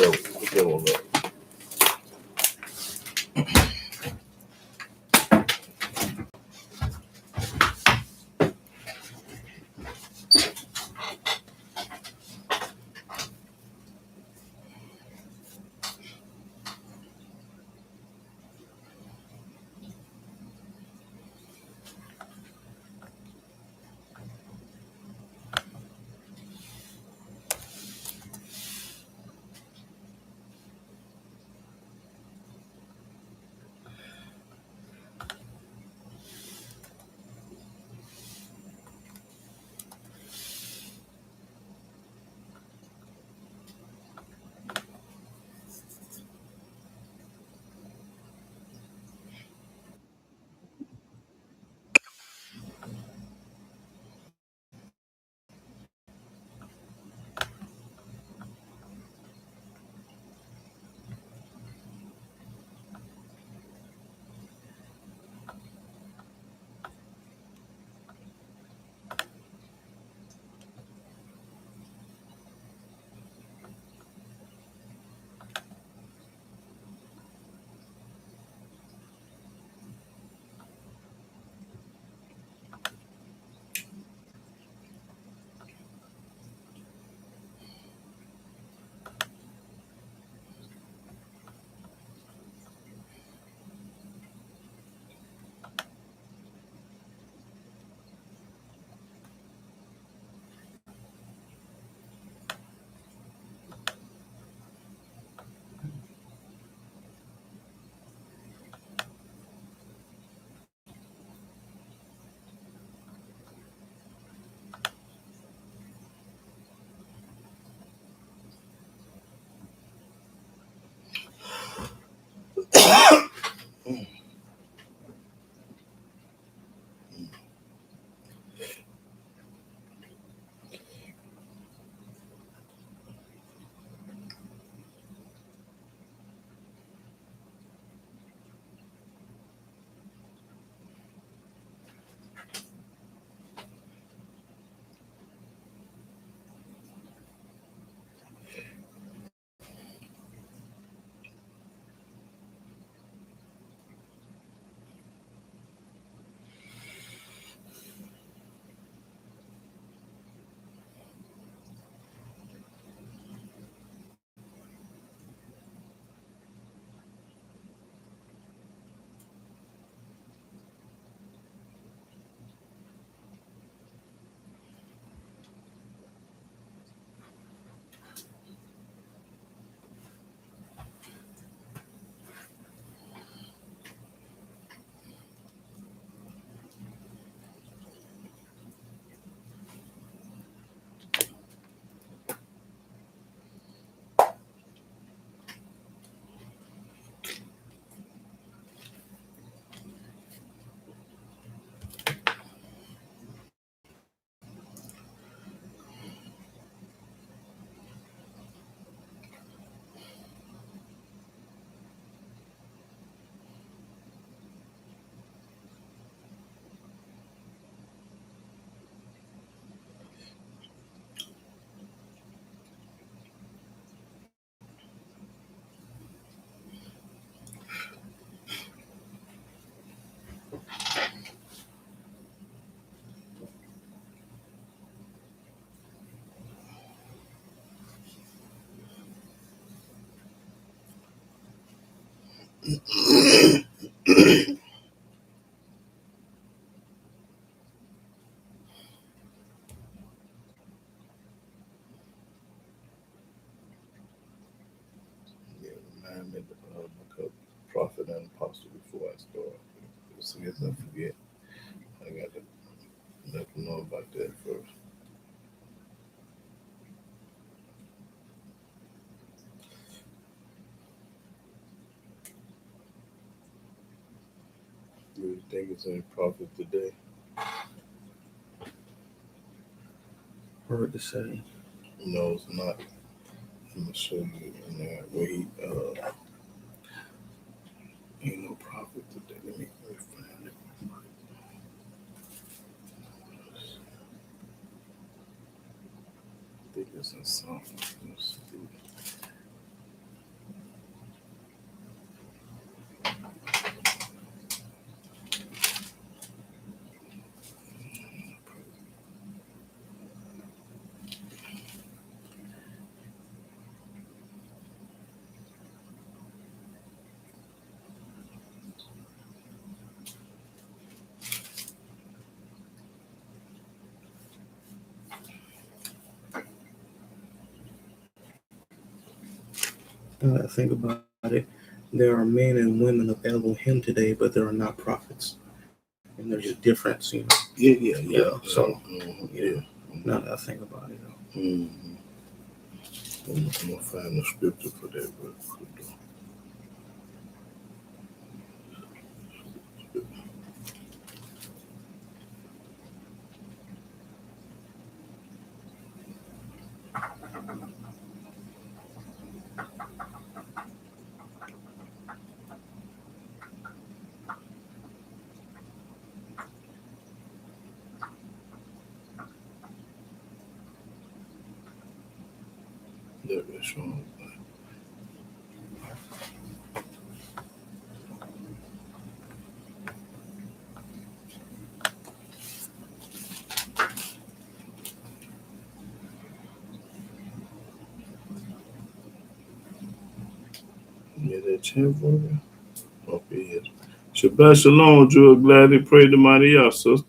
that one up. Yeah, remind me to look up prophet and apostle before I start. Just in case I forget, I got to let them know about that first. Do you think it's any prophet today? Hard to say. No, it's not. I'm gonna show you in there where ain't no prophet today. Let me find it. I think it's in Psalms. Let's see. Now that I think about it, there are men and women of Elohim today, but there are not prophets. And there's a difference, Yeah. So, Yeah. now that I think about it. Mm-hmm. I'm gonna find the scripture for that real quick. That was showing. Yeah, that chin for you. Okay, yes. Shabbat shalom, Drew. Glad they prayed to mighty Yah, sister.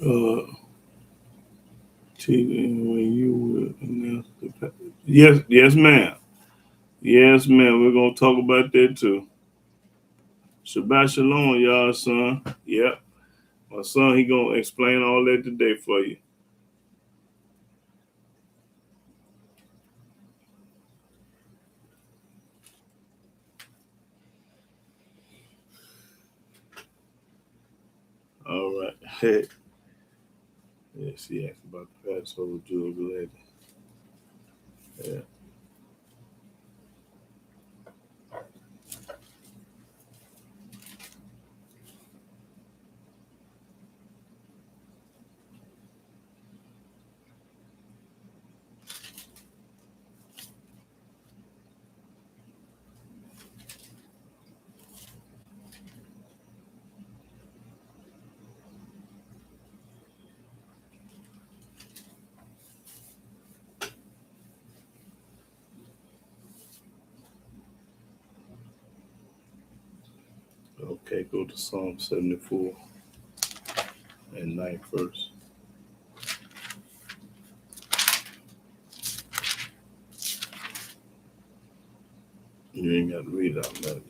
Uh, when you will announce the yes, ma'am. Yes, ma'am. We're gonna talk about that too. Shabbat shalom, y'all, son. Yep. My son, he gonna explain all that today for you. All right. Hey. Yeah, she asked about the Passover Jewish lady. Yeah. Okay, go to Psalm 74 and 9th verse. You ain't got to read it out loud.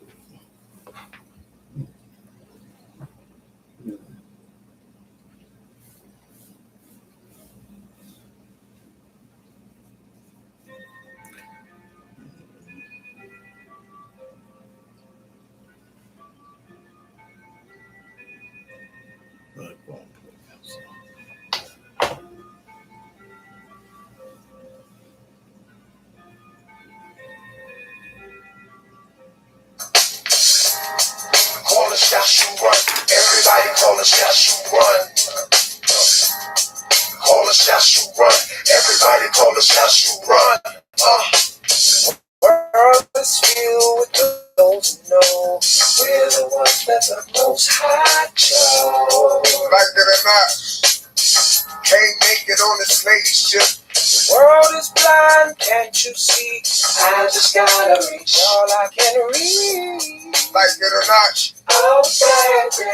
Like, Call the shots, you run. Call the shots, you run. Everybody call the shots, you run. World is filled with those who know we're the ones that the most high chose. Like it or not, can't make it on the slave ship. The world is blind, can't you see? I just gotta reach all I can reach. Like it or not. Oh, baby,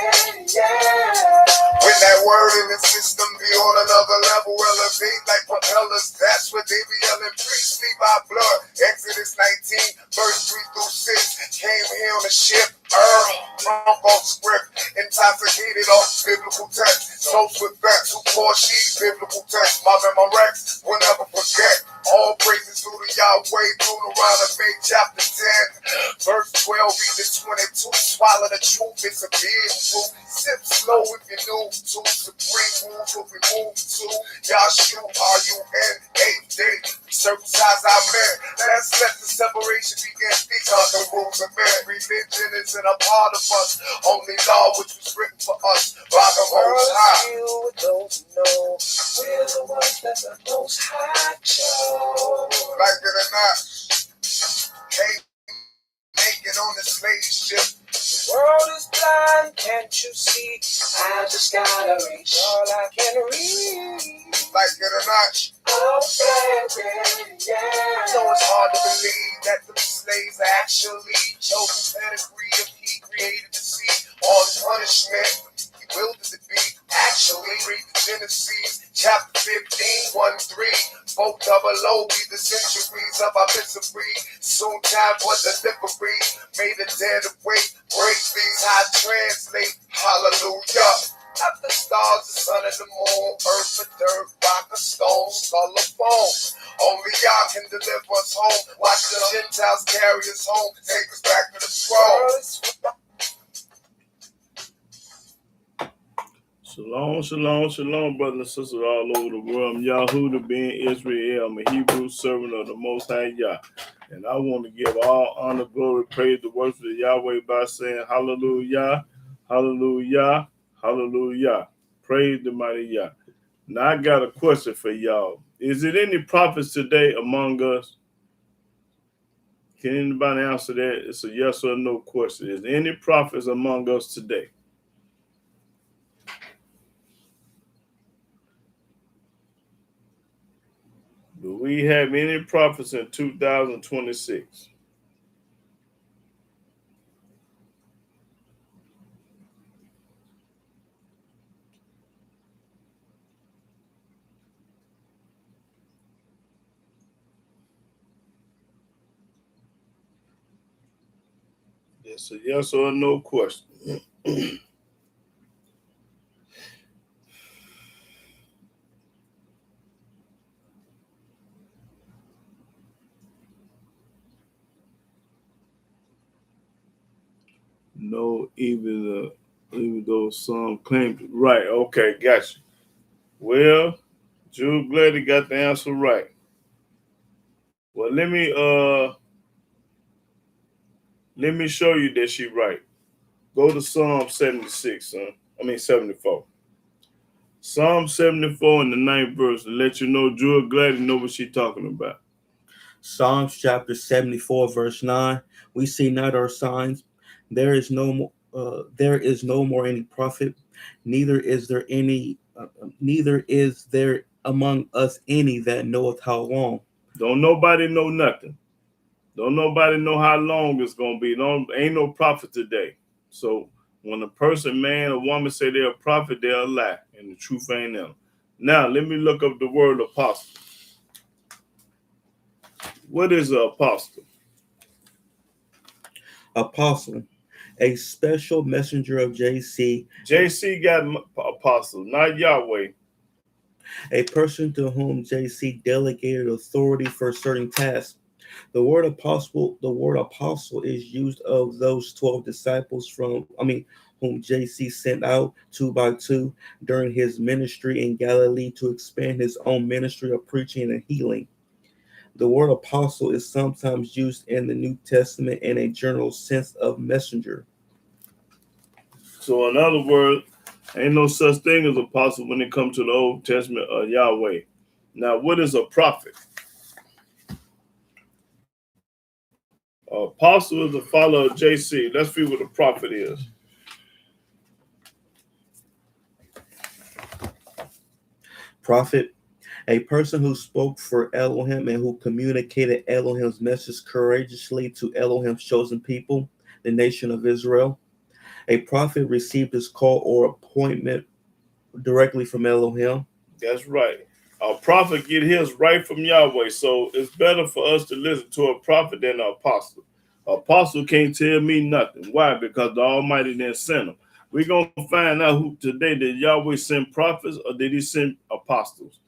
yeah. When that word in the system be on another level, elevate like propellers. That's what they be yelling, preach me by blood. Exodus 19, verse 3 through 6. Came here on the ship, drunk off script, intoxicated off biblical text. Toast with facts, who pour sheets, biblical text. My Rex will never forget. All praises to the Yahweh, Deuteronomy chapter 10, verse 12, read the 22. Swallow the truth, it's a big truth. Sip slow if you're new to supreme rules, what we move to. Yahshua, R-U-N-8 day. Circumcised our men. Let's let the separation begin. These are the rules of man. Religion isn't a part of us. Only law which was written for us by the Most High. With those who know we're the ones that the Most High chose. Like it or not, can't make it on the slave ship. The world is blind, can't you see? I just gotta reach all I can reach. Like it or not. Oh, baby, yeah. So it's hard to believe that the slaves actually chose the pedigree of he created to see all the punishment he willed it to be. Actually, read Genesis chapter 15, 1-3. Both double O be the centuries of our misery. Soon time was delivery. Made a dead awake. Break these high translate. Hallelujah. Not the stars, the sun, and the moon. Earth, the dirt, rock, a stone, skull, a bone. Only y'all can deliver us home. Watch the Gentiles carry us home. Take us back to the throne. Shalom, shalom, shalom, brothers and sisters all over the world. I'm Yahuwah, being Israel. I'm a Hebrew servant of the Most High Yah. And I want to give all honor, glory, praise, the worship of Yahweh by saying hallelujah, hallelujah, hallelujah. Praise the mighty Yah. Now I got a question for y'all. Is it any prophets today among us? Can anybody answer that? It's a yes or no question. Is there any prophets among us today? Do we have any prophets in 2026? It's a yes or no question. No, even though some claim right. Okay, gotcha. Well, Jude Glady got the answer right. Well, let me show you that she right. Go to Psalm 76, son. 74. Psalm 74 in the 9th verse to let you know Jude Glady know what she's talking about. Psalms chapter 74, verse 9. We see not our signs. There is no more any prophet, neither is there among us any that knoweth how long. Don't nobody know nothing. Don't nobody know how long it's gonna be. Ain't no prophet today. So when a person, man or woman say they're a prophet, they're a lie, and the truth ain't them. Now let me look up the word apostle. What is an apostle? Apostle, a special messenger of JC. JC got apostle, not Yahweh. A person to whom JC delegated authority for certain tasks. The word apostle is used of those 12 disciples whom JC sent out 2 by 2 during his ministry in Galilee to expand his own ministry of preaching and healing. The word apostle is sometimes used in the New Testament in a general sense of messenger. So in other words, Ain't no such thing as apostle when it comes to the Old Testament of Yahweh. Now, what is a prophet? Apostle is a follower of JC. Let's see what a prophet is. Prophet, a person who spoke for Elohim and who communicated Elohim's message courageously to Elohim's chosen people, the nation of Israel. A prophet received his call or appointment directly from Elohim. That's right. A prophet get his right from Yahweh. So it's better for us to listen to a prophet than an apostle. An apostle can't tell me nothing. Why? Because the Almighty didn't send him. We're going to find out who today, did Yahweh send prophets or did he send apostles?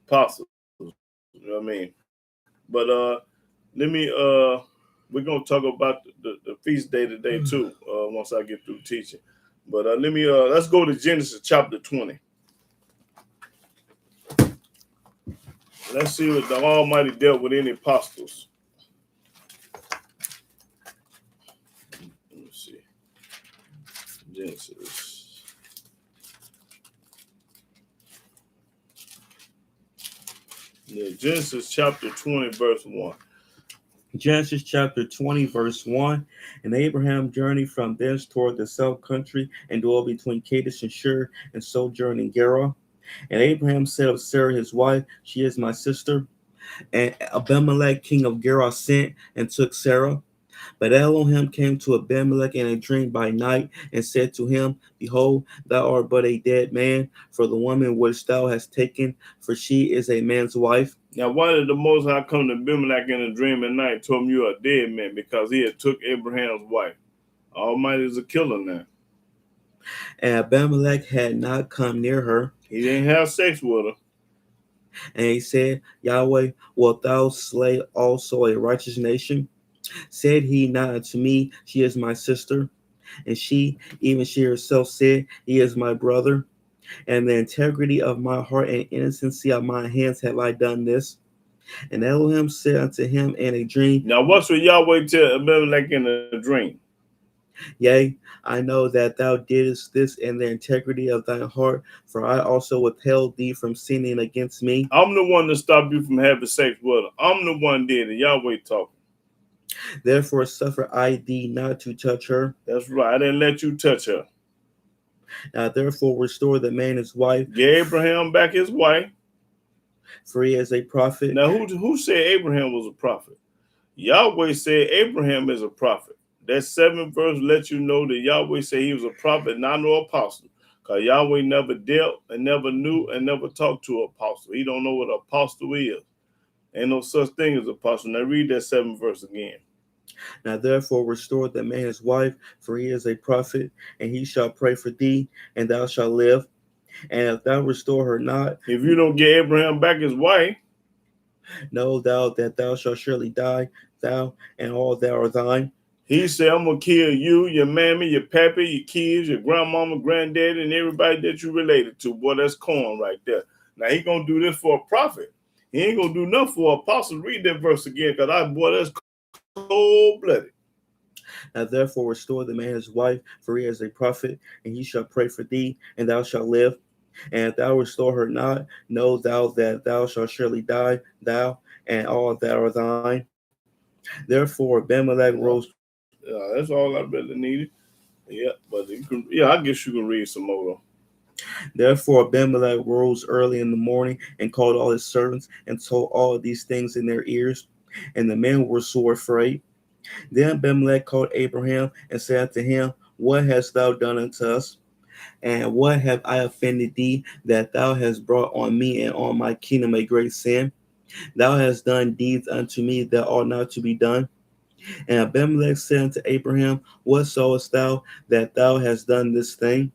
Apostles. You know what I mean? But let me we're gonna talk about the feast day today too, once I get through teaching. But let's go to Genesis chapter 20. Let's see what the Almighty dealt with any apostles. Let me see. Genesis. Yeah, Genesis chapter 20, verse 1. Genesis chapter 20, verse 1. And Abraham journeyed from thence toward the south country and dwelt between Kadesh and Shur and sojourned in Gerar. And Abraham said of Sarah his wife, she is my sister. And Abimelech, king of Gerar, sent and took Sarah. But Elohim came to Abimelech in a dream by night and said to him, behold, thou art but a dead man, for the woman which thou hast taken, for she is a man's wife. Now, why did the Most High come to Abimelech in a dream at night and told him you are a dead man? Because he had took Abraham's wife. Almighty is a killer now. And Abimelech had not come near her. He didn't have sex with her. And he said, Yahweh, wilt thou slay also a righteous nation? Said he not unto me, she is my sister? And she, even she herself, said, he is my brother. And the integrity of my heart and innocency of my hands have I done this. And Elohim said unto him in a dream. Now, what's what Yahweh tell Abimelech in a dream? Yea, I know that thou didst this in the integrity of thy heart, for I also withheld thee from sinning against me. I'm the one that stopped you from having sex with her. I'm the one did it. Yahweh talking. Therefore suffer I thee not to touch her. That's right. I didn't let you touch her. Now therefore restore the man his wife. Give Abraham back his wife. For he is a prophet. Now, who said Abraham was a prophet? Yahweh said Abraham is a prophet. That 7th verse lets you know that Yahweh said he was a prophet, not no apostle. Because Yahweh never dealt and never knew and never talked to an apostle. He don't know what an apostle is. Ain't no such thing as apostle. Now read that 7th verse again. Now therefore restore the man his wife, for he is a prophet, and he shall pray for thee, and thou shalt live. And if thou restore her not, if you don't get Abraham back his wife, know thou that thou shalt surely die, thou and all that are thine. He said, I'm going to kill you, your mammy, your pappy, your kids, your grandmama, granddaddy, and everybody that you related to. Boy, that's corn right there. Now, he going to do this for a prophet. He ain't going to do nothing for an apostle. Read that verse again, because that's cold-blooded. Now, therefore, restore the man his wife, for he is a prophet, and he shall pray for thee, and thou shalt live. And if thou restore her not, know thou that thou shalt surely die, thou and all that are thine. Therefore, Abimelech rose. That's all I really needed. Yeah, but I guess you can read some more. Therefore, Abimelech rose early in the morning and called all his servants and told all of these things in their ears. And the men were sore afraid. Then Abimelech called Abraham and said unto him, what hast thou done unto us? And what have I offended thee, that thou hast brought on me and on my kingdom a great sin? Thou hast done deeds unto me that ought not to be done. And Abimelech said unto Abraham, what sawest thou that thou hast done this thing?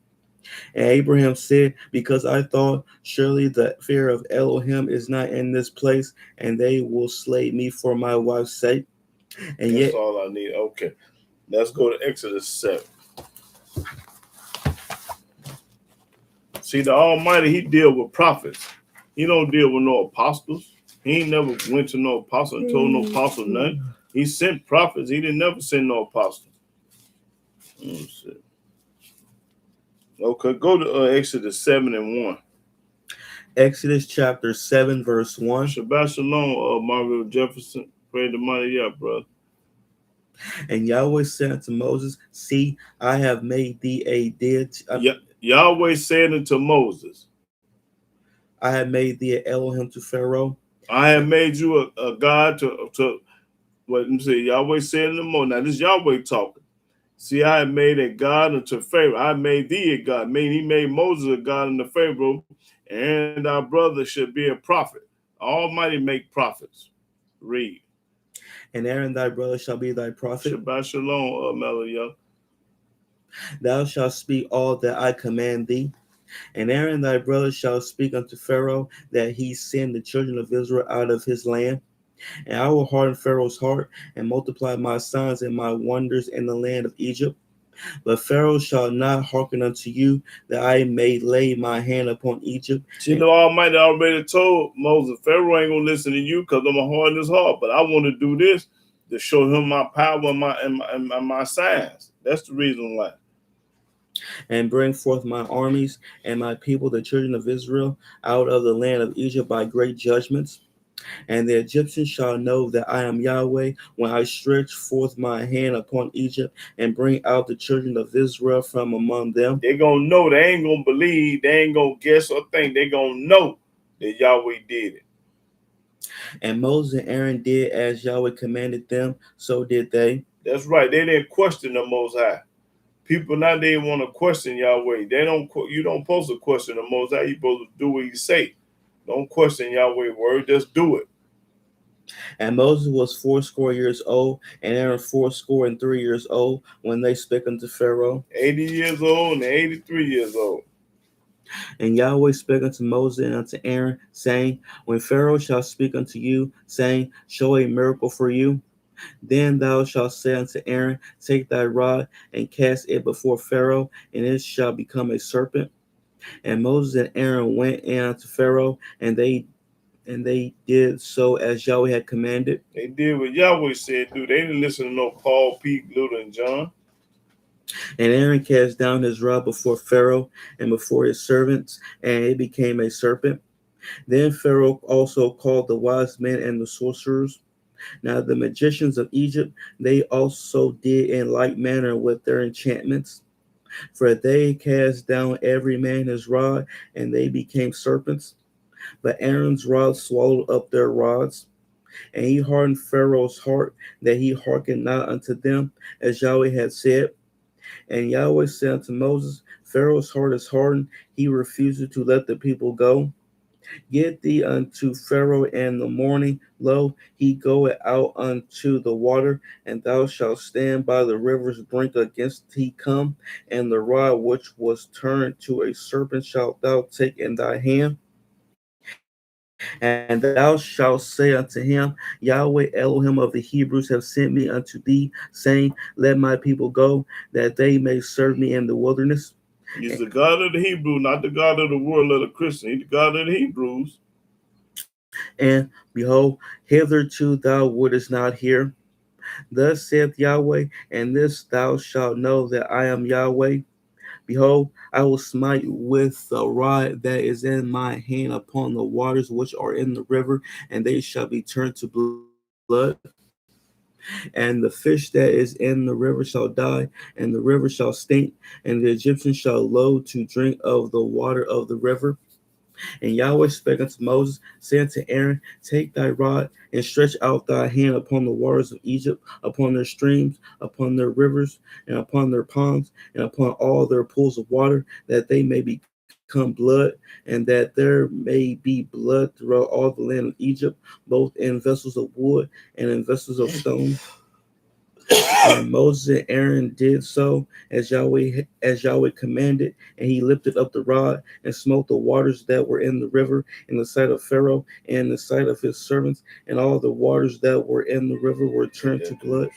And Abraham said, because I thought, surely the fear of Elohim is not in this place, and they will slay me for my wife's sake. And that's all I need. Okay, let's go to Exodus 7. See, the Almighty, he deal with prophets. He don't deal with no apostles. He ain't never went to no apostle and told no apostle nothing. He sent prophets. He didn't never send no apostle. Okay, go to Exodus 7:1. Exodus chapter 7, verse 1. Shabbat shalom, Margaret Jefferson. Pray the money up, brother. And Yahweh said unto Moses, See, I have made thee a deity. Yahweh said unto Moses, I have made thee an Elohim to Pharaoh. I have made you a God to what you say. Yahweh said unto Moses. Now this is Yahweh talking. See, I have made a God unto Pharaoh. I made thee a God. He made Moses a God unto Pharaoh, and our brother should be a prophet. Almighty make prophets. Read. And Aaron thy brother shall be thy prophet. Shabbat shalom, Melody. Thou shalt speak all that I command thee. And Aaron thy brother shall speak unto Pharaoh, that he send the children of Israel out of his land. And I will harden Pharaoh's heart, and multiply my signs and my wonders in the land of Egypt. But Pharaoh shall not hearken unto you, that I may lay my hand upon Egypt. You know, Almighty already told Moses, Pharaoh ain't gonna listen to you because I'm gonna harden his heart. But I want to do this to show him my power and my signs. That's the reason why. And bring forth my armies and my people, the children of Israel, out of the land of Egypt by great judgments. And the Egyptians shall know that I am Yahweh when I stretch forth my hand upon Egypt and bring out the children of Israel from among them. They're going to know. They ain't going to believe. They ain't going to guess or think. They're going to know that Yahweh did it. And Moses and Aaron did as Yahweh commanded them, so did they. That's right. They didn't question the Most High. People now, they want to question Yahweh. You don't supposed to question the Most High. You supposed to do what he say. Don't question Yahweh's word. Just do it. And Moses was 80 years old, and Aaron 83 years old, when they spake unto Pharaoh. 80 years old and 83 years old. And Yahweh spake unto Moses and unto Aaron, saying, When Pharaoh shall speak unto you, saying, Show a miracle for you, then thou shalt say unto Aaron, Take thy rod and cast it before Pharaoh, and it shall become a serpent. And Moses and Aaron went in unto Pharaoh, and they did so as Yahweh had commanded. They did what Yahweh said do. They didn't listen to no Paul, Pete, Luther, and John. And Aaron cast down his rod before Pharaoh and before his servants, and it became a serpent. Then Pharaoh also called the wise men and the sorcerers. Now the magicians of Egypt, they also did in like manner with their enchantments. For they cast down every man his rod, and they became serpents. But Aaron's rod swallowed up their rods. And he hardened Pharaoh's heart, that he hearkened not unto them, as Yahweh had said. And Yahweh said unto Moses, Pharaoh's heart is hardened, he refuses to let the people go. Get thee unto Pharaoh in the morning, lo, he goeth out unto the water, and thou shalt stand by the river's brink against he come, and the rod which was turned to a serpent shalt thou take in thy hand. And thou shalt say unto him, Yahweh Elohim of the Hebrews have sent me unto thee, saying, Let my people go, that they may serve me in the wilderness. He's the God of the Hebrews, not the God of the world of the Christian. He's the God of the Hebrews. And behold, hitherto thou wouldest not hear. Thus saith Yahweh, and this thou shalt know that I am Yahweh. Behold, I will smite with the rod that is in my hand upon the waters which are in the river, and they shall be turned to blood. And the fish that is in the river shall die, and the river shall stink, and the Egyptians shall loathe to drink of the water of the river. And Yahweh spake unto Moses, saying to Aaron, Take thy rod, and stretch out thy hand upon the waters of Egypt, upon their streams, upon their rivers, and upon their ponds, and upon all their pools of water, that they may become blood, and that there may be blood throughout all the land of Egypt, both in vessels of wood and in vessels of stone. And Moses and Aaron did so as Yahweh commanded, and he lifted up the rod and smote the waters that were in the river in the sight of Pharaoh and in the sight of his servants, and all the waters that were in the river were turned to blood.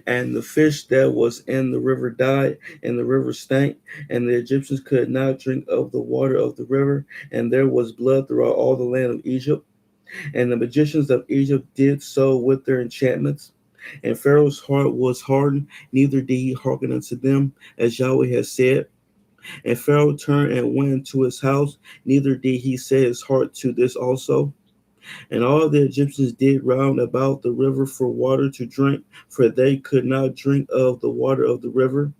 And the fish that was in the river died, and the river stank, and the Egyptians could not drink of the water of the river, and there was blood throughout all the land of Egypt. And the magicians of Egypt did so with their enchantments. And Pharaoh's heart was hardened, neither did he hearken unto them, as Yahweh had said. And Pharaoh turned and went into his house, neither did he set his heart to this also. And all the Egyptians did round about the river for water to drink, for they could not drink of the water of the river.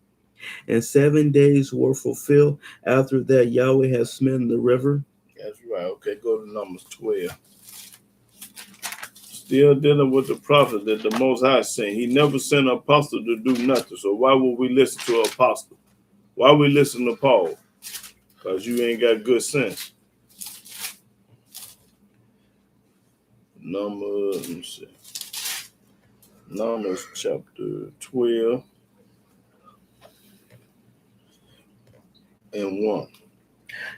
And 7 days were fulfilled after that Yahweh had smitten the river. That's right. Okay, go to Numbers 12. Still dealing with the prophet that the Most High sent. He never sent an apostle to do nothing. So why would we listen to an apostle? Why we listen to Paul? Because you ain't got good sense. Let me see. Numbers chapter 12 and 1.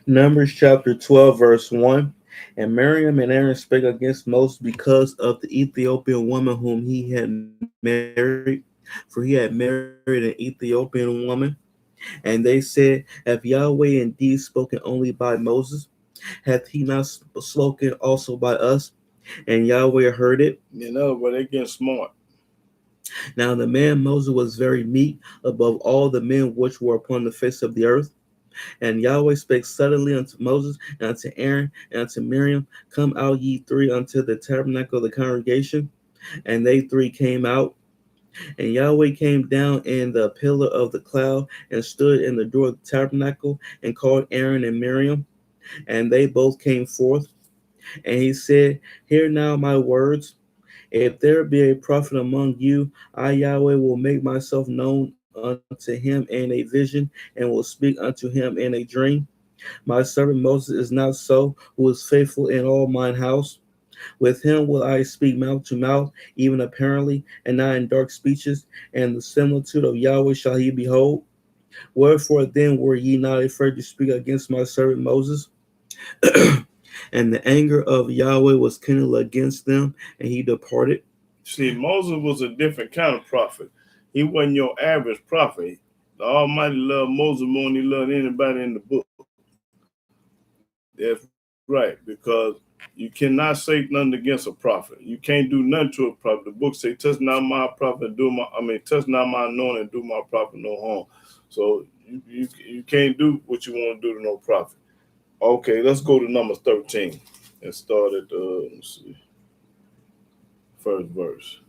Numbers chapter 12, verse 1. And Miriam and Aaron spake against Moses because of the Ethiopian woman whom he had married, for he had married an Ethiopian woman. And they said, have Yahweh indeed spoken only by Moses? Hath he not spoken also by us? And Yahweh heard it. You know, but they getting smart. Now the man Moses was very meek above all the men which were upon the face of the earth. And Yahweh spake suddenly unto Moses and unto Aaron and unto Miriam, come out ye three unto the tabernacle of the congregation. And they three came out. And Yahweh came down in the pillar of the cloud and stood in the door of the tabernacle and called Aaron and Miriam. And they both came forth. And he said, hear now my words. If there be a prophet among you, I Yahweh will make myself known unto him in a vision and will speak unto him in a dream. My servant Moses is not so, who is faithful in all mine house. With him will I speak mouth to mouth, even apparently, and not in dark speeches, and the similitude of Yahweh shall he behold. Wherefore then were ye not afraid to speak against my servant Moses? And the anger of Yahweh was kindled against them, and he departed. See, Moses was a different kind of prophet. He wasn't your average prophet. The Almighty loved Moses more than he loved anybody in the book. That's right, because you cannot say nothing against a prophet. You can't do nothing to a prophet. The book say, touch not my prophet, touch not my anointing and do my prophet no harm. So you can't do what you want to do to no prophet. Okay, let's go to Numbers 13 and start at let's see, first verse.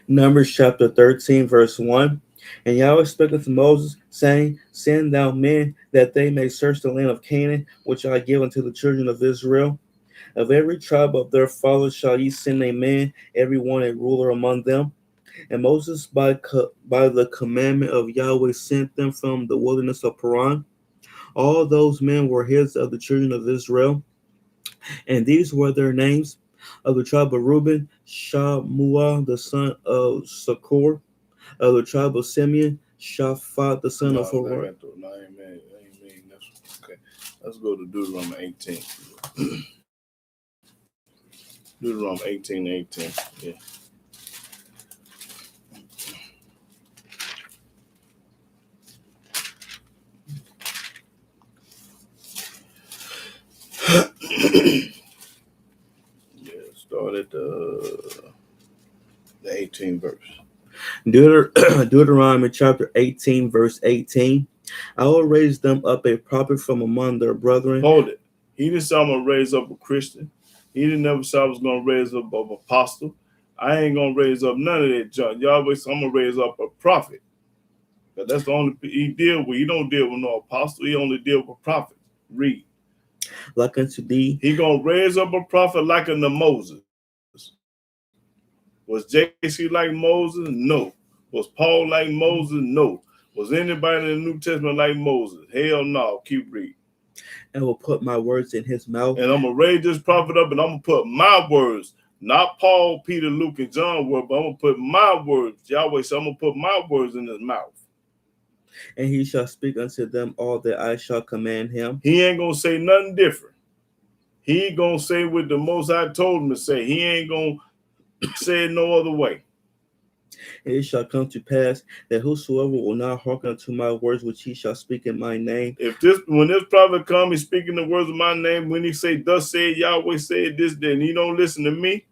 Numbers chapter 13, verse 1. And Yahweh spake unto Moses, saying, send thou men, that they may search the land of Canaan, which I give unto the children of Israel. Of every tribe of their fathers shall ye send a man, every one a ruler among them. And Moses by the commandment of Yahweh sent them from the wilderness of Paran. All those men were heads of the children of Israel. And these were their names: of the tribe of Reuben, Shamuah the son of Sakor; of the tribe of Simeon, Shaphat the son of Horah. No, amen. Okay, let's go to Deuteronomy 18. Deuteronomy 18:18. Yeah. Start at the 18th verse. Deuteronomy chapter 18, verse 18. I will raise them up a prophet from among their brethren. Hold it. He didn't say I'm going to raise up a Christian. He didn't never say I was going to raise up an apostle. I ain't going to raise up none of that junk. Yahweh said I'm going to raise up a prophet. That's the only he deal with. He don't deal with no apostle. He only deal with prophets. Read. Like unto thee. He going to raise up a prophet like unto Moses. Was JC like Moses? No. Was Paul like Moses? No. Was anybody in the New Testament like Moses? Hell no. Keep reading. And will put my words in his mouth. And I'm going to raise this prophet up and I'm going to put my words, not Paul, Peter, Luke, and John word, but I'm going to put my words. Yahweh said I'm going to put my words in his mouth. And he shall speak unto them all that I shall command him. He ain't going to say nothing different. He going to say what the Most High told him to say. He ain't going to say it no other way. And it shall come to pass that whosoever will not hearken unto my words which he shall speak in my name. When this prophet come, he's speaking the words of my name. When he say, thus said Yahweh said this, then he don't listen to me.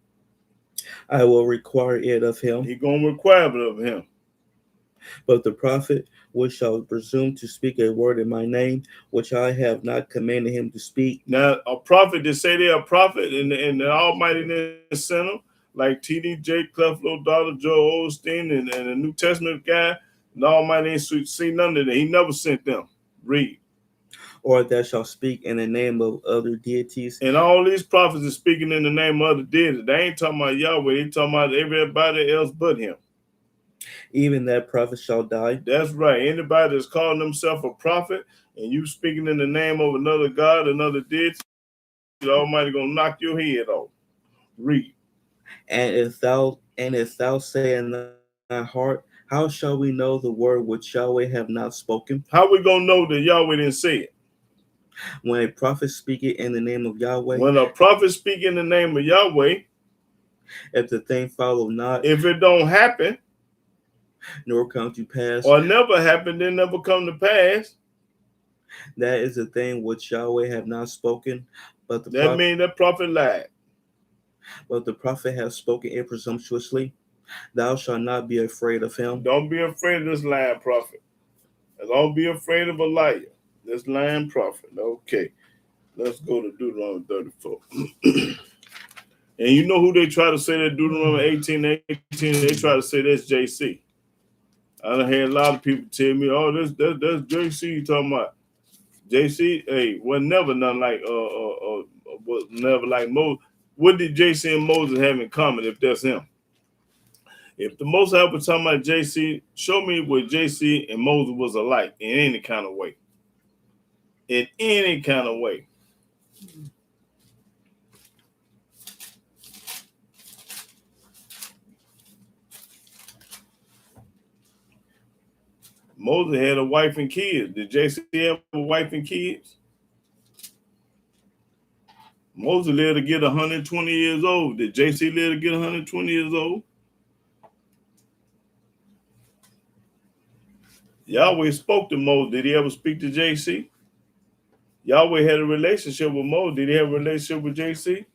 I will require it of him. He gonna require it of him. But the prophet which shall presume to speak a word in my name, which I have not commanded him to speak. Now, a prophet that say they're a prophet and the Almighty sent them, like T.D. J. Creflo, Dr. Joe Osteen, and the New Testament guy, the Almighty ain't see none of that. He never sent them. Read. Or that shall speak in the name of other deities. And all these prophets are speaking in the name of other deities. They ain't talking about Yahweh. They talking about everybody else but him. Even that prophet shall die. That's right. Anybody that's calling themselves a prophet and you speaking in the name of another God, another deity, the Almighty gonna knock your head off. Read. And if thou say in thy heart, how shall we know the word which Yahweh have not spoken? How we gonna know that Yahweh didn't say it? When a prophet speaketh in the name of Yahweh. When a prophet speak in the name of Yahweh, if the thing follow not, if it don't happen, nor come to pass, or never happen, then never come to pass, that is the thing which Yahweh have not spoken. But that means that prophet lied. But the prophet has spoken it presumptuously. Thou shalt not be afraid of him. Don't be afraid of this lying prophet. Don't be afraid of a liar. This lying prophet. Okay. Let's go to Deuteronomy 34. And you know who they try to say that Deuteronomy 18:18? They try to say that's JC. I done had a lot of people tell me, oh, that's JC you talking about. JC, hey, was never nothing like was never like Moses. What did JC and Moses have in common if that's him? If the Most High was talking about JC, show me where JC and Moses was alike in any kind of way. In any kind of way. Moses had a wife and kids. Did JC have a wife and kids? Moses lived to get 120 years old. Did JC live to get 120 years old? Yahweh spoke to Moses. Did he ever speak to JC? Yahweh had a relationship with Moses. Did he have a relationship with JC?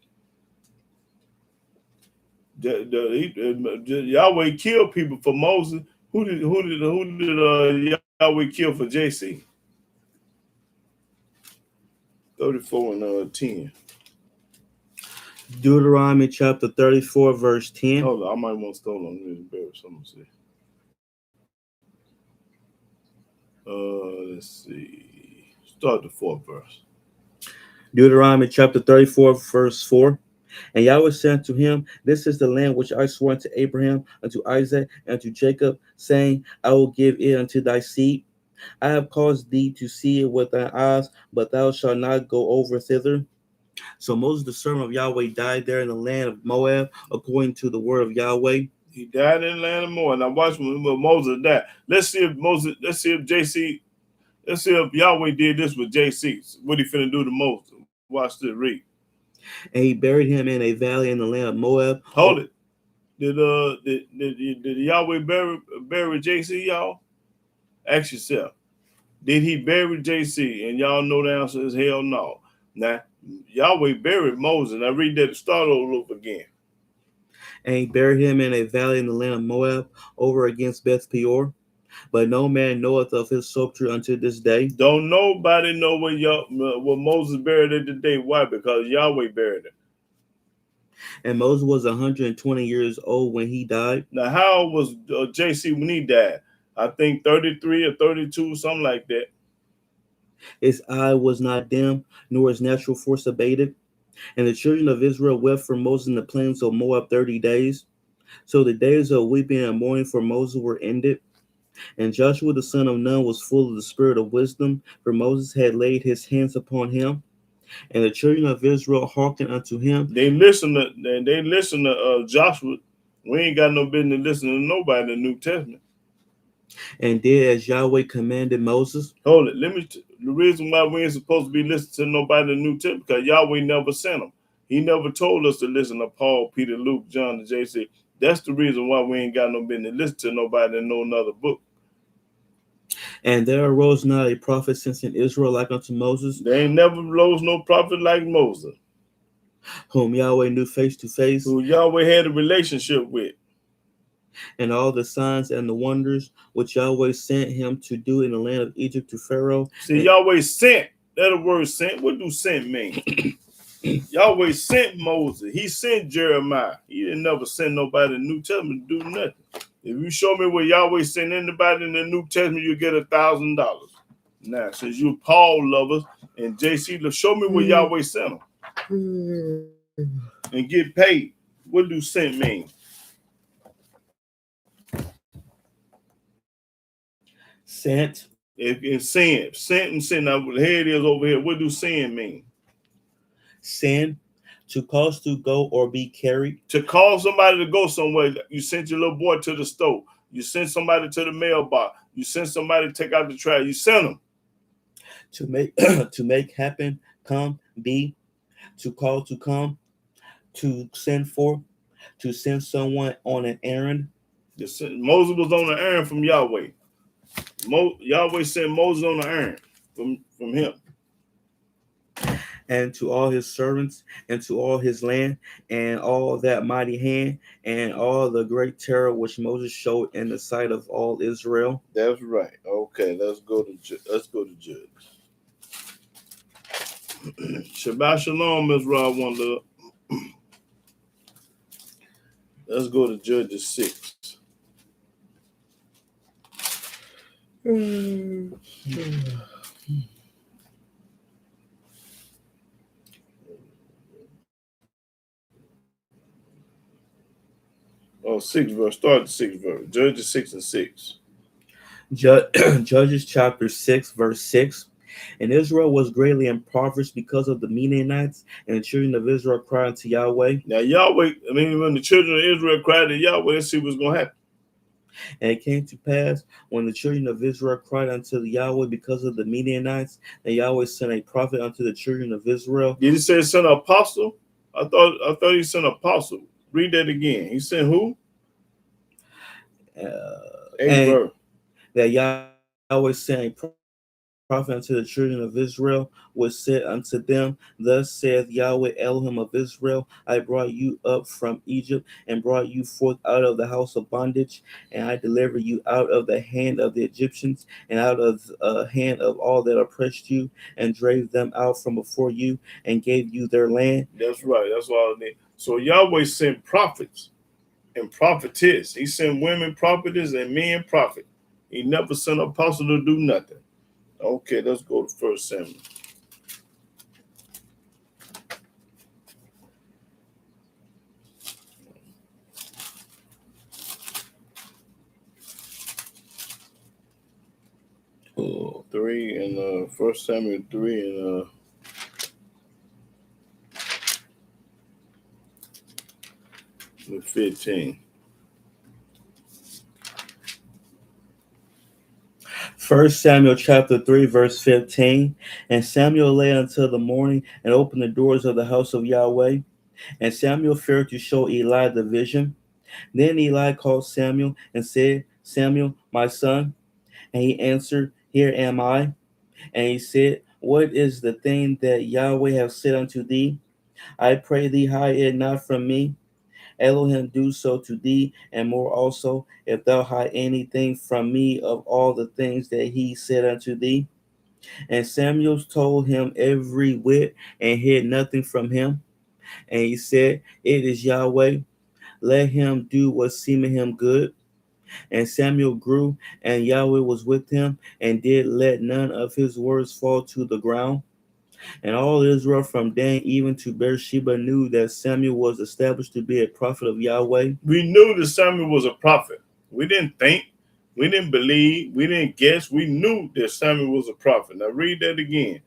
Yahweh killed people for Moses. Who did Yahweh kill for JC? 34 and 10. Deuteronomy chapter 34, verse 10. Hold on, I might want to stole on this. Someone say. Let's see. Start the 4th verse. Deuteronomy chapter 34, verse 4. And Yahweh said unto him, this is the land which I swore unto Abraham, unto Isaac, and unto Jacob, saying, I will give it unto thy seed. I have caused thee to see it with thy eyes, but thou shalt not go over thither. So Moses, the servant of Yahweh, died there in the land of Moab, according to the word of Yahweh. He died in the land of Moab. Now watch when Moses died. Let's see if Yahweh did this with JC. What he finna do to Moses? Watch this, read. And he buried him in a valley in the land of Moab. Hold it. Did Yahweh bury JC, y'all? Ask yourself. Did he bury JC? And y'all know the answer is hell no. Now, Yahweh buried Moses. Now read that, start all over again. And he buried him in a valley in the land of Moab, over against Beth Peor. But no man knoweth of his sepulchre unto this day. Don't nobody know what Moses buried at today. Why? Because Yahweh buried him. And Moses was 120 years old when he died. Now, how old was JC when he died? I think 33 or 32, something like that. His eye was not dim, nor his natural force abated. And the children of Israel wept for Moses in the plains of Moab 30 days. So the days of weeping and mourning for Moses were ended. And Joshua the son of Nun was full of the spirit of wisdom, for Moses had laid his hands upon him. And the children of Israel hearkened unto him. They listen to Joshua. We ain't got no business listening to nobody in the New Testament. And did as Yahweh commanded Moses. Hold it. The reason why we ain't supposed to be listening to nobody in the New Testament, because Yahweh never sent them. He never told us to listen to Paul, Peter, Luke, John, and JC. That's the reason why we ain't got no business listening to nobody in no another book. And there arose not a prophet since in Israel like unto Moses. There ain't never rose no prophet like Moses. whom Yahweh knew face to face, who Yahweh had a relationship with. and all the signs and the wonders which Yahweh sent him to do in the land of Egypt to Pharaoh. See, Yahweh sent. That a word sent. What do sent mean? Yahweh sent Moses. He sent Jeremiah. He didn't never send nobody in the New Testament to do nothing. If you show me where Yahweh sent anybody in the New Testament, you get $1,000. Now, since you Paul lovers and JC, show me where Yahweh sent them and get paid. What do sent mean? Sent. If sent and sent. Now, here it is over here. What do send mean? Send, to cause to go or be carried. To call somebody to go somewhere. You sent your little boy to the store. You sent somebody to the mailbox. You sent somebody to take out the trash. You sent them. To make to make happen, come, be, to call to come, to send for, to send someone on an errand. Moses was on an errand from Yahweh. Yahweh sent Moses on an errand from him. And to all his servants, and to all his land, and all that mighty hand, and all the great terror which Moses showed in the sight of all Israel. That's right. Okay, let's go to Judges. Shabbat Shalom, Israel Wonder. Let's go to Judges 6. Oh, 6 verse. Start the 6 verse. Judges 6 and 6. Judges chapter 6, verse 6. And Israel was greatly impoverished because of the Midianites, and the children of Israel cried unto Yahweh. Now Yahweh, when the children of Israel cried to Yahweh, let's see what's going to happen. And it came to pass, when the children of Israel cried unto Yahweh because of the Midianites, that Yahweh sent a prophet unto the children of Israel. Did he say sent an apostle? I thought he sent an apostle. Read that again. He sent who? And that Yahweh sent a prophet unto the children of Israel, was said unto them, Thus saith Yahweh Elohim of Israel, I brought you up from Egypt, and brought you forth out of the house of bondage, and I delivered you out of the hand of the Egyptians, and out of the hand of all that oppressed you, and drave them out from before you, and gave you their land. That's right. That's all I need. So Yahweh sent prophets and prophetess. He sent women prophetess and men prophet. He never sent an apostle to do nothing. Okay, let's go to 1 Samuel. Oh, 3 and 1 Samuel 3 and 15. 1 Samuel chapter 3, verse 15. And Samuel lay until the morning and opened the doors of the house of Yahweh. And Samuel feared to show Eli the vision. Then Eli called Samuel and said, Samuel, my son. And he answered, Here am I. And he said, What is the thing that Yahweh hath said unto thee? I pray thee, hide it not from me. Elohim do so to thee, and more also, if thou hide anything from me of all the things that he said unto thee. And Samuel told him every whit, and hid nothing from him. And he said, It is Yahweh. Let him do what seemeth him good. And Samuel grew, and Yahweh was with him, and did let none of his words fall to the ground. And all Israel from Dan even to Beersheba knew that Samuel was established to be a prophet of Yahweh. We knew that Samuel was a prophet. We didn't think, we didn't believe, we didn't guess. We knew that Samuel was a prophet. Now read that again.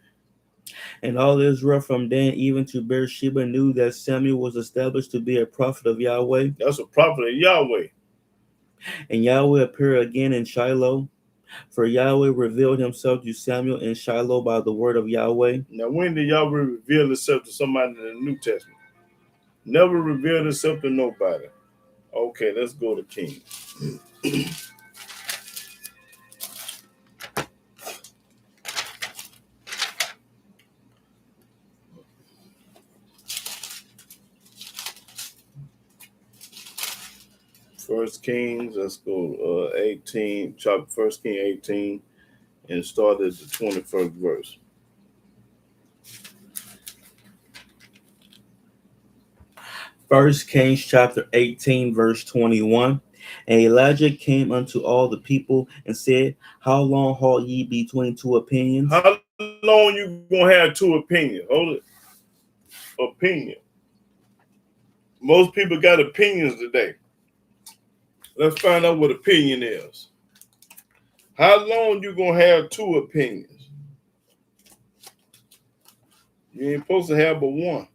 And all Israel from Dan even to Beersheba knew that Samuel was established to be a prophet of Yahweh. That's a prophet of Yahweh. And Yahweh appeared again in Shiloh, for Yahweh revealed himself to Samuel in Shiloh by the word of Yahweh. Now, when did Yahweh reveal himself to somebody in the New Testament? Never revealed himself to nobody. Okay, let's go to Kings. First Kings. Let's go 18, chapter First King 18, and start at the 21st verse. First Kings chapter 18, verse 21. And Elijah came unto all the people and said, How long halt ye between two opinions? How long you gonna have two opinions? Hold it. Opinion. Most people got opinions today. Let's find out what opinion is. How long you gonna have two opinions? You ain't supposed to have but one.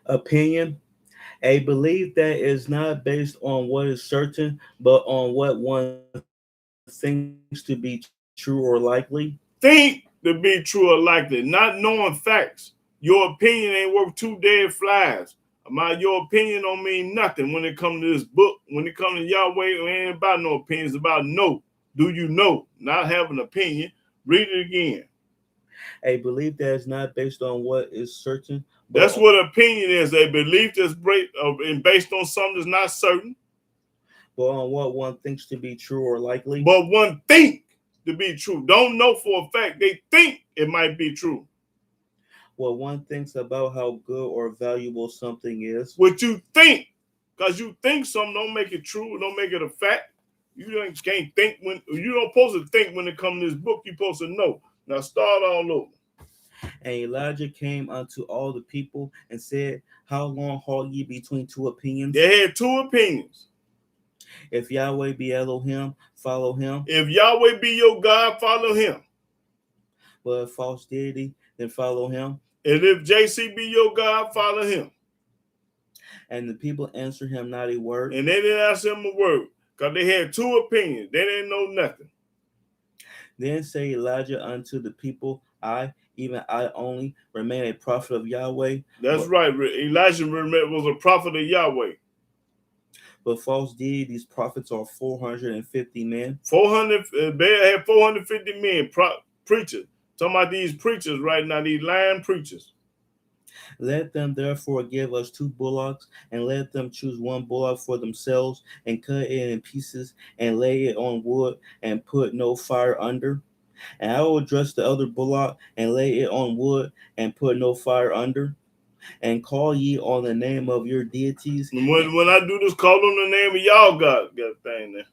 Opinion. A belief that is not based on what is certain, but on what one thinks to be true or likely. Think to be true or likely, not knowing facts. Your opinion ain't worth two dead flies. Your opinion don't mean nothing when it comes to this book. When it comes to Yahweh, it ain't about no opinions. It's about know. Do you know? Not have an opinion. Read it again. A belief that is not based on what is certain. That's what opinion is. A belief that's based on something that's not certain. But on what one thinks to be true or likely. But one think to be true. Don't know for a fact. They think it might be true. What one thinks about how good or valuable something is. What you think. Because you think something don't make it true. Don't make it a fact. You can't think when you don't supposed to think when it comes to this book. You're supposed to know. Now start all over. And Elijah came unto all the people and said, How long halt ye between two opinions? They had two opinions. If Yahweh be Elohim, follow him. If Yahweh be your God, follow him. But if false deity, then follow him. And if JC be your God, follow him. And the people answered him not a word. And they didn't answer him a word. Because they had two opinions. They didn't know nothing. Then said Elijah unto the people, I, even I only, remain a prophet of Yahweh. That's right. Elijah was a prophet of Yahweh. But false deities, prophets are 450 men. 400. They had 450 men, preachers. Talking about these preachers right now, these lying preachers. Let them therefore give us 2 bullocks, and let them choose 1 bullock for themselves, and cut it in pieces, and lay it on wood, and put no fire under. And I will dress the other bullock, and lay it on wood, and put no fire under. And call ye on the name of your deities. When I do this, call on the name of y'all God. Got a thing there.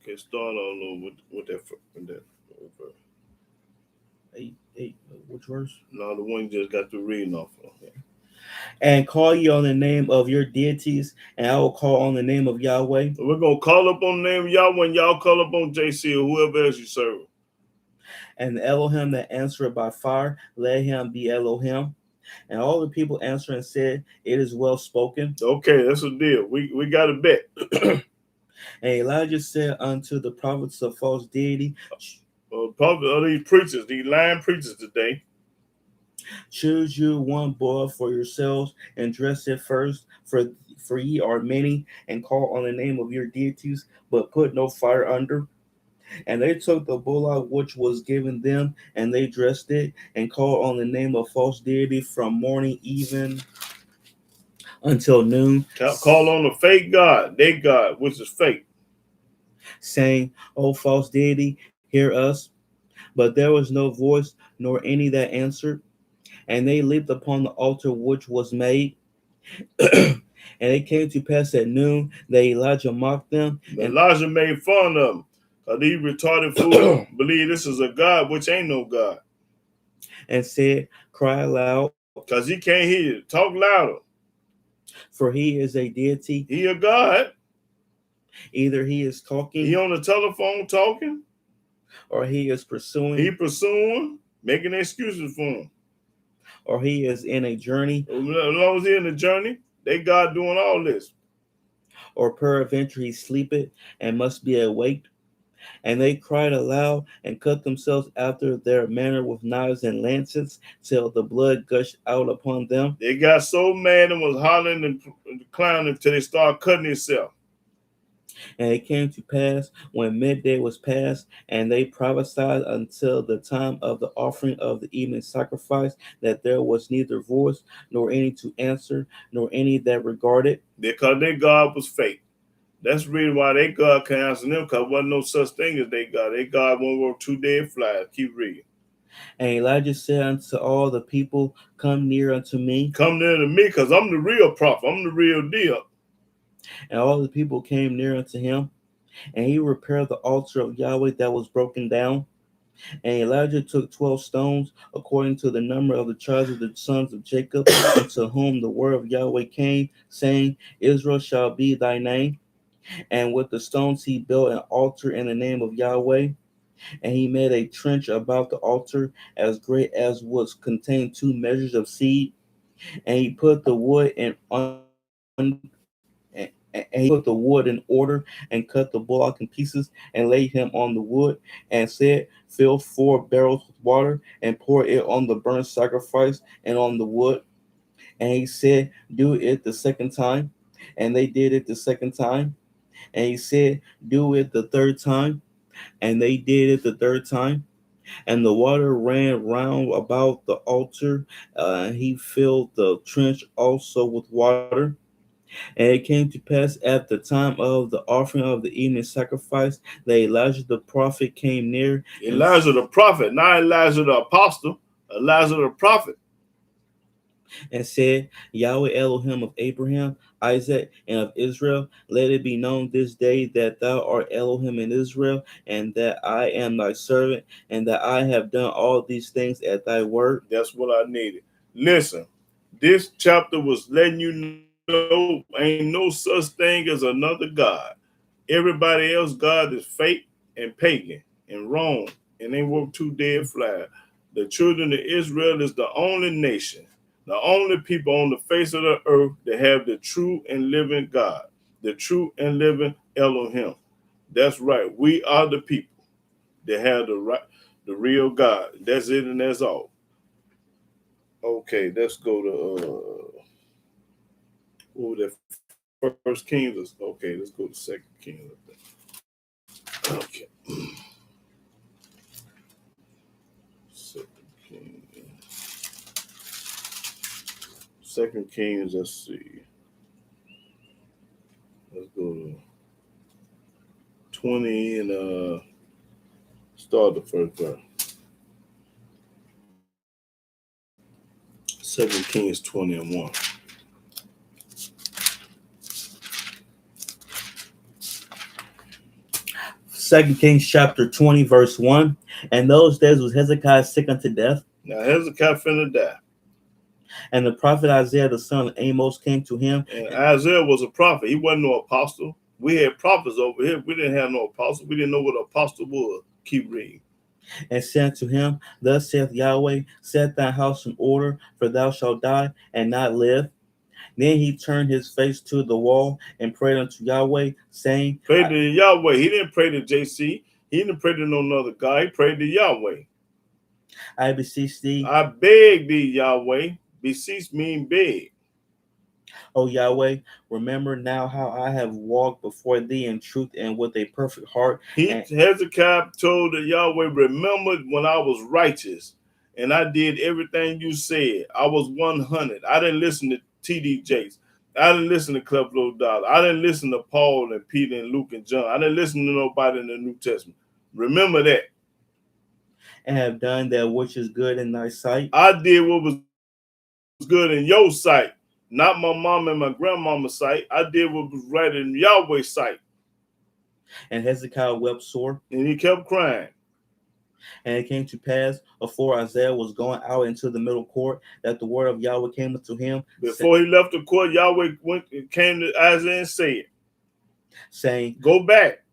Okay, start all over with that. Which verse? No, the one you just got to reading off of. Okay. And call ye on the name of your deities, and I will call on the name of Yahweh. We're going to call up on the name of Yahweh, and y'all call up on JC or whoever else you serve. And the Elohim that answered by fire, let him be Elohim. And all the people answered and said, It is well spoken. Okay, that's a deal. We got a bet. And Elijah said unto the prophets of false deity, these preachers, these lying preachers today, choose you 1 bull for yourselves, and dress it first, for ye are many, and call on the name of your deities, but put no fire under. And they took the bullock which was given them, and they dressed it, and called on the name of false deity from morning even until noon. Call on the fake God, their God, which is fake, saying, O false deity, hear us. But there was no voice, nor any that answered. And they leaped upon the altar which was made. And it came to pass at noon that Elijah mocked them. And Elijah made fun of them. Because these retarded fools believe this is a God, which ain't no God. And said, Cry aloud. Because he can't hear you. Talk louder. For he is a deity. He a God. Either he is talking. He on the telephone talking. Or he is pursuing. He pursuing, making excuses for him. Or he is in a journey. As long as he's in a journey, they God doing all this. Or peradventure he sleepeth and must be awaked. And they cried aloud and cut themselves after their manner with knives and lances till the blood gushed out upon them. They got so mad and was hollering and clowning until they started cutting themselves. And it came to pass when midday was past, and they prophesied until the time of the offering of the evening sacrifice, that there was neither voice, nor any to answer, nor any that regarded. Because their God was fake. That's the reason why their God can't answer them, because there wasn't no such thing as their God. Their God won't work 2 dead flies. Keep reading. And Elijah said unto all the people, Come near unto me. Come near to me, because I'm the real prophet. I'm the real deal. And all the people came near unto him, and he repaired the altar of Yahweh that was broken down. And Elijah took 12 stones, according to the number of the tribes of the sons of Jacob, unto whom the word of Yahweh came, saying, Israel shall be thy name. And with the stones he built an altar in the name of Yahweh. And he made a trench about the altar as great as was contained 2 measures of seed. And he put the wood in order, and cut the bullock in pieces, and laid him on the wood, and said, Fill 4 barrels with water, and pour it on the burnt sacrifice and on the wood. And he said, Do it the second time. And they did it the second time. And he said, Do it the third time. And they did it the third time. And the water ran round about the altar. He filled the trench also with water. And it came to pass at the time of the offering of the evening sacrifice that Elijah the prophet came near. Elijah the prophet, not Elijah the apostle. Elijah the prophet. And said, Yahweh Elohim of Abraham, Isaac, and of Israel, let it be known this day that thou art Elohim in Israel, and that I am thy servant, and that I have done all these things at thy word. That's what I needed. Listen, this chapter was letting you know ain't no such thing as another God. Everybody else God is fake and pagan and wrong, and they work 2 dead flies. The children of Israel is the only nation, the only people on the face of the earth that have the true and living God, the true and living Elohim. That's right. We are the people that have the real God. That's it, and that's all. Okay, let's go to what was that, First Kings? Okay, let's go to Second Kings. Okay. Second Kings, let's see. Let's go to 20 and start the first verse. 2 Kings 20 and 1. Second Kings chapter 20, verse 1. And those days was Hezekiah sick unto death. Now Hezekiah finna die. And the prophet Isaiah the son of Amos came to him. And Isaiah was a prophet. He wasn't no apostle. We had prophets over here. We didn't have no apostle. We didn't know what an apostle was. Keep reading. And said to him, Thus saith Yahweh, set thy house in order, for thou shalt die and not live. Then he turned his face to the wall and prayed unto Yahweh, saying, Prayed to Yahweh. He didn't pray to JC. He didn't pray to no other God. He prayed to Yahweh. I beseech thee, I beg thee, Yahweh. Beseech mean beg. O Yahweh, remember now how I have walked before thee in truth and with a perfect heart. Hezekiah told the Yahweh, remember when I was righteous and I did everything you said. I was 100. I didn't listen to T.D. Jakes. I didn't listen to Creflo Dollar. I didn't listen to Paul and Peter and Luke and John. I didn't listen to nobody in the New Testament. Remember that. And have done that which is good in thy sight. I did what was good in your sight, not my mom and my grandmama's sight. I did what was right in Yahweh's sight. And Hezekiah wept sore. And he kept crying. And it came to pass, before Isaiah was going out into the middle court, that the word of Yahweh came unto him. Before he left the court, Yahweh came to Isaiah and said, saying, Go back.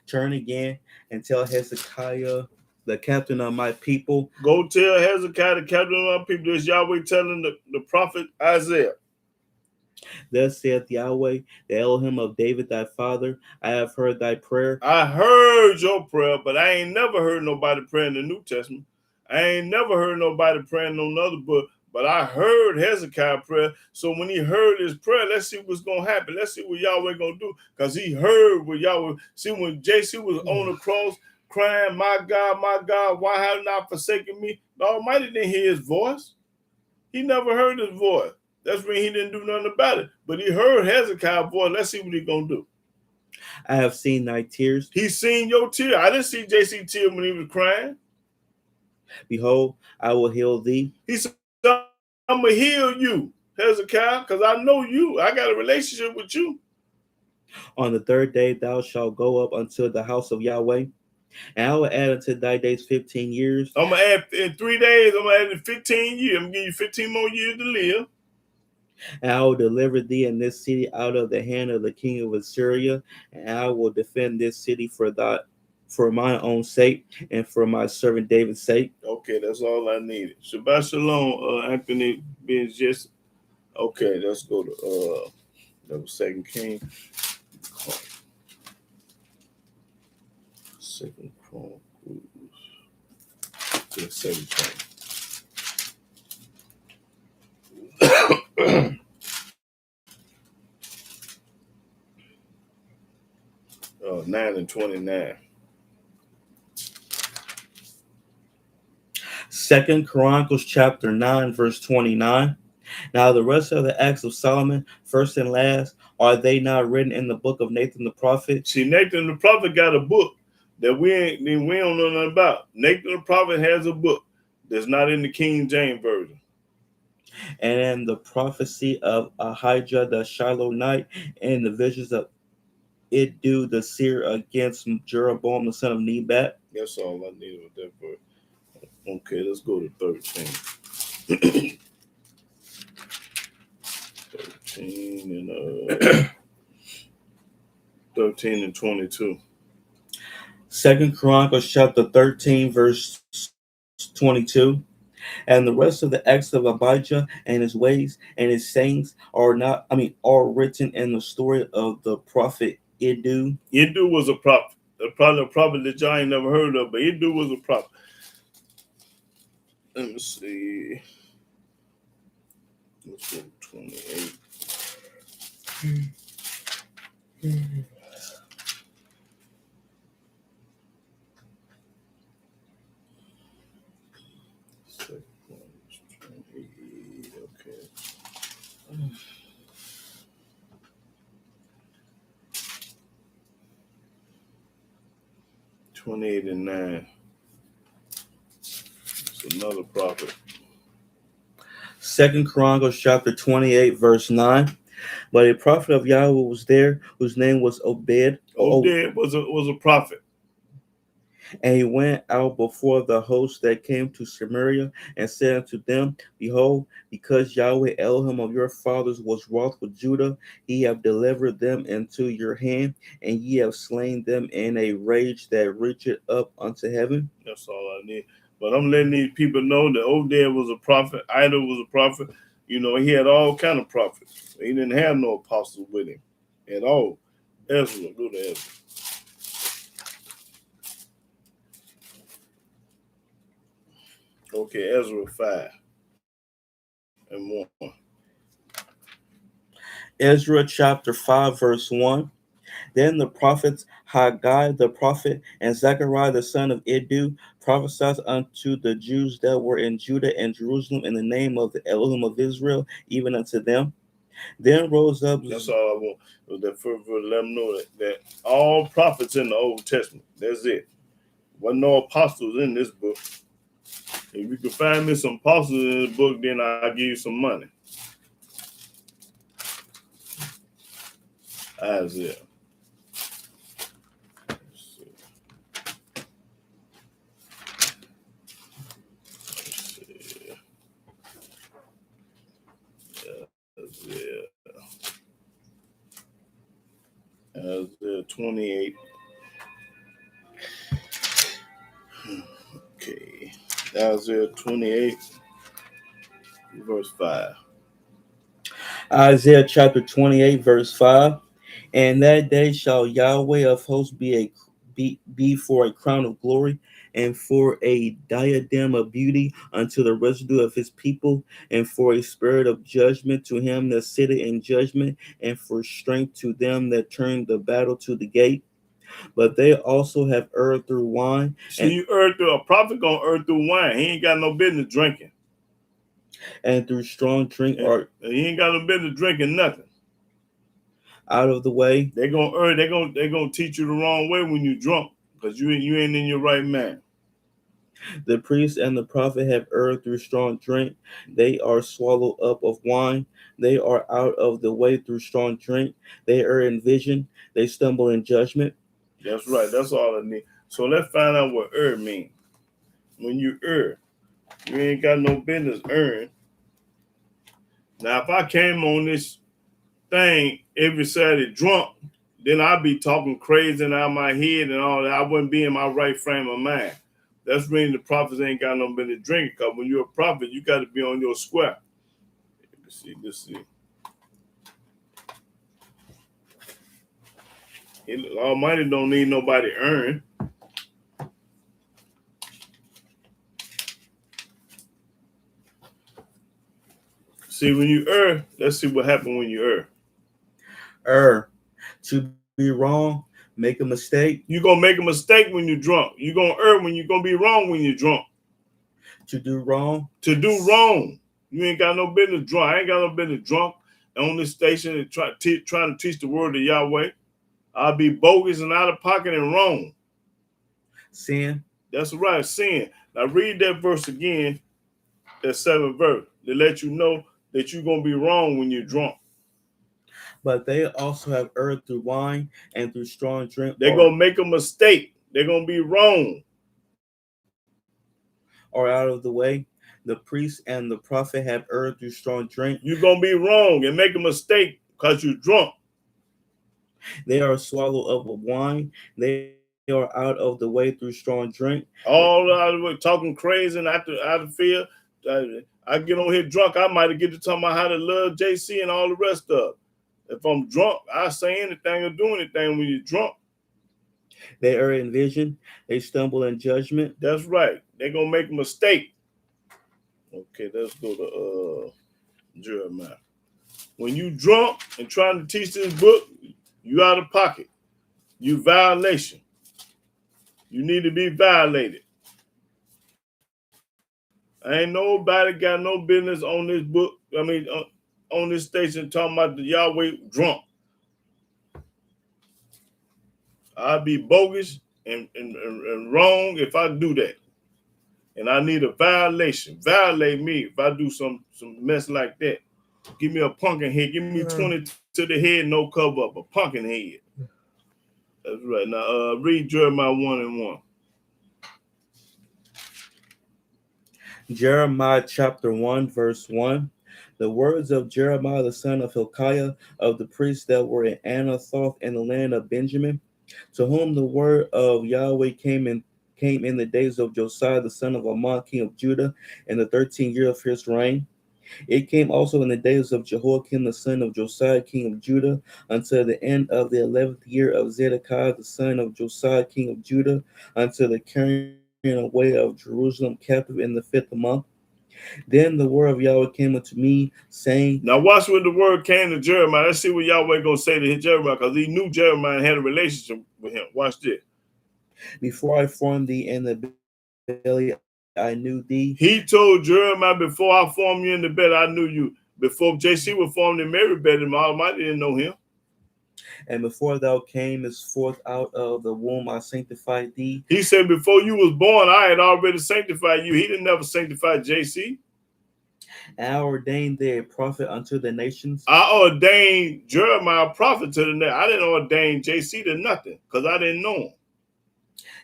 Turn again and tell Hezekiah, the captain of my people. Go tell Hezekiah, the captain of my people, this Yahweh telling the prophet Isaiah. Thus saith Yahweh, the Elohim of David thy father, I have heard thy prayer. I heard your prayer, but I ain't never heard nobody pray in the New Testament. I ain't never heard nobody praying on another book, but I heard Hezekiah prayer. So when he heard his prayer, let's see what's going to happen. Let's see what Yahweh going to do, because he heard what Yahweh. See, when JC was on the cross crying, my God, why have you not forsaken me? The Almighty didn't hear his voice. He never heard his voice. That's when he didn't do nothing about it. But he heard Hezekiah's voice. Let's see what he's going to do. I have seen thy tears. He's seen your tear. I didn't see JC tear when he was crying. Behold, I will heal thee. He said, I'm going to heal you, Hezekiah, because I know you. I got a relationship with you. On the third day thou shalt go up unto the house of Yahweh, and I will add unto thy days 15 years. I'm going to add in 3 days, I'm going to add 15 years. I'm going to give you 15 more years to live. And I will deliver thee and this city out of the hand of the king of Assyria, and I will defend this city for my own sake and for my servant David's sake. Okay, that's all I needed. Shabbat shalom, Anthony being just. Okay, let's go to that was 2 Kings. Second Chronicles. Yeah, 2 Kings. 9 and 29. 2 Chronicles chapter 9, verse 29. Now the rest of the acts of Solomon, first and last, are they not written in the book of Nathan the prophet? See, Nathan the prophet got a book that we don't know nothing about. Nathan the prophet has a book that's not in the King James Version. And in the prophecy of Ahijah the Shilonite, and the visions of Iddu the seer against Jeroboam the son of Nebat. That's all I needed with that verse. Okay, let's go to 13. 13 and 22. 2 Chronicles chapter 13, verse 22. And the rest of the acts of Abijah and his ways and his sayings are written in the story of the prophet Iddu. Iddu was a prophet. Probably a prophet that y'all ain't never heard of, but Iddu was a prophet. Let me see. Let's go to 28. Okay. 28 and 9. It's another prophet. 2 Chronicles chapter 28, verse 9. But a prophet of Yahweh was there, whose name was Obed. Obed was a prophet. And he went out before the host that came to Samaria, and said unto them, Behold, because Yahweh Elohim of your fathers was wroth with Judah, he have delivered them into your hand, and ye have slain them in a rage that reacheth up unto heaven. That's all I need. But I'm letting these people know that Obed was a prophet. Ida was a prophet. You know, he had all kind of prophets. He didn't have no apostles with him at all. Ezra, go to Ezra. Okay, Ezra 5 and 1. Ezra chapter 5, verse 1. Then the prophets Haggai the prophet and Zechariah the son of Iddu prophesied unto the Jews that were in Judah and Jerusalem in the name of the Elohim of Israel, even unto them. Then rose up. That's all I want. Was that first verse, let them know that all prophets in the Old Testament. That's it. Wasn't no apostles in this book. If you can find me some apostles in this book, then I'll give you some money. Isaiah. Isaiah 28. Okay. Isaiah 28, verse 5. Isaiah chapter 28, verse 5. And that day shall Yahweh of hosts be for a crown of glory and for a diadem of beauty unto the residue of his people, and for a spirit of judgment to him that sitteth in judgment, and for strength to them that turn the battle to the gate. But they also have erred through wine. So you err through a prophet gonna err through wine. He ain't got no business drinking. And through strong drink are he ain't got no business drinking nothing. Out of the way. They're gonna err. They're gonna teach you the wrong way when you drunk, because you ain't in your right mind. The priest and the prophet have erred through strong drink. They are swallowed up of wine. They are out of the way through strong drink. They err in vision. They stumble in judgment. That's right. That's all I need. So let's find out what err means. When you err, you ain't got no business erring. Now, if I came on this thing every Saturday drunk, then I'd be talking crazy and out of my head and all that. I wouldn't be in my right frame of mind. That's meaning the prophets ain't got no business drinking, because when you're a prophet, you got to be on your square. Let's see. Almighty don't need nobody earn. See, when you err, let's see what happened when you err. Err. To be wrong, make a mistake. You're going to make a mistake when you're drunk. You're going to err when you're going to be wrong when you're drunk. To do wrong. To do wrong. You ain't got no business drunk. I ain't got no business drunk on this station and trying to teach the word of Yahweh. I'll be bogus and out of pocket and wrong. Sin. That's right, sin. Now read that verse again, that 7th verse, to let you know that you're going to be wrong when you're drunk. But they also have erred through wine and through strong drink. They're going to make a mistake. They're going to be wrong. Or out of the way. The priest and the prophet have erred through strong drink. You're going to be wrong and make a mistake because you're drunk. They are swallowed up with wine. They are out of the way through strong drink. All out of the way, talking crazy and out of fear. I get on here drunk, I might get to talking about how to love JC and all the rest of it. If I'm drunk, I say anything or do anything when you're drunk. They err in vision. They stumble in judgment. That's right. They're going to make a mistake. Okay, let's go to Jeremiah. When you drunk and trying to teach this book, you out of pocket. You violation. You need to be violated. Ain't nobody got no business on this book. On this station talking about the Yahweh drunk. I'd be bogus and wrong if I do that. And I need a violation. Violate me if I do some mess like that. Give me a pumpkin head. Give me 20 to the head, no cover up. A pumpkin head. That's right. Now read Jeremiah 1:1. Jeremiah chapter 1, verse 1. The words of Jeremiah the son of Hilkiah, of the priests that were in Anathoth in the land of Benjamin, to whom the word of Yahweh came in the days of Josiah the son of Ammon, king of Judah, in the 13th year of his reign. It came also in the days of Jehoiakim the son of Josiah, king of Judah, until the end of the 11th year of Zedekiah the son of Josiah, king of Judah, until the carrying away of Jerusalem captive in the 5th month. Then the word of Yahweh came unto me, saying... Now watch when the word came to Jeremiah. Let's see what Yahweh going to say to Jeremiah, because he knew Jeremiah and had a relationship with him. Watch this. Before I formed thee in the belly, I knew thee. He told Jeremiah, before I formed you in the bed, I knew you. Before JC was formed in Mary's bed, and Almighty didn't know him. And before thou camest forth out of the womb, I sanctified thee. He said, before you was born, I had already sanctified you. He didn't never sanctify JC. And I ordained thee a prophet unto the nations. I ordained Jeremiah a prophet to the nation. I didn't ordain JC to nothing, because I didn't know him.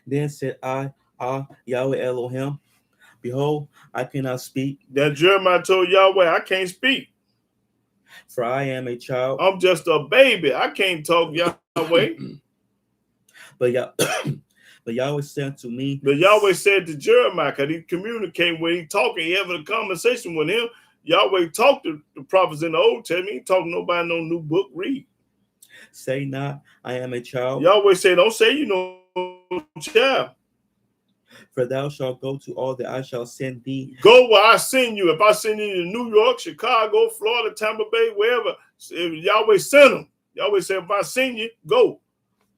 Then said I, Yahweh Elohim, behold, I cannot speak. Then Jeremiah told Yahweh, I can't speak. For I am a child. I'm just a baby. I can't talk, Yahweh. But Yahweh said to me. But Yahweh said to Jeremiah, because he communicating when he talking, he having a conversation with him. Yahweh talked to the prophets in the Old Testament. He ain't talking to nobody no new book. Read. Say not, I am a child. Yahweh said, don't say you no child. For thou shalt go to all that I shall send thee. Go where I send you. If I send you to New York, Chicago, Florida, Tampa Bay, wherever, if Yahweh sent them. Yahweh said, if I send you, go.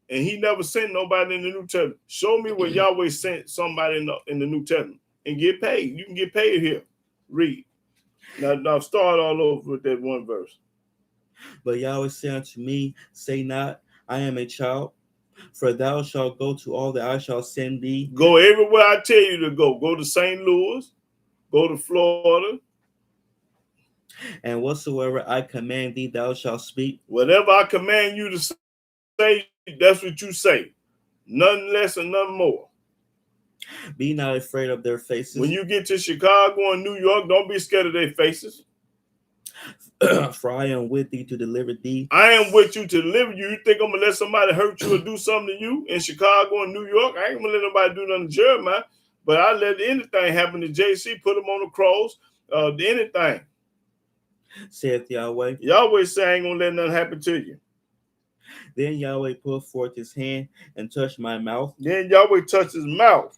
And he never sent nobody in the New Testament. Show me where Yahweh sent somebody in the New Testament and get paid. You can get paid here. Read. Now start all over with that one verse. But Yahweh said unto me, say not, I am a child. For thou shalt go to all that I shall send thee. Go everywhere I tell you to go. Go to St. Louis. Go to Florida. And whatsoever I command thee, thou shalt speak. Whatever I command you to say, that's what you say. Nothing less and nothing more. Be not afraid of their faces. When you get to Chicago and New York, don't be scared of their faces. For I am with thee to deliver thee. I am with you to deliver you. You think I'm going to let somebody hurt you or do something to you in Chicago and New York? I ain't going to let nobody do nothing to Jeremiah. But I let anything happen to JC, put him on the cross, anything. Saith Yahweh. Yahweh say I ain't going to let nothing happen to you. Then Yahweh put forth his hand and touched my mouth. Then Yahweh touched his mouth.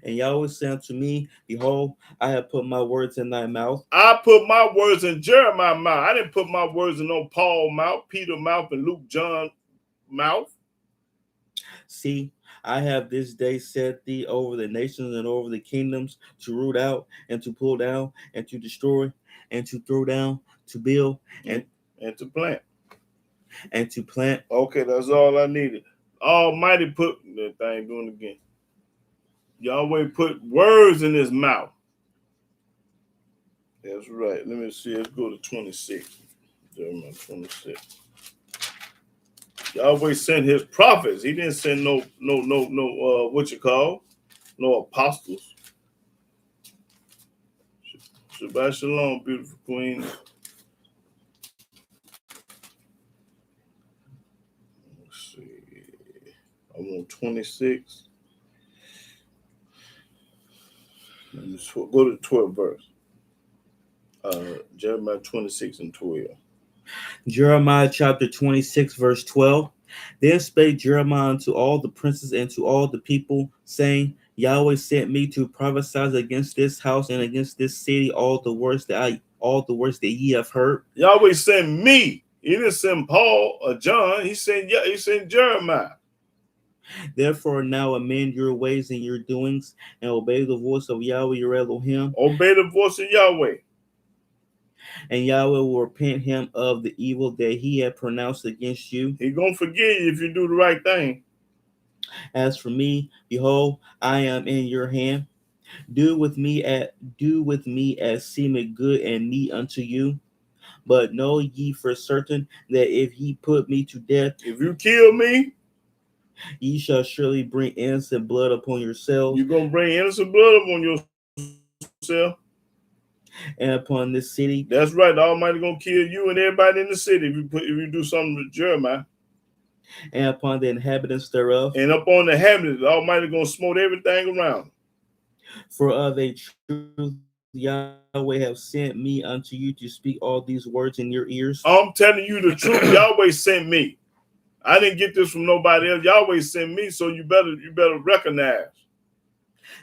And Yahweh said unto me, behold, I have put my words in thy mouth. I put my words in Jeremiah's mouth. I didn't put my words in no Paul's mouth, Peter's mouth, and Luke, John's mouth. See, I have this day set thee over the nations and over the kingdoms to root out and to pull down and to destroy and to throw down, to build and to plant. And to plant. Okay, that's all I needed. Almighty put that thing doing again. Yahweh put words in his mouth. That's right. Let me see. Let's go to 26. Jeremiah 26. Yahweh sent his prophets. He didn't send no no apostles. Shabbat shalom, beautiful queen. Let's see. I'm on 26. Let me go to the 12th verse. Jeremiah 26 and 12. Jeremiah chapter 26, verse 12. Then spake Jeremiah unto all the princes and to all the people, saying, Yahweh sent me to prophesy against this house and against this city all the words that ye have heard. Yahweh sent me. He didn't send Paul or John. He sent Jeremiah. Therefore now amend your ways and your doings, and obey the voice of Yahweh your Elohim. Obey the voice of Yahweh. And Yahweh will repent him of the evil that he had pronounced against you. He's going to forgive you if you do the right thing. As for me, behold, I am in your hand. Do with me as seemeth good and meet unto you. But know ye for certain that if ye put me to death, if you kill me, ye shall surely bring innocent blood upon yourselves. You're going to bring innocent blood upon yourself. And upon this city. That's right. The Almighty going to kill you and everybody in the city if you do something to Jeremiah. And upon the inhabitants thereof. And upon the inhabitants, the Almighty going to smote everything around. For of a truth Yahweh have sent me unto you to speak all these words in your ears. I'm telling you the truth. Yahweh sent me. I didn't get this from nobody else. Yahweh sent me, so you better recognize.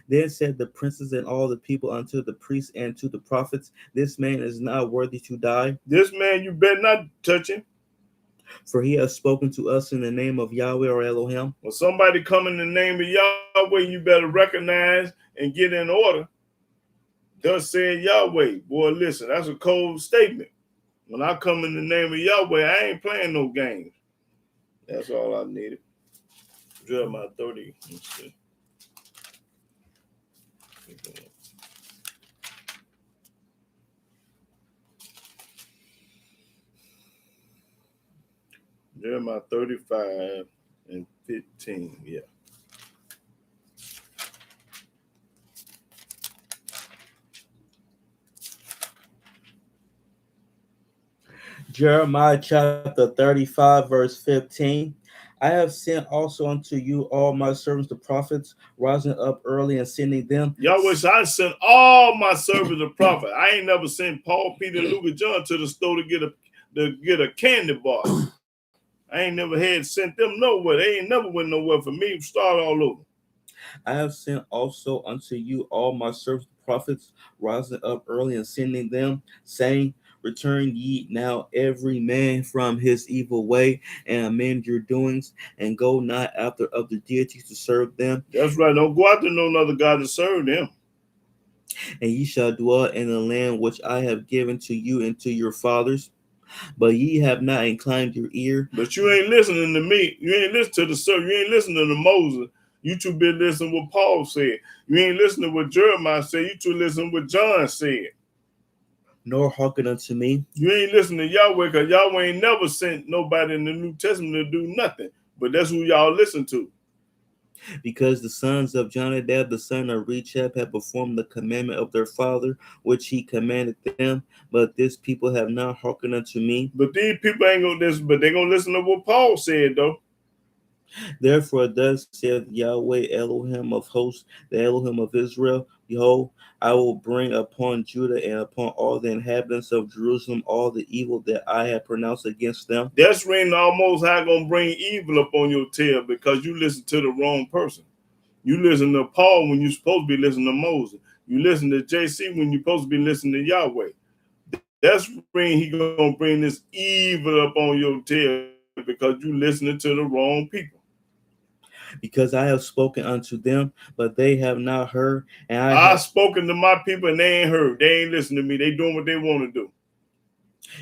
Then said the princes and all the people unto the priests and to the prophets, this man is not worthy to die. This man, you better not touch him. For he has spoken to us in the name of Yahweh or Elohim. When somebody come in the name of Yahweh, you better recognize and get in order. Thus said Yahweh. Boy, listen, that's a cold statement. When I come in the name of Yahweh, I ain't playing no games. That's all I needed. Jeremiah 30. Let's see. Jeremiah 35 and 15. Yeah. Jeremiah chapter 35, verse 15. I have sent also unto you all my servants the prophets, rising up early and sending them. Yahweh said, I sent all my servants the prophet. I ain't never sent Paul, Peter, Luke, and John to the store to get a candy bar. I ain't never had sent them nowhere. They ain't never went nowhere for me. Start all over. I have sent also unto you all my servants the prophets, rising up early and sending them, saying, Return ye now every man from his evil way, and amend your doings, and go not after other deities to serve them. That's right. Don't go after no other God to serve them. And ye shall dwell in the land which I have given to you and to your fathers. But ye have not inclined your ear. But you ain't listening to me. You ain't listening to the servant. You ain't listening to Moses. You too been listening to what Paul said. You ain't listening to what Jeremiah said. You too listening to what John said. Nor hearken unto me. You ain't listening to Yahweh, because Yahweh ain't never sent nobody in the New Testament to do nothing. But that's who y'all listen to. Because the sons of Jonadab, the son of Rechab, have performed the commandment of their father, which he commanded them. But this people have not hearkened unto me. But these people ain't gonna listen, but they gonna listen to what Paul said, though. Therefore, thus saith Yahweh Elohim of hosts, the Elohim of Israel, Behold, I will bring upon Judah and upon all the inhabitants of Jerusalem all the evil that I have pronounced against them. That's when the Most High gonna bring evil up on your tail because you listen to the wrong person. You listen to Paul when you're supposed to be listening to Moses. You listen to JC when you're supposed to be listening to Yahweh. That's when he gonna bring this evil up on your tail because you listening to the wrong people. Because I have spoken unto them, but they have not heard. And I've spoken to my people and they ain't heard. They ain't listening to me. They doing what they want to do.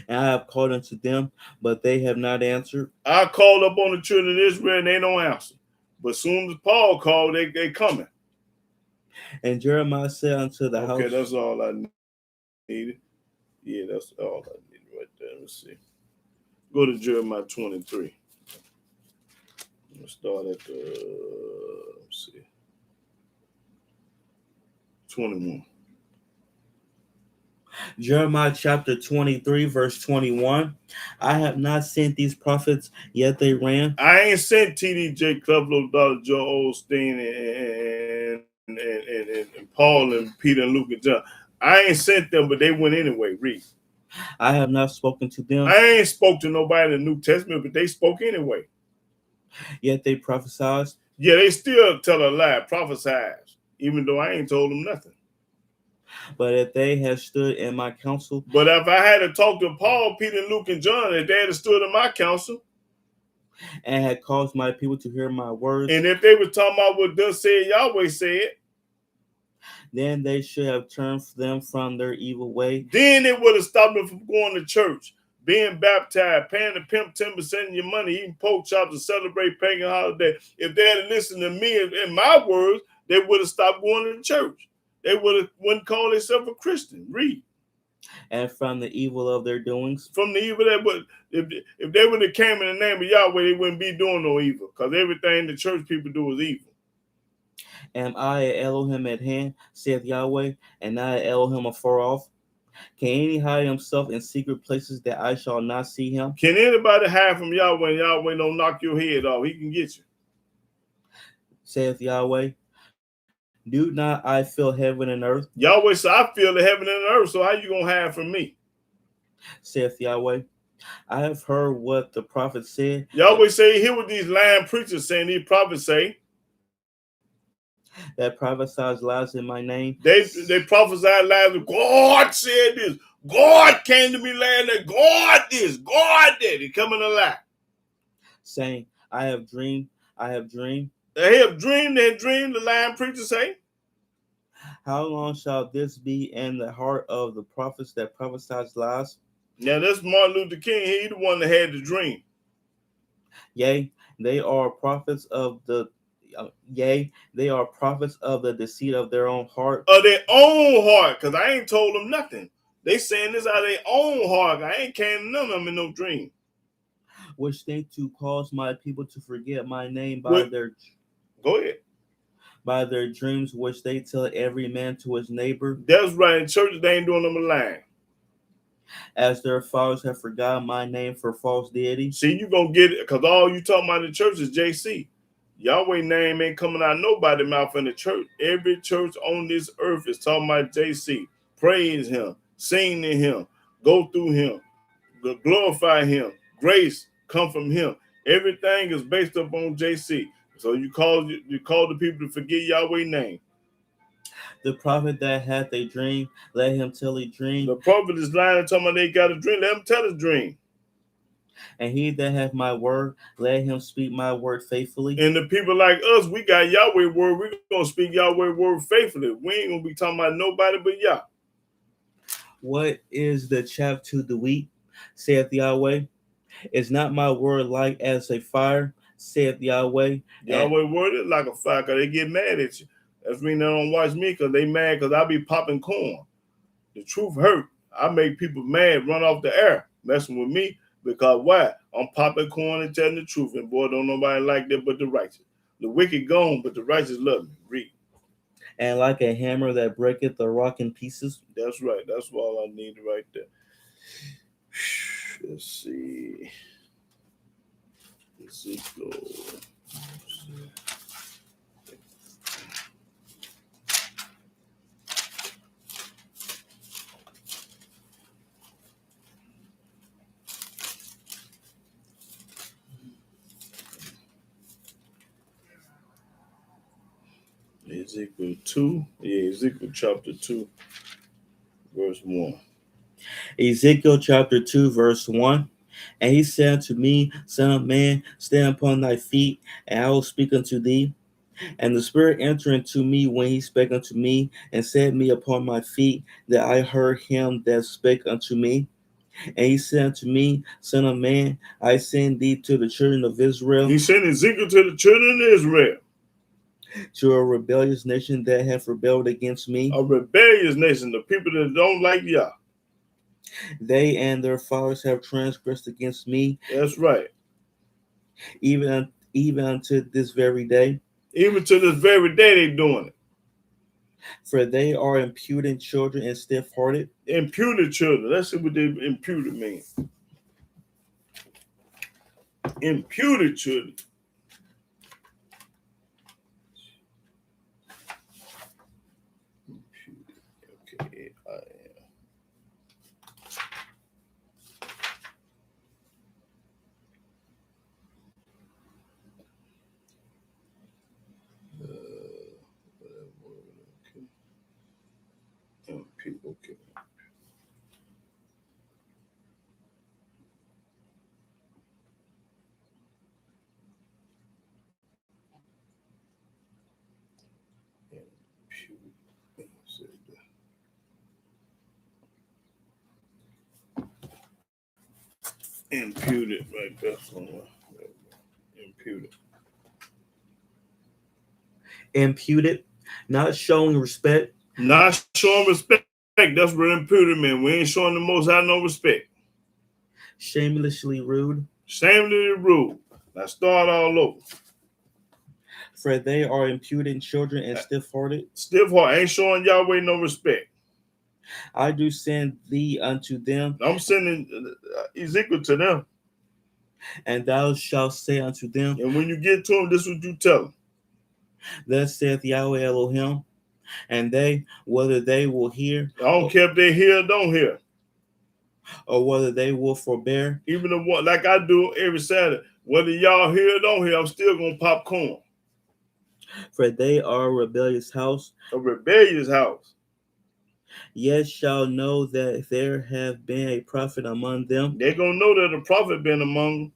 And I have called unto them, but they have not answered. I called up on the children of Israel and they don't answer. But as soon as Paul called, they coming. And Jeremiah said unto the house. Okay, that's all I needed. Yeah, that's all I needed right there. Let's see. Go to Jeremiah 23. Let's start at the, let's see, 21. Jeremiah chapter 23, verse 21. I have not sent these prophets, yet they ran. I ain't sent TDJ Clublow, Dr. Joe Osteen, and Paul and Peter and Luke and John. I ain't sent them, but they went anyway. Read. I have not spoken to them. I ain't spoke to nobody in the New Testament, but they spoke anyway. Yet they prophesied. Yeah, they still tell a lie, prophesize, even though I ain't told them nothing. But if they had stood in my counsel. But if I had to talk to Paul, Peter, Luke, and John, if they had stood in my counsel. And had caused my people to hear my words. And if they were talking about what thus said Yahweh said. Then they should have turned them from their evil way. Then it would have stopped them from going to church, being baptized, paying the pimp 10% of your money, eating pork chops to celebrate pagan holiday. If they had listened to me and my words, they would have stopped going to church. They wouldn't call themselves a Christian. Read. And from the evil of their doings. From the evil that would, if they would have came in the name of Yahweh, they wouldn't be doing no evil. Because everything the church people do is evil. Am I Elohim at hand, saith Yahweh, and not Elohim afar off? Can any hide himself in secret places that I shall not see him? Can anybody hide from Yahweh and Yahweh don't knock your head off? He can get you. Saith Yahweh. Do not I fill heaven and earth? Yahweh said, I feel the heaven and the earth, so how you going to hide from me? Saith Yahweh. I have heard what the prophet said. Yahweh say, hear what these lying preachers saying, these prophets say. That prophesies lies in my name. They prophesied lies. God said this. God came to me last night. God this. God that. He coming to lie. Saying, I have dreamed. I have dreamed. They have dreamed their dream, the lying preachers say. How long shall this be in the heart of the prophets that prophesies lies? Now that's Martin Luther King. He the one that had the dream. Yea, they are prophets of the they are prophets of the deceit of their own heart. Of their own heart, because I ain't told them nothing. They saying this out of their own heart. I ain't came to none of them in no dream. Which think to cause my people to forget my name by their Go ahead. By their dreams, which they tell every man to his neighbor. That's right. In churches, they ain't doing them a line. as their fathers have forgotten my name for false deities. See, you gonna get it because all you talking about in the church is JC. Yahweh name ain't coming out nobody's mouth in the church. Every church on this earth is talking about JC. Praise him, sing to him, go through him, glorify him. Grace come from him. Everything is based upon JC. So you call the people to forget Yahweh name. The prophet that hath a dream, let him tell a dream. The prophet is lying and talking about they got a dream. Let him tell his dream. And he that hath my word, let him speak my word faithfully. And the people like us, we got Yahweh word. We're going to speak Yahweh word faithfully. We ain't going to be talking about nobody but Yah. What is the chaff to the wheat, saith Yahweh? Is not my word like as a fire, saith Yahweh? Yahweh word is like a fire because they get mad at you. That's when they don't watch me because they mad because I be popping corn. The truth hurt. I make people mad, run off the air, messing with me. Because why? I'm popping corn and telling the truth. And boy, don't nobody like that but the righteous. The wicked gone, but the righteous love me. Read. And like a hammer that breaketh the rock in pieces. That's right. That's all I need right there. Let's see. Ezekiel. Ezekiel 2. Yeah, Ezekiel chapter 2, verse 1. Ezekiel chapter 2, verse 1. And he said to me, Son of man, stand upon thy feet, and I will speak unto thee. And the Spirit entered into me when he spake unto me, and set me upon my feet, that I heard him that spake unto me. And he said unto me, Son of man, I send thee to the children of Israel. He sent Ezekiel to the children of Israel. To a rebellious nation that have rebelled against me. A rebellious nation, the people that don't like Yah. They and their fathers have transgressed against me. That's right. Even unto this very day. Even to this very day, they doing it. For they are impudent children and stiff-hearted. Imputed children. Let's see what they imputed means. Imputed children. Okay, I am. Okay. Imputed right there somewhere. Imputed. Imputed, not showing respect. Not showing respect. That's what imputed means. We ain't showing the Most High no respect. Shamelessly rude. Shamelessly rude. Now start all over. For they are impudent children and stiff-hearted. Stiff-hearted. Ain't showing Yahweh no respect. I do send thee unto them. I'm sending Ezekiel to them. And thou shalt say unto them. And when you get to them, this is what you tell them. Thus saith Yahweh Elohim. And they, whether they will hear. I don't care if they hear or don't hear. Or whether they will forbear. Even the one, like I do every Saturday. Whether y'all hear or don't hear, I'm still going to pop corn. For they are a rebellious house. A rebellious house. Yet shall know that there have been a prophet among them. They're going to know that a prophet been among them.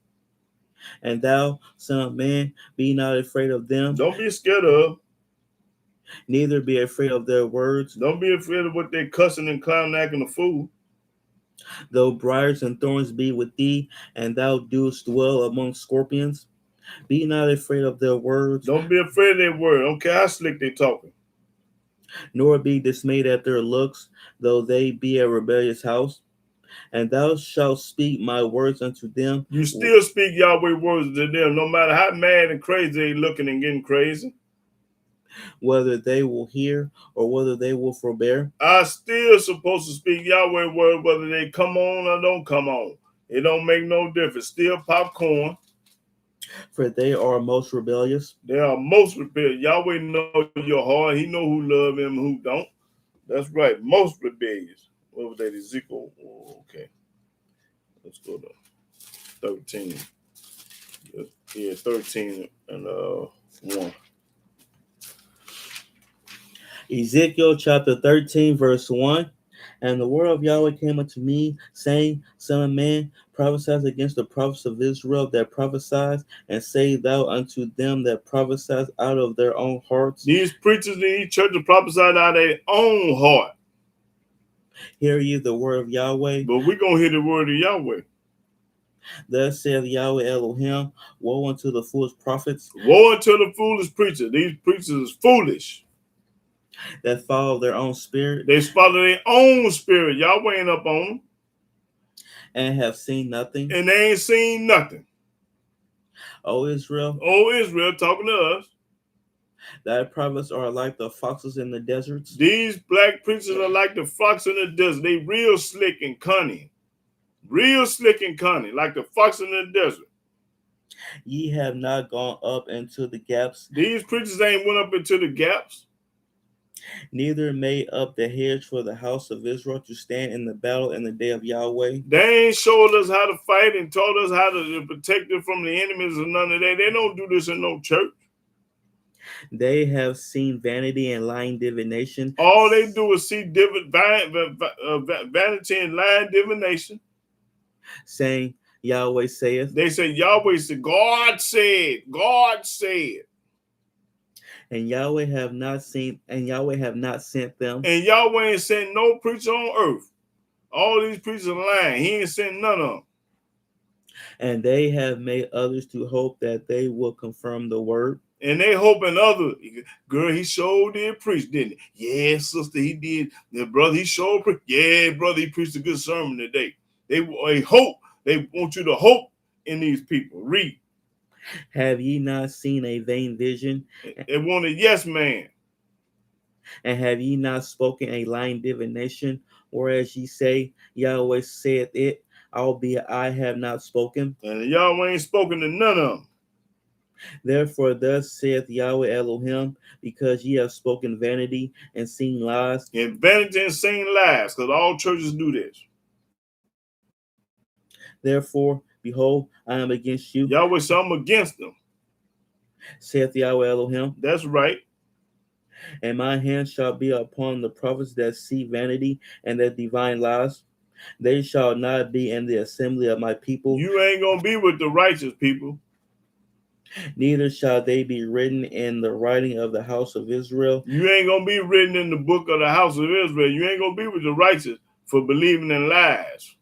And thou, son of man, be not afraid of them. Don't be scared of. Neither be afraid of their words. Don't be afraid of what they cussing and clowning acting a fool. Though briars and thorns be with thee, and thou doest dwell among scorpions, be not afraid of their words. Don't be afraid of their word. Don't care how slick they talking. Nor be dismayed at their looks, though they be a rebellious house. And thou shalt speak my words unto them. You still speak Yahweh words to them, no matter how mad and crazy they looking and getting crazy. whether they will hear or whether they will forbear. I still supposed to speak Yahweh word, whether they come on or don't come on. It don't make no difference. Still popcorn. For they are most rebellious. They are most rebellious. Yahweh know your heart. He know who love him and who don't. That's right. Most rebellious. What was that? Ezekiel? Oh, okay. Let's go to 13. Yeah, 13 and 1. Ezekiel chapter 13, verse 1. And the word of Yahweh came unto me, saying, Son of man, prophesy against the prophets of Israel that prophesy, and say thou unto them that prophesy out of their own hearts. These preachers in these churches prophesied out of their own heart. Hear ye the word of Yahweh. But we're going to hear the word of Yahweh. Thus saith Yahweh Elohim, woe unto the foolish prophets. Woe unto the foolish preacher. These preachers is foolish. That follow their own spirit. They follow their own spirit. Yahweh ain't up on them. And have seen nothing. And they ain't seen nothing. O Israel. O Israel, talking to us. Thy prophets are like the foxes in the deserts. These black preachers are like the fox in the desert. They real slick and cunning. Real slick and cunning, like the fox in the desert. Ye have not gone up into the gaps. These preachers ain't went up into the gaps. Neither made up the hedge for the house of Israel to stand in the battle in the day of Yahweh. They ain't showed us how to fight and told us how to protect it from the enemies and none of that. They don't do this in no church. They have seen vanity and lying divination. All they do is see vanity and lying divination. Saying, Yahweh saith. They say, Yahweh said, God said, God said. And Yahweh have not seen, and Yahweh have not sent them. And Yahweh ain't sent no preacher on earth. All these preachers are lying. He ain't sent none of them. And they have made others to hope that they will confirm the word. And they hoping other girl, he sure did preach, didn't he? Yeah, sister, he did. The brother, he sure preached. Yeah, brother, he preached a good sermon today. They hope. They want you to hope in these people. Read. Have ye not seen a vain vision? They want a yes man. And have ye not spoken a lying divination? Whereas ye say, Yahweh saith it, albeit I have not spoken. And Yahweh ain't spoken to none of them. Therefore thus saith Yahweh Elohim, because ye have spoken vanity and seen lies. And vanity and seen lies, because all churches do this. Therefore, behold, I am against you. Yahweh said, I'm against them. Saith Yahweh Elohim. That's right. And my hand shall be upon the prophets that see vanity and that divine lies. They shall not be in the assembly of my people. You ain't going to be with the righteous people. Neither shall they be written in the writing of the house of Israel. You ain't going to be written in the book of the house of Israel. You ain't going to be with the righteous for believing in lies.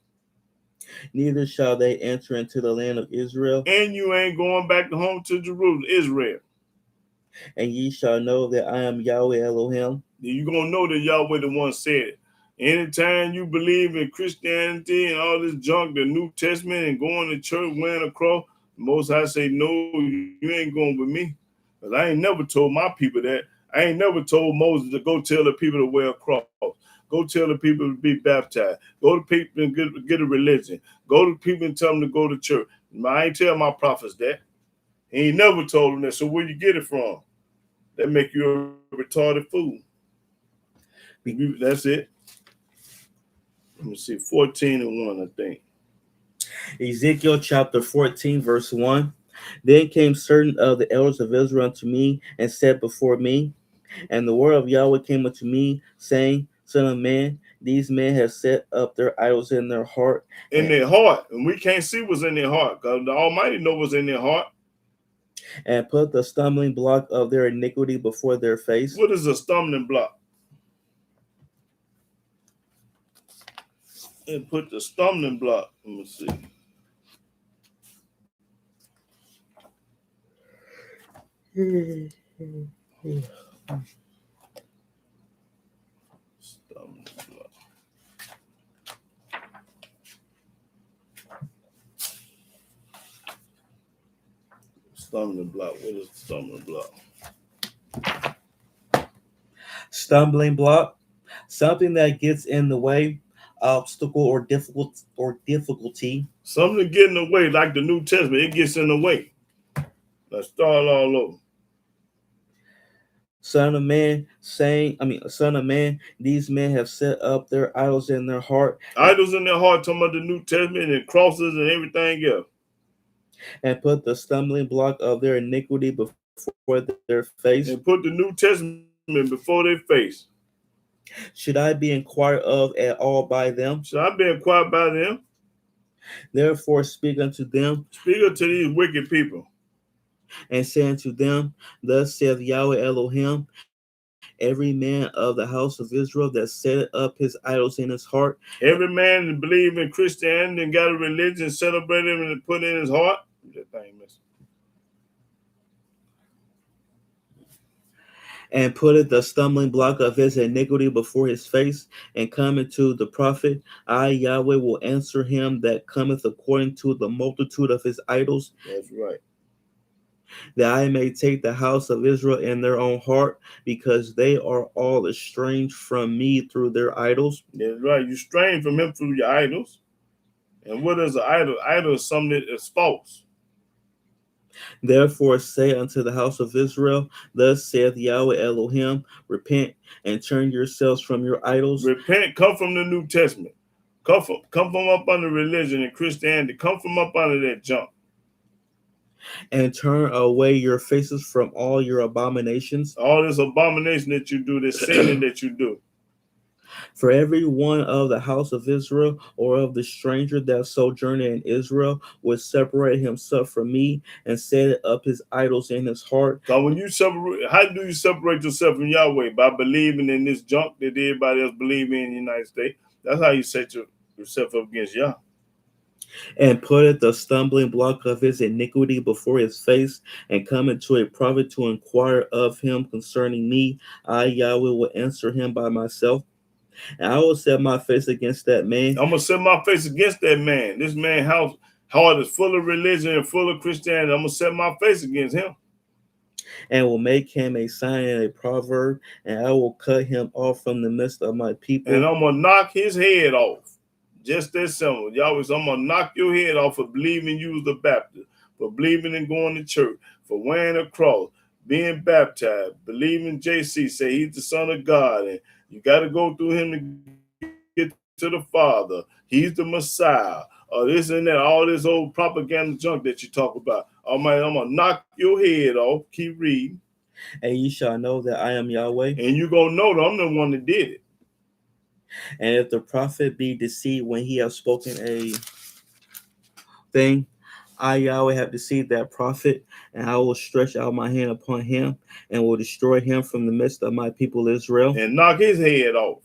Neither shall they enter into the land of Israel. And you ain't going back home to Jerusalem, Israel. And ye shall know that I am Yahweh Elohim. You're going to know that Yahweh the one said it. Anytime you believe in Christianity and all this junk, the New Testament, and going to church, wearing a cross, the Most High say, no, you ain't going with me. Because I ain't never told my people that. I ain't never told Moses to go tell the people to wear a cross. Go tell the people to be baptized. Go to people and get a religion. Go to people and tell them to go to church. I ain't tell my prophets that. He ain't never told them that. So where you get it from? That make you a retarded fool. That's it. Let me see, 14 and 1, I think. Ezekiel chapter 14, verse 1. Then came certain of the elders of Israel unto me and said before me, and the word of Yahweh came unto me, saying, Son of man, these men have set up their idols in their heart. In their heart. And we can't see what's in their heart, because the Almighty knows what's in their heart. And put the stumbling block of their iniquity before their face. What is a stumbling block? And put the stumbling block. Let me see. Stumbling block. Stumbling block. What is the stumbling block? stumbling block, something that gets in the way, obstacle or difficulty. Something get in the way, like the New Testament, it gets in the way. Let's start all over. Son of man, these men have set up their idols in their heart. Idols in their heart, talking about the New Testament and crosses and everything else. And put the stumbling block of their iniquity before their face. And put the New Testament before their face. Should I be inquired of at all by them? Should I be inquired by them? Therefore speak unto them. Speak unto these wicked people. And say unto them, thus saith Yahweh Elohim, every man of the house of Israel that set up his idols in his heart. Every man that believe in Christianity and got a religion, celebrate him and put in his heart. That thing missing. And putteth the stumbling block of his iniquity before his face, and cometh to the prophet, I, Yahweh, will answer him that cometh according to the multitude of his idols. That's right. That I may take the house of Israel in their own heart, because they are all estranged from me through their idols. That's right. You strain from him through your idols. And what is an idol? Idol is something that is false. Therefore say unto the house of Israel, thus saith Yahweh Elohim, repent and turn yourselves from your idols. Repent, come from the New Testament. Come from up under religion and Christianity. Come from up under that junk. And turn away your faces from all your abominations. All this abomination that you do, this sinning that you do. For every one of the house of Israel, or of the stranger that sojourned in Israel, would separate himself from me and set up his idols in his heart. So when you separate, how do you separate yourself from Yahweh? By believing in this junk that everybody else believes in the United States. That's how you set yourself up against Yah. And putteth the stumbling block of his iniquity before his face, and cometh to a prophet to inquire of him concerning me. I, Yahweh, will answer him by myself. And I will set my face against that man. I'm going to set my face against that man. This man's heart is full of religion and full of Christianity. I'm going to set my face against him. And will make him a sign and a proverb, and I will cut him off from the midst of my people. And I'm going to knock his head off. Just that simple. Yahweh, I'm going to knock your head off for believing you was the Baptist, for believing in going to church, for wearing a cross, being baptized, believing JC, say he's the Son of God, and you got to go through him to get to the Father. He's the Messiah. Or this and that, all this old propaganda junk that you talk about. I'm going to knock your head off. Keep reading. And ye shall know that I am Yahweh. And you're going to know that I'm the one that did it. And if the prophet be deceived when he has spoken a thing, I, Yahweh, have deceived that prophet, and I will stretch out my hand upon him, and will destroy him from the midst of my people Israel. And knock his head off.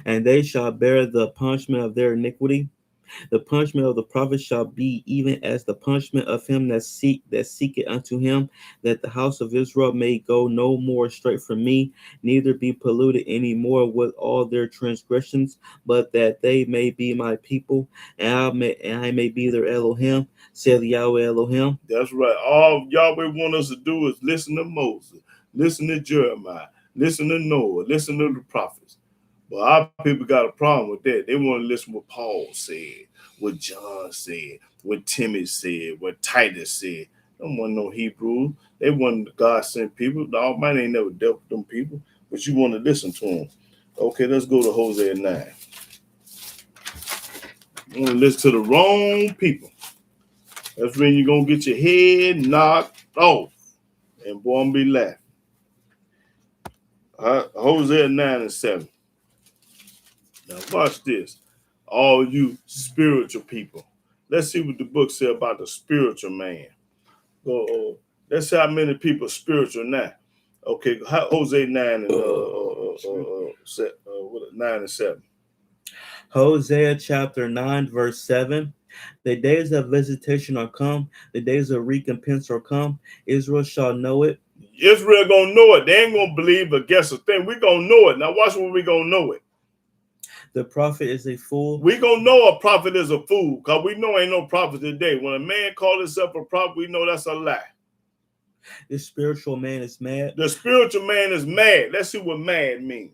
And they shall bear the punishment of their iniquity. The punishment of the prophet shall be even as the punishment of him that seeketh unto him, that the house of Israel may go no more straight from me, neither be polluted any more with all their transgressions, but that they may be my people, and I may be their Elohim, saith Yahweh Elohim. That's right. All Yahweh want us to do is listen to Moses, listen to Jeremiah, listen to Noah, listen to the prophets. But our people got a problem with that. They want to listen to what Paul said, what John said, what Timothy said, what Titus said. They don't want no Hebrew. They want the God-sent people. The Almighty ain't never dealt with them people, but you want to listen to them. Okay, let's go to Hosea 9. You want to listen to the wrong people. That's when you're going to get your head knocked off. And boy, I'm be laughing. Hosea 9 and 7. Now watch this, all you spiritual people. Let's see what the book says about the spiritual man. Let's see how many people are spiritual now. Okay, Hosea 9 and 9 and 7. Hosea chapter 9, verse 7. The days of visitation are come, the days of recompense are come. Israel shall know it. Israel gonna know it. They ain't gonna believe or guess a thing. We gonna know it. Now watch when we gonna know it. The prophet is a fool. We gonna know a prophet is a fool, because we know ain't no prophet today. When a man calls himself a prophet, we know that's a lie. The spiritual man is mad. The spiritual man is mad. Let's see what mad means.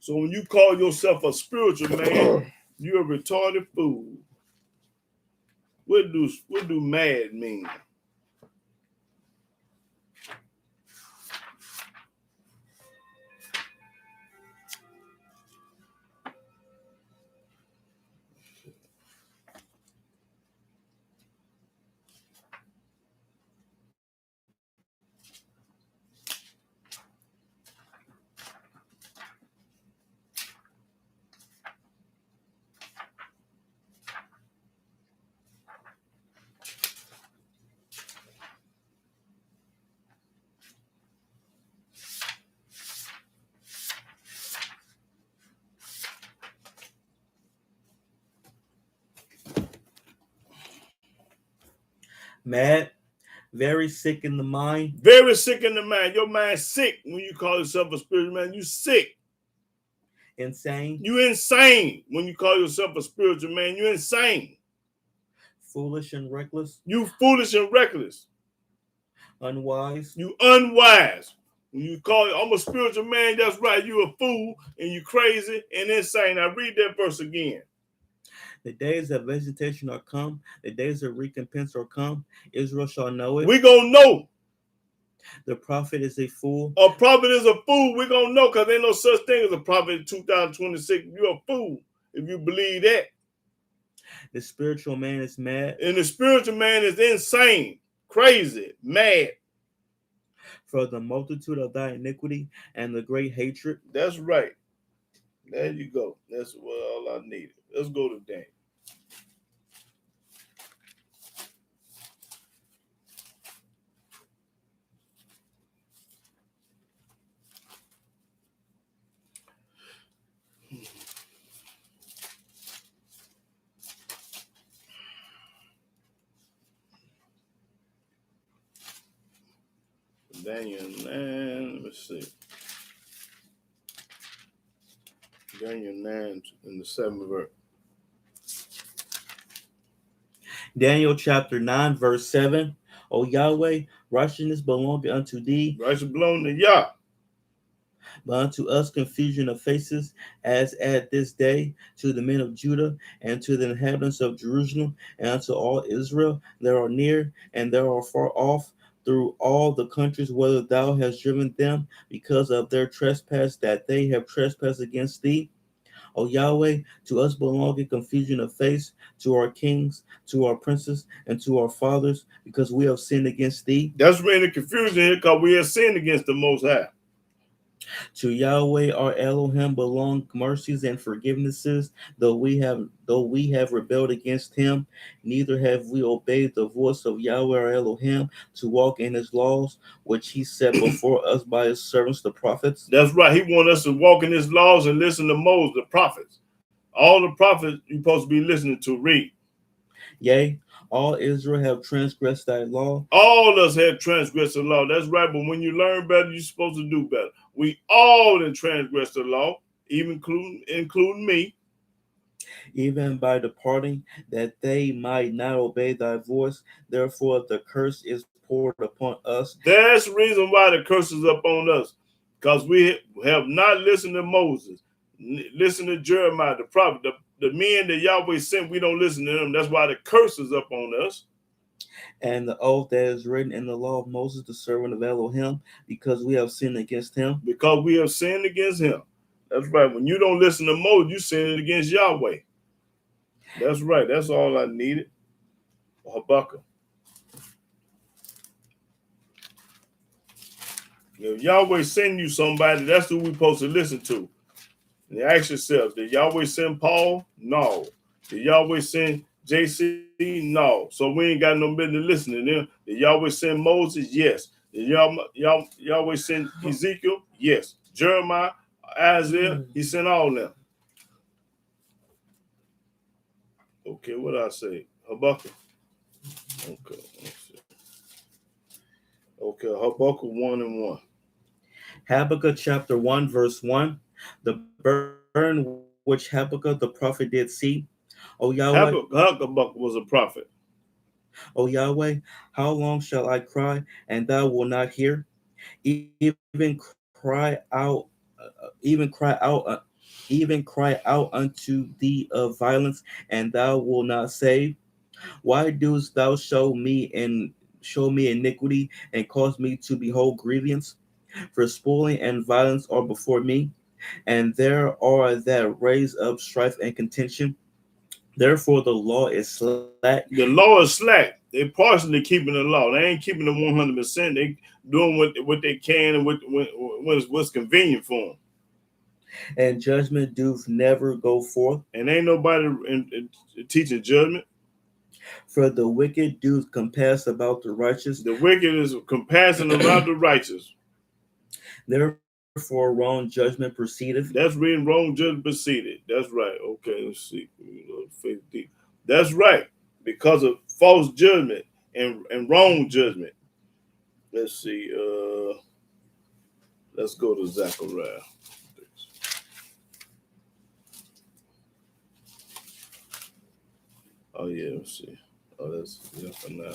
So when you call yourself a spiritual man, you're a retarded fool. What do mad mean? Mad, very sick in the mind. Very sick in the mind. Your mind's sick when you call yourself a spiritual man. You sick. Insane. You insane when you call yourself a spiritual man. You insane. Foolish and reckless. You foolish and reckless. Unwise. You unwise. When you call I'm a spiritual man, that's right. You a fool and you crazy and insane. Now read that verse again. The days of visitation are come. The days of recompense are come. Israel shall know it. We gonna know. The prophet is a fool. A prophet is a fool. We gonna know because there ain't no such thing as a prophet in 2026. You're a fool if you believe that. The spiritual man is mad. And the spiritual man is insane, crazy, mad. For the multitude of thy iniquity and the great hatred. That's right. There you go. That's all I needed. Let's go to Daniel. Daniel 9, let me see. Daniel 9 in the 7th verse. Daniel chapter 9, verse 7. O Yahweh, righteousness belongeth unto thee. Righteousness belong to Yah. But unto us confusion of faces, as at this day, to the men of Judah, and to the inhabitants of Jerusalem, and unto all Israel, there are near, and there are far off, through all the countries whither thou hast driven them, because of their trespass that they have trespassed against thee. O Yahweh, to us belongeth confusion of face, to our kings, to our princes, and to our fathers, because we have sinned against thee. That's where the confusion here, because we have sinned against the Most High. To Yahweh our Elohim belong mercies and forgivenesses, though we have rebelled against him, neither have we obeyed the voice of Yahweh our Elohim to walk in his laws, which he set before us by his servants the prophets. That's right. He wants us to walk in his laws and listen to Moses, the prophets. All the prophets you're supposed to be listening to. Read. Yea, all Israel have transgressed thy law. All of us have transgressed the law. That's right. But when you learn better, you're supposed to do better. We all have transgressed the law, even including me. Even by departing, that they might not obey thy voice. Therefore the curse is poured upon us. That's the reason why the curse is upon us. Because we have not listened to Moses. Listen to Jeremiah, the prophet. The men that Yahweh sent, we don't listen to them. That's why the curse is upon us. And the oath that is written in the law of Moses, the servant of Elohim, because we have sinned against him. Because we have sinned against him. That's right. When you don't listen to Moses, you sinned against Yahweh. That's right. That's all I needed. Habakkuk. If Yahweh send you somebody, that's who we're supposed to listen to. And ask yourself, did Yahweh send Paul? No. Did Yahweh send JC? No. So we ain't got no business listening to them. Did Yahweh send Moses? Yes. Did Yahweh send Ezekiel? Yes. Jeremiah, Isaiah, he sent all them. Okay, what I say? Habakkuk. Okay. Okay, Habakkuk 1:1. Habakkuk chapter 1, verse 1. The burden which Habakkuk the prophet did see. O Yahweh. Habakkuk was a prophet. O Yahweh, how long shall I cry, and thou wilt not hear? Even cry out, even cry out, even cry out unto thee of violence, and thou wilt not save. Why dost thou show me iniquity and cause me to behold grievance? For spoiling and violence are before me, and there are that raise up strife and contention. Therefore the law is slack. The law is slack. They partially keeping the law. They ain't keeping it 100%. They doing what they can and what's convenient for them. And judgment doth never go forth. And ain't nobody teaching judgment. For the wicked doth compass about the righteous. The wicked is compassing about the righteous. Therefore wrong judgment proceedeth. That's reading wrong judgment proceeded. That's right. Okay, let's see. That's right. Because of false judgment and wrong judgment. Let's see. Let's go to Zechariah. Oh yeah, let's see. Oh, that's for now.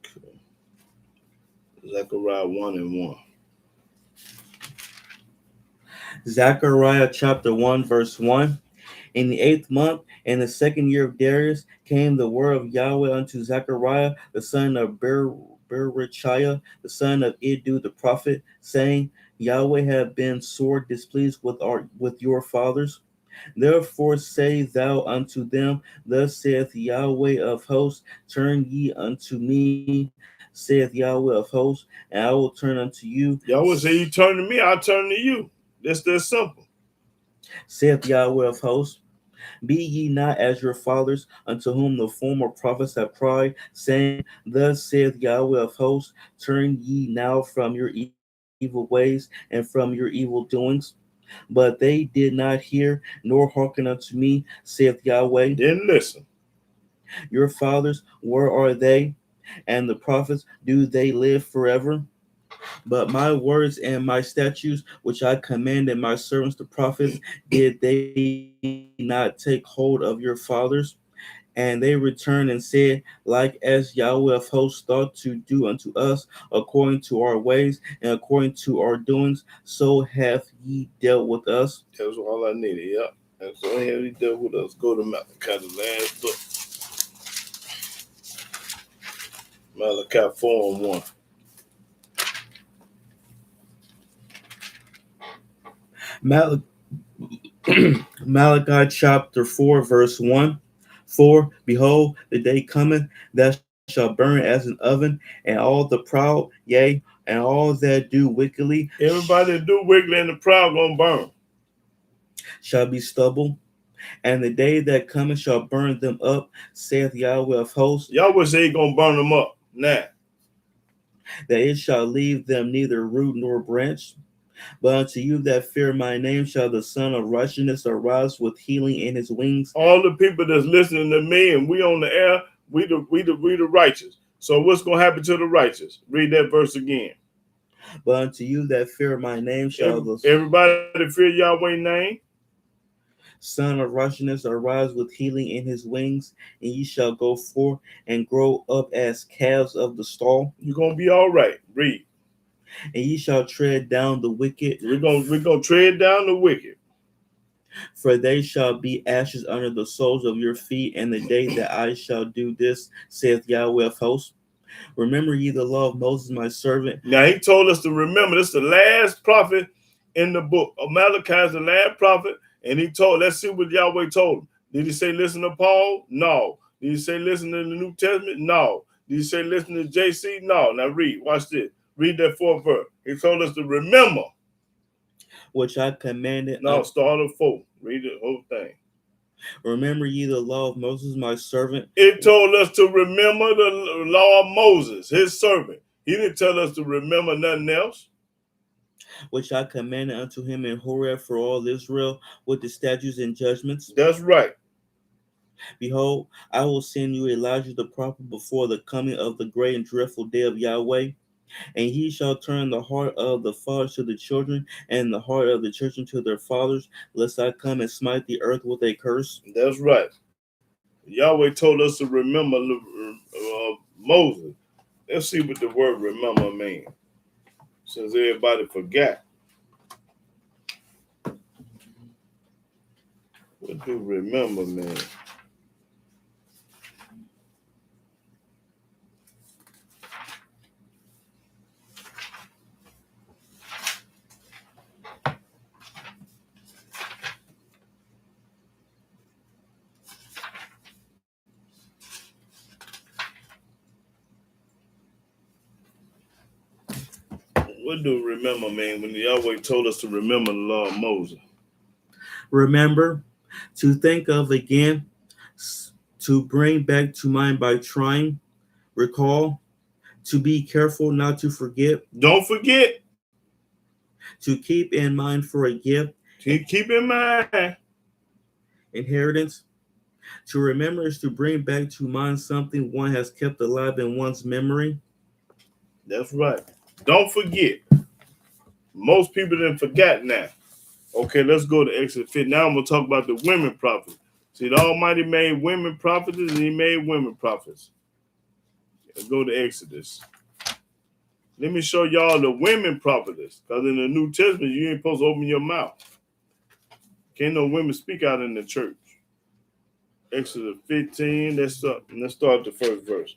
Okay. Zechariah 1:1. Zechariah chapter 1, verse 1. In the 8th month, in the 2nd year of Darius, came the word of Yahweh unto Zechariah, the son of Berechiah, the son of Iddu the prophet, saying, Yahweh hath been sore displeased with your fathers. Therefore say thou unto them, Thus saith Yahweh of hosts, Turn ye unto me, saith Yahweh of hosts, and I will turn unto you. Yahweh say, you turn to me, I'll turn to you. That's that simple. Saith Yahweh of hosts, Be ye not as your fathers, unto whom the former prophets have cried, saying, Thus saith Yahweh of hosts, Turn ye now from your evil ways and from your evil doings. But they did not hear, nor hearken unto me, saith Yahweh. Didn't listen. Your fathers, where are they? And the prophets, do they live forever? But my words and my statutes, which I commanded my servants the prophets, did they not take hold of your fathers? And they returned and said, Like as Yahweh of hosts thought to do unto us, according to our ways and according to our doings, so hath ye dealt with us. That's all I needed. Yep. That's all he dealt with us. Go to Malachi, the last book. Malachi 4:1. Malachi chapter 4, verse 1. For behold, the day cometh that shall burn as an oven, and all the proud, yea, and all that do wickedly, Everybody that do wickedly and the proud gonna burn. shall be stubble. And the day that cometh shall burn them up, saith Yahweh of hosts. Yahweh say he gonna burn them up. Now. That it shall leave them neither root nor branch. But unto you that fear my name shall the Son of Righteousness arise with healing in his wings. All the people that's listening to me and we on the air, we the righteous. So what's gonna happen to the righteous? Read that verse again. But unto you that fear my name shall everybody that fear Yahweh's name, Son of Righteousness arise with healing in his wings, and ye shall go forth and grow up as calves of the stall. You're gonna be all right. Read. And ye shall tread down the wicked. We're gonna tread down the wicked. For they shall be ashes under the soles of your feet, and the day that I shall do this, saith Yahweh of hosts. Remember ye the law of Moses my servant. Now he told us to remember, this is the last prophet in the book. Malachi is the last prophet, and he told, let's see what Yahweh told him. Did he say listen to Paul? No. Did he say listen to the New Testament? No. Did he say listen to JC? No. Now read, watch this. Read that 4th verse. He told us to remember. Which I commanded. No, start at 4. Read the whole thing. Remember ye the law of Moses my servant. It told us to remember the law of Moses, his servant. He didn't tell us to remember nothing else. Which I commanded unto him in Horeb for all Israel with the statutes and judgments. That's right. Behold, I will send you Elijah the prophet before the coming of the great and dreadful day of Yahweh. And he shall turn the heart of the fathers to the children, and the heart of the children to their fathers, lest I come and smite the earth with a curse. That's right. Yahweh told us to remember Moses. Let's see what the word remember means. Since everybody forgot. What do remember mean? What do remember mean when Yahweh told us to remember the law of Moses? Remember, to think of again, to bring back to mind by trying, recall, to be careful not to forget, Don't forget. to keep in mind for a gift, Keep in mind. inheritance. To remember is to bring back to mind something one has kept alive in one's memory. That's right. Don't forget. Most people didn't forget now. Okay, let's go to Exodus 50. Now I'm going to talk about the women prophets. See, the Almighty made women prophets and he made women prophets. Let's go to Exodus. Let me show y'all the women prophetess. Because in the New Testament, you ain't supposed to open your mouth. Can't no women speak out in the church. Exodus 15. Let's start the first verse.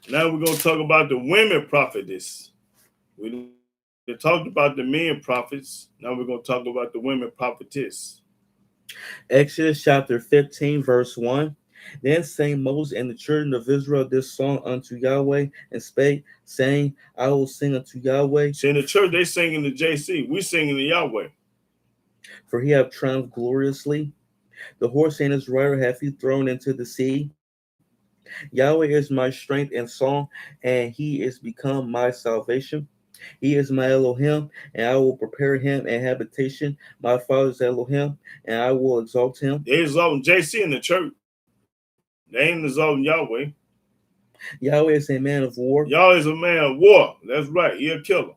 Now we're going to talk about the women prophetess. We talked about the men prophets. Now we're going to talk about the women prophetess. Exodus chapter 15, verse 1. Then sang Moses and the children of Israel this song unto Yahweh, and spake, saying, I will sing unto Yahweh. See, in the church, they singing the JC. We singing the Yahweh. For he hath triumphed gloriously. The horse and his rider hath he thrown into the sea. Yahweh is my strength and song, and he is become my salvation. He is my Elohim, and I will prepare him a habitation. My father's Elohim, and I will exalt him. They exalting JC in the church. They ain't exalting Yahweh. Yahweh is a man of war. Yahweh is a man of war. That's right. He a killer.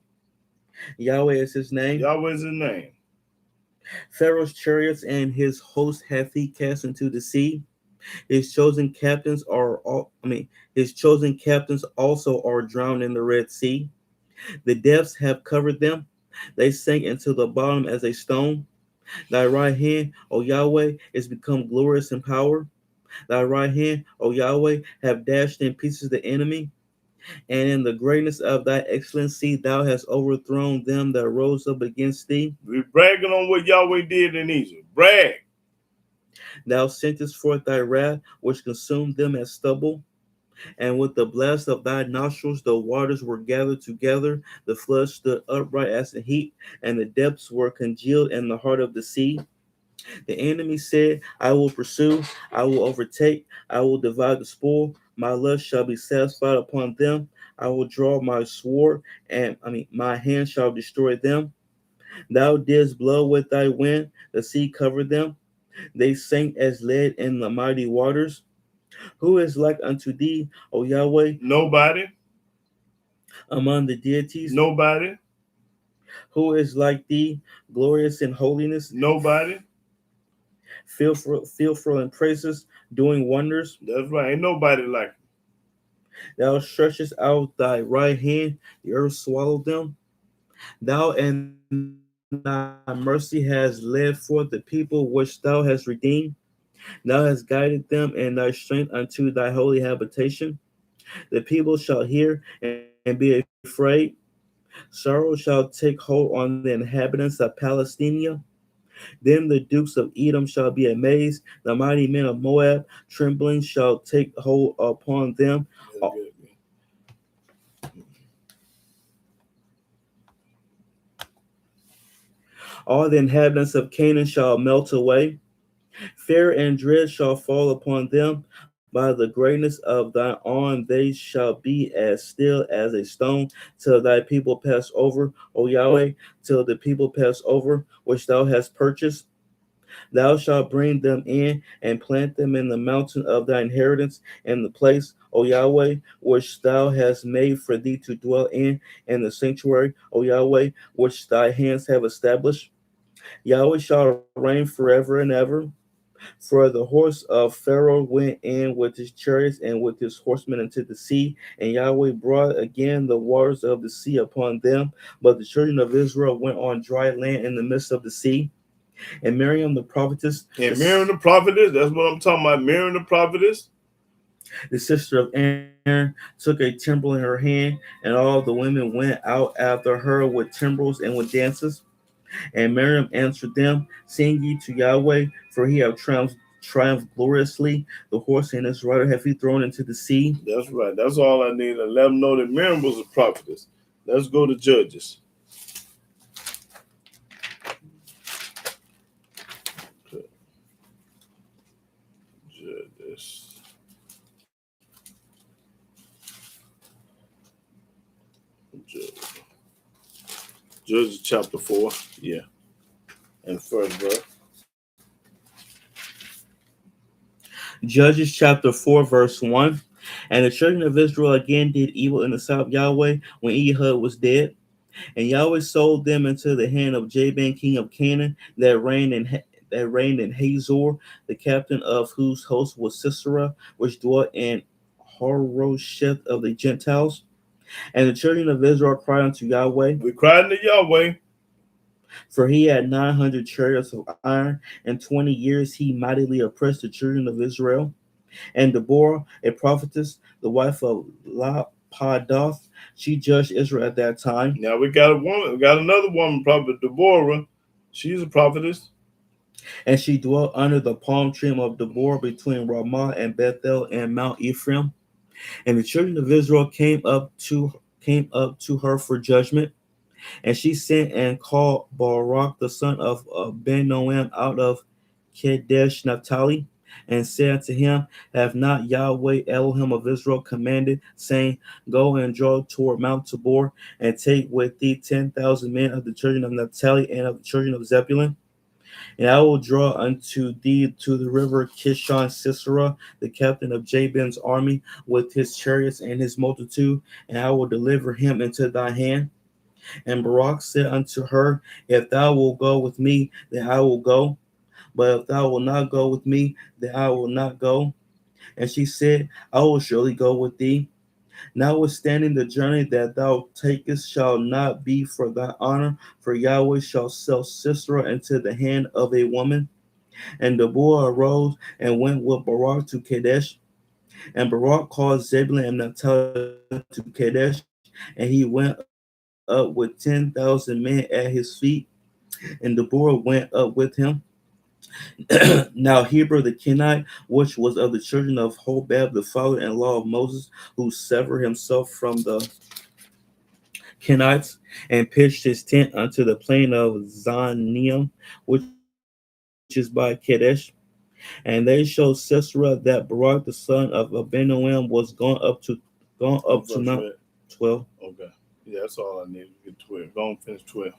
Yahweh is his name. Yahweh is his name. Pharaoh's chariots and his host hath he cast into the sea. His chosen captains also are drowned in the Red Sea. The depths have covered them. They sank into the bottom as a stone. Thy right hand, O Yahweh, is become glorious in power. Thy right hand, O Yahweh, have dashed in pieces the enemy. And in the greatness of thy excellency, thou hast overthrown them that rose up against thee. We're bragging on what Yahweh did in Egypt. Brag. Thou sentest forth thy wrath, which consumed them as stubble. And with the blast of thy nostrils, the waters were gathered together. The flood stood upright as a heap, and the depths were congealed in the heart of the sea. The enemy said, I will pursue, I will overtake, I will divide the spoil. My lust shall be satisfied upon them. I will draw my sword, and my hand shall destroy them. Thou didst blow with thy wind, the sea covered them. They sank as lead in the mighty waters. Who is like unto thee, O Yahweh? Nobody. Among the deities? Nobody. Who is like thee, glorious in holiness? Nobody. Fearful in praises, doing wonders? That's right. Ain't nobody like him. Thou stretchest out thy right hand, the earth swallowed them. Thou and thy mercy has led forth the people which thou hast redeemed. Thou hast guided them in thy strength unto thy holy habitation. The people shall hear and be afraid. Sorrow shall take hold on the inhabitants of Palestina. Then the dukes of Edom shall be amazed. The mighty men of Moab, trembling, shall take hold upon them. All the inhabitants of Canaan shall melt away. Fear and dread shall fall upon them. By the greatness of thy arm they shall be as still as a stone, till thy people pass over, O Yahweh, till the people pass over, which thou hast purchased. Thou shalt bring them in and plant them in the mountain of thy inheritance, in the place, O Yahweh, which thou hast made for thee to dwell in the sanctuary, O Yahweh, which thy hands have established. Yahweh shall reign forever and ever. For the horse of Pharaoh went in with his chariots and with his horsemen into the sea, and Yahweh brought again the waters of the sea upon them. But the children of Israel went on dry land in the midst of the sea. And Miriam the prophetess, And Miriam the prophetess, that's what I'm talking about. Miriam the prophetess. the sister of Aaron, took a timbrel in her hand, and all the women went out after her with timbrels and with dances. And Miriam answered them, sing ye to Yahweh, for he hath triumphed gloriously. The horse and his rider have he thrown into the sea. That's right. That's all I need to let them know that Miriam was a prophetess. Let's go to Judges. Okay. Judges. Judges chapter 4. Yeah. And first verse. Judges chapter 4, verse 1. And the children of Israel again did evil in the sight of Yahweh when Ehud was dead. And Yahweh sold them into the hand of Jabin, king of Canaan, that reigned in Hazor, the captain of whose host was Sisera, which dwelt in Harosheth of the Gentiles. And the children of Israel cried unto Yahweh, We cried to Yahweh. for he had 900 chariots of iron, and 20 years he mightily oppressed the children of Israel. And Deborah, a prophetess, the wife of Lapidoth, she judged Israel at that time. Now we got a woman. We got another woman, prophet Deborah. She's a prophetess. And she dwelt under the palm tree of Deborah between Ramah and Bethel and Mount Ephraim. And the children of Israel came up to her for judgment. And she sent and called Barak the son of Ben Noam out of Kadesh Naphtali, and said unto him, have not Yahweh Elohim of Israel commanded, saying, go and draw toward Mount Tabor, and take with thee 10,000 men of the children of Naphtali and of the children of Zebulun? And I will draw unto thee to the river Kishon Sisera, the captain of Jabin's army, with his chariots and his multitude, and I will deliver him into thy hand. And Barak said unto her, if thou wilt go with me, then I will go. But if thou wilt not go with me, then I will not go. And she said, I will surely go with thee. Notwithstanding, the journey that thou takest shall not be for thy honor, for Yahweh shall sell Sisera into the hand of a woman. And Deborah arose and went with Barak to Kadesh. And Barak called Zebulun and Naphtali to Kadesh, and he went up with 10,000 men at his feet, and Deborah went up with him. Now Heber the Kenite, which was of the children of Hobab, the father-in-law of Moses, who severed himself from the Kenites, and pitched his tent unto the plain of Zanium, which is by Kadesh. And they showed Sisera that Barak the son of Abinoam was gone up to What Mount verse read? 12. Okay. Yeah, that's all I need to get 12. Go on, finish 12.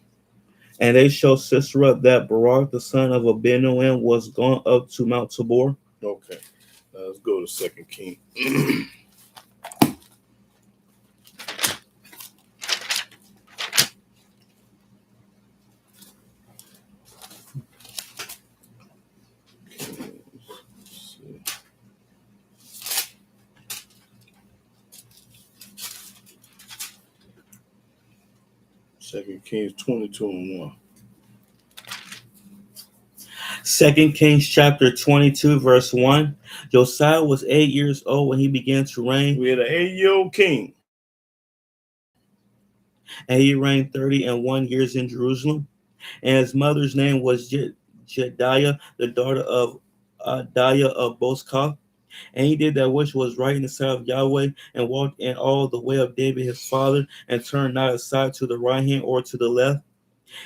And they showed Sisera that Barak the son of Abinoam was gone up to Mount Tabor. Okay. Now let's go to 2 King. Second Kings 22 and 1. 2 Kings chapter 22, verse 1. Josiah was 8 years old when he began to reign, We had an 8-year-old king. and he reigned 30 and 1 years in Jerusalem. And his mother's name was Jediah, the daughter of Adiah of Boskoth. And he did that which was right in the sight of Yahweh, and walked in all the way of David his father, and turned not aside to the right hand or to the left.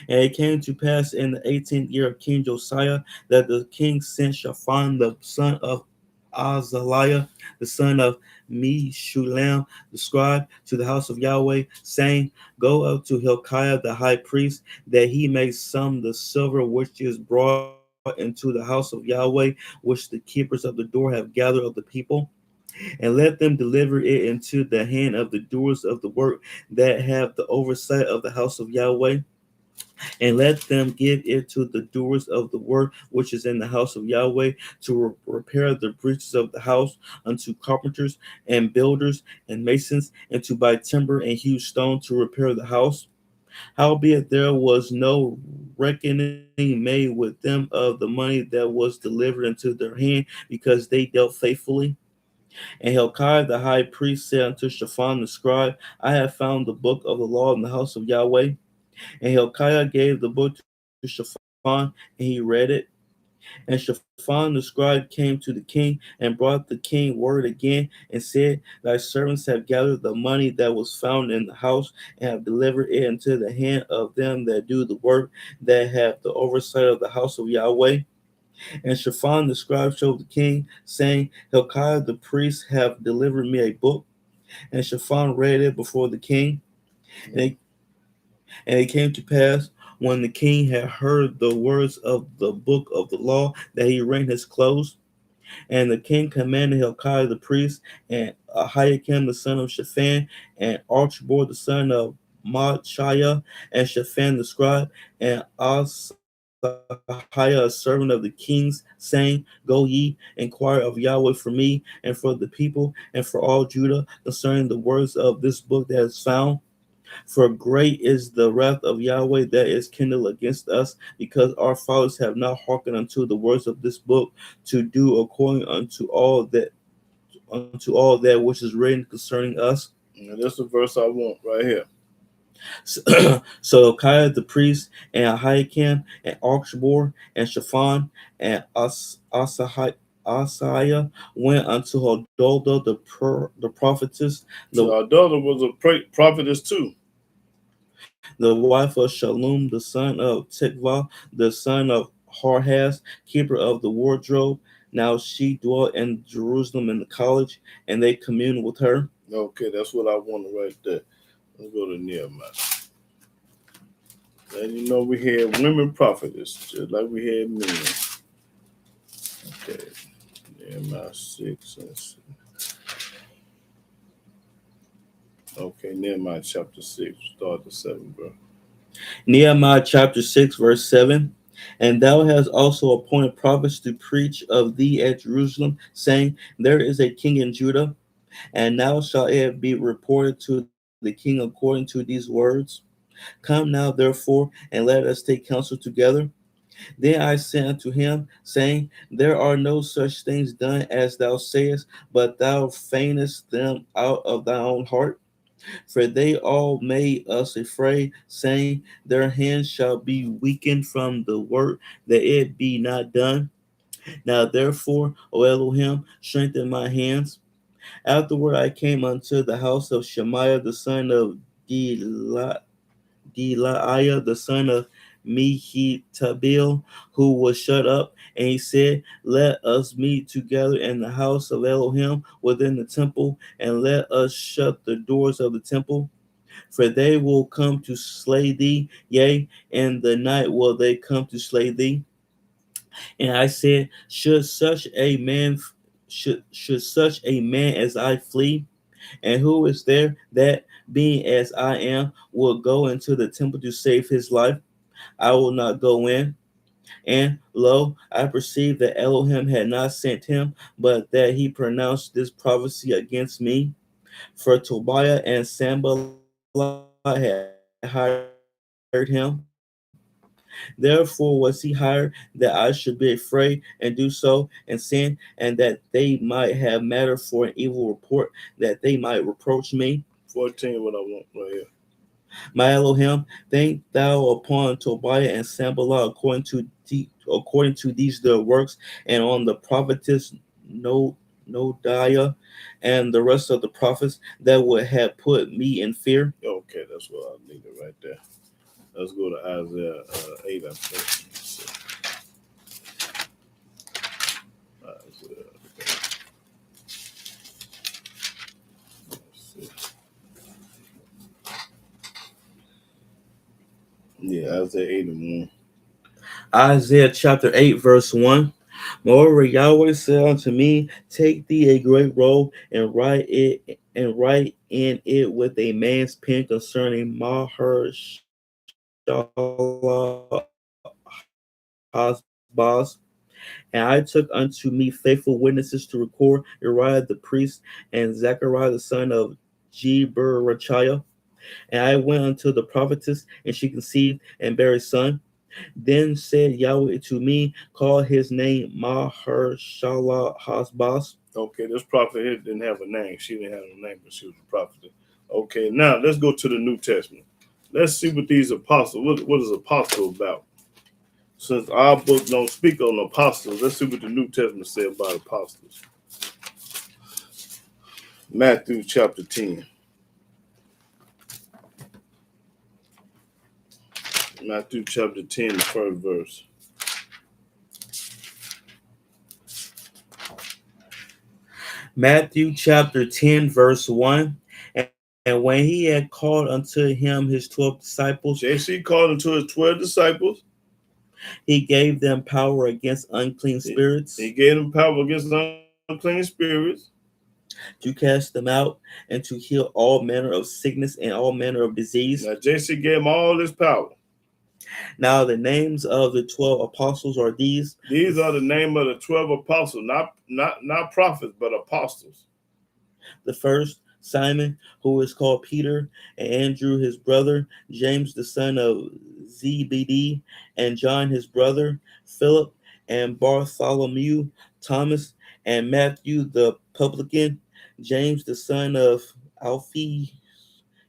And it came to pass in the 18th year of King Josiah that the king sent Shaphan the son of Azaliah, the son of Meshulam, the scribe, to the house of Yahweh, saying, go up to Hilkiah the high priest, that he may sum the silver which is brought into the house of Yahweh, which the keepers of the door have gathered of the people, and let them deliver it into the hand of the doers of the work that have the oversight of the house of Yahweh. and let them give it to the doers of the work which is in the house of Yahweh to repair the breaches of the house, unto carpenters and builders and masons, and to buy timber and hew stone to repair the house. Howbeit there was no reckoning made with them of the money that was delivered into their hand, because they dealt faithfully. And Hilkiah the high priest said unto Shaphan the scribe, I have found the book of the law in the house of Yahweh. And Hilkiah gave the book to Shaphan, and he read it. And Shaphan the scribe came to the king and brought the king word again and said, Thy servants have gathered the money that was found in the house and have delivered it into the hand of them that do the work, that have the oversight of the house of Yahweh. And Shaphan the scribe showed the king, saying, Hilkiah the priest have delivered me a book. And Shaphan read it before the king. And it, and it came to pass, when the king had heard the words of the book of the law, that he rent his clothes. And the king commanded Hilkiah the priest, and Ahikam the son of Shaphan, and Archibald the son of Machiah, and Shaphan the scribe, and Asaiah a servant of the king's, saying, Go ye, inquire of Yahweh for me, and for the people, and for all Judah, concerning the words of this book that is found. For great is the wrath of Yahweh that is kindled against us, because our fathers have not hearkened unto the words of this book, to do according unto all that which is written concerning us. And that's the verse I want right here. So Hilkiah the priest, and Ahikam, and Archibald, and Shaphan, and Asaiah went unto Hodoldah the prophetess, So the our daughter was a prophetess too. the wife of Shalom, the son of Tikvah, the son of Harhas, keeper of the wardrobe. Now she dwelt in Jerusalem in the college, and they communed with her. Okay, that's what I wanted right there. Let's go to Nehemiah. And you know we had women prophetess, just like we had men. Okay, Nehemiah 6 and 6. Okay, Nehemiah chapter 6, start to 7, bro. Nehemiah chapter 6, verse 7. And thou hast also appointed prophets to preach of thee at Jerusalem, saying, There is a king in Judah, and now shall it be reported to the king according to these words. Come now, therefore, and let us take counsel together. Then I sent unto him, saying, There are no such things done as thou sayest, but thou feignest them out of thy own heart. For they all made us afraid, saying, Their hands shall be weakened from the work, that it be not done. Now therefore, O Elohim, strengthen my hands. Afterward I came unto the house of Shemaiah the son of Delaiah the son of Mehetabel, who was shut up, and he said, Let us meet together in the house of Elohim within the temple, and let us shut the doors of the temple, for they will come to slay thee, yea, in the night will they come to slay thee. And I said, should such a man as I flee? And who is there that, being as I am, will go into the temple to save his life? I will not go in. And lo, I perceived that Elohim had not sent him, but that he pronounced this prophecy against me. For Tobiah and Sanballat had hired him. Therefore was he hired, that I should be afraid and do so and sin, and that they might have matter for an evil report, that they might reproach me. 14, what I want right here. My Elohim, think thou upon Tobiah and Sanballat according to these their works, and on the prophetess Nodiah and the rest of the prophets that would have put me in fear. Okay, that's what I needed right there. Let's go to Isaiah 8, I think. Isaiah, let's see. Yeah, Isaiah 8 and 1. Isaiah chapter 8, verse 1. Moreover, Yahweh said unto me, Take thee a great roll and write in it with a man's pen concerning Maher Shalal Hasbaz. And I took unto me faithful witnesses to record Uriah the priest and Zechariah the son of Jeberachah. And I went unto the prophetess, and she conceived and bare a son. Then said Yahweh to me, call his name Mahershala Hasbaz. Okay, this prophet here didn't have a name. She didn't have a name, but she was a prophet. Okay, now let's go to the New Testament. Let's see what these apostles, what is apostle about? Since our book don't speak on apostles, let's see what the New Testament says about apostles. Matthew chapter 10. Matthew chapter 10, the first verse. Matthew chapter 10, verse 1. And when he had called unto him his 12 disciples, JC called unto his 12 disciples. He gave them power against unclean spirits. He gave them power against unclean spirits. To cast them out and to heal all manner of sickness and all manner of disease. Now JC gave them all this power. Now the names of the 12 apostles are these. These are the name of the 12 apostles, not prophets, but apostles. The first, Simon, who is called Peter, and Andrew his brother, James the son of Zebedee, and John his brother, Philip, and Bartholomew, Thomas, and Matthew the publican, James the son of Alphaeus,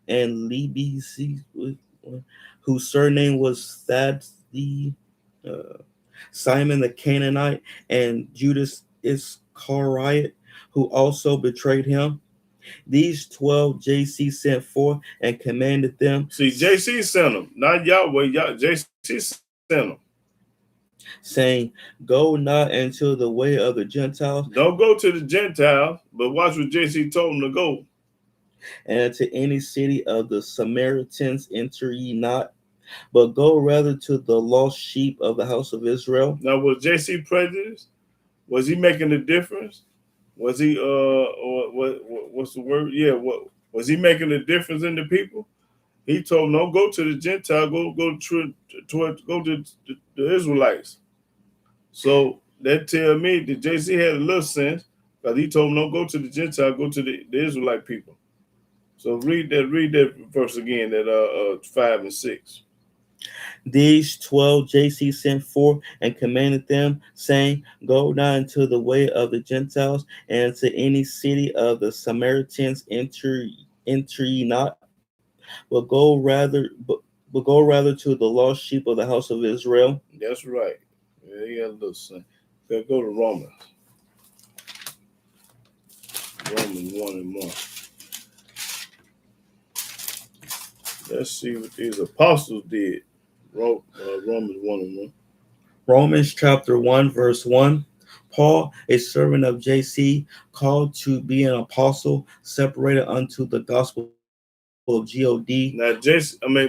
and Lebesi, whose surname was Thaddeus, Simon the Canaanite, and Judas Iscariot, who also betrayed him. These 12 JC sent forth and commanded them. See, JC sent them, not Yahweh. JC sent them. Saying, go not into the way of the Gentiles. Don't go to the Gentiles, but watch what JC told them to go. And to any city of the Samaritans enter ye not, but go rather to the lost sheep of the house of Israel. Now, was JC prejudiced? Was he making a difference? Was he what's the word? Yeah, what was he making a difference in the people? He told them, no, go to the Gentile, go to the Israelites. So that tell me that JC had a little sense, because he told them, don't go to the Gentile, go to the Israelite people. So read that verse again, that 5 and 6. These 12 JC sent forth and commanded them, saying, go not into the way of the Gentiles, and to any city of the Samaritans enter ye not, but go rather to the lost sheep of the house of Israel. That's right. Yeah, he got a little sense. Let's go to Romans. Romans 1 and 1. Let's see what these apostles did. Romans 1 and 1. Romans chapter 1, verse 1. Paul, a servant of JC, called to be an apostle, separated unto the gospel of God. Now,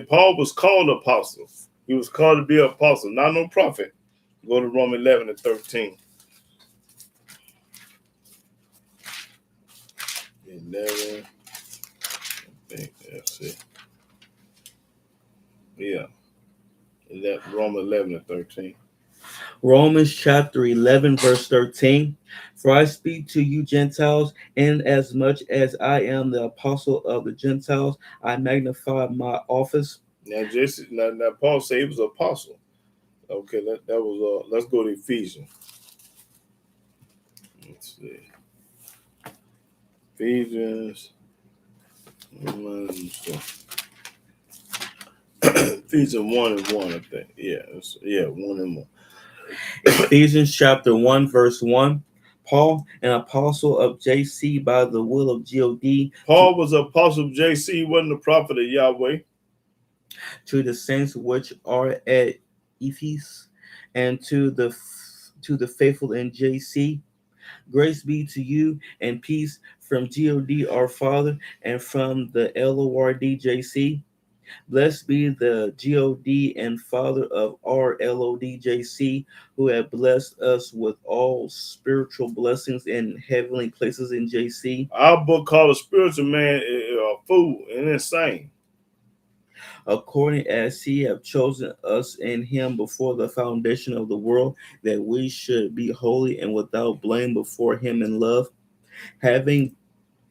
Paul was called apostle. He was called to be an apostle, not no prophet. Go to Romans 11 and 13. 11. I think that's it. Yeah. Romans 11 and 13. Romans chapter 11, verse 13. For I speak to you Gentiles, inasmuch as I am the apostle of the Gentiles, I magnify my office. Now Paul said he was an apostle. Okay, that was let's go to Ephesians. Let's see. Ephesians. Ephesians 1 and 1, I think. Yeah, 1 and 1. Ephesians chapter 1, verse 1. Paul, an apostle of JC by the will of God. Paul was an apostle of JC, he wasn't a prophet of Yahweh. To the saints which are at Ephesus, and to the faithful in JC, grace be to you and peace from God our Father and from the Lord JC. Blessed be the God and Father of our Lord JC, who have blessed us with all spiritual blessings in heavenly places in JC. Our book called A Spiritual Man a Fool and Insane. according as he have chosen us in him before the foundation of the world, that we should be holy and without blame before him in love, having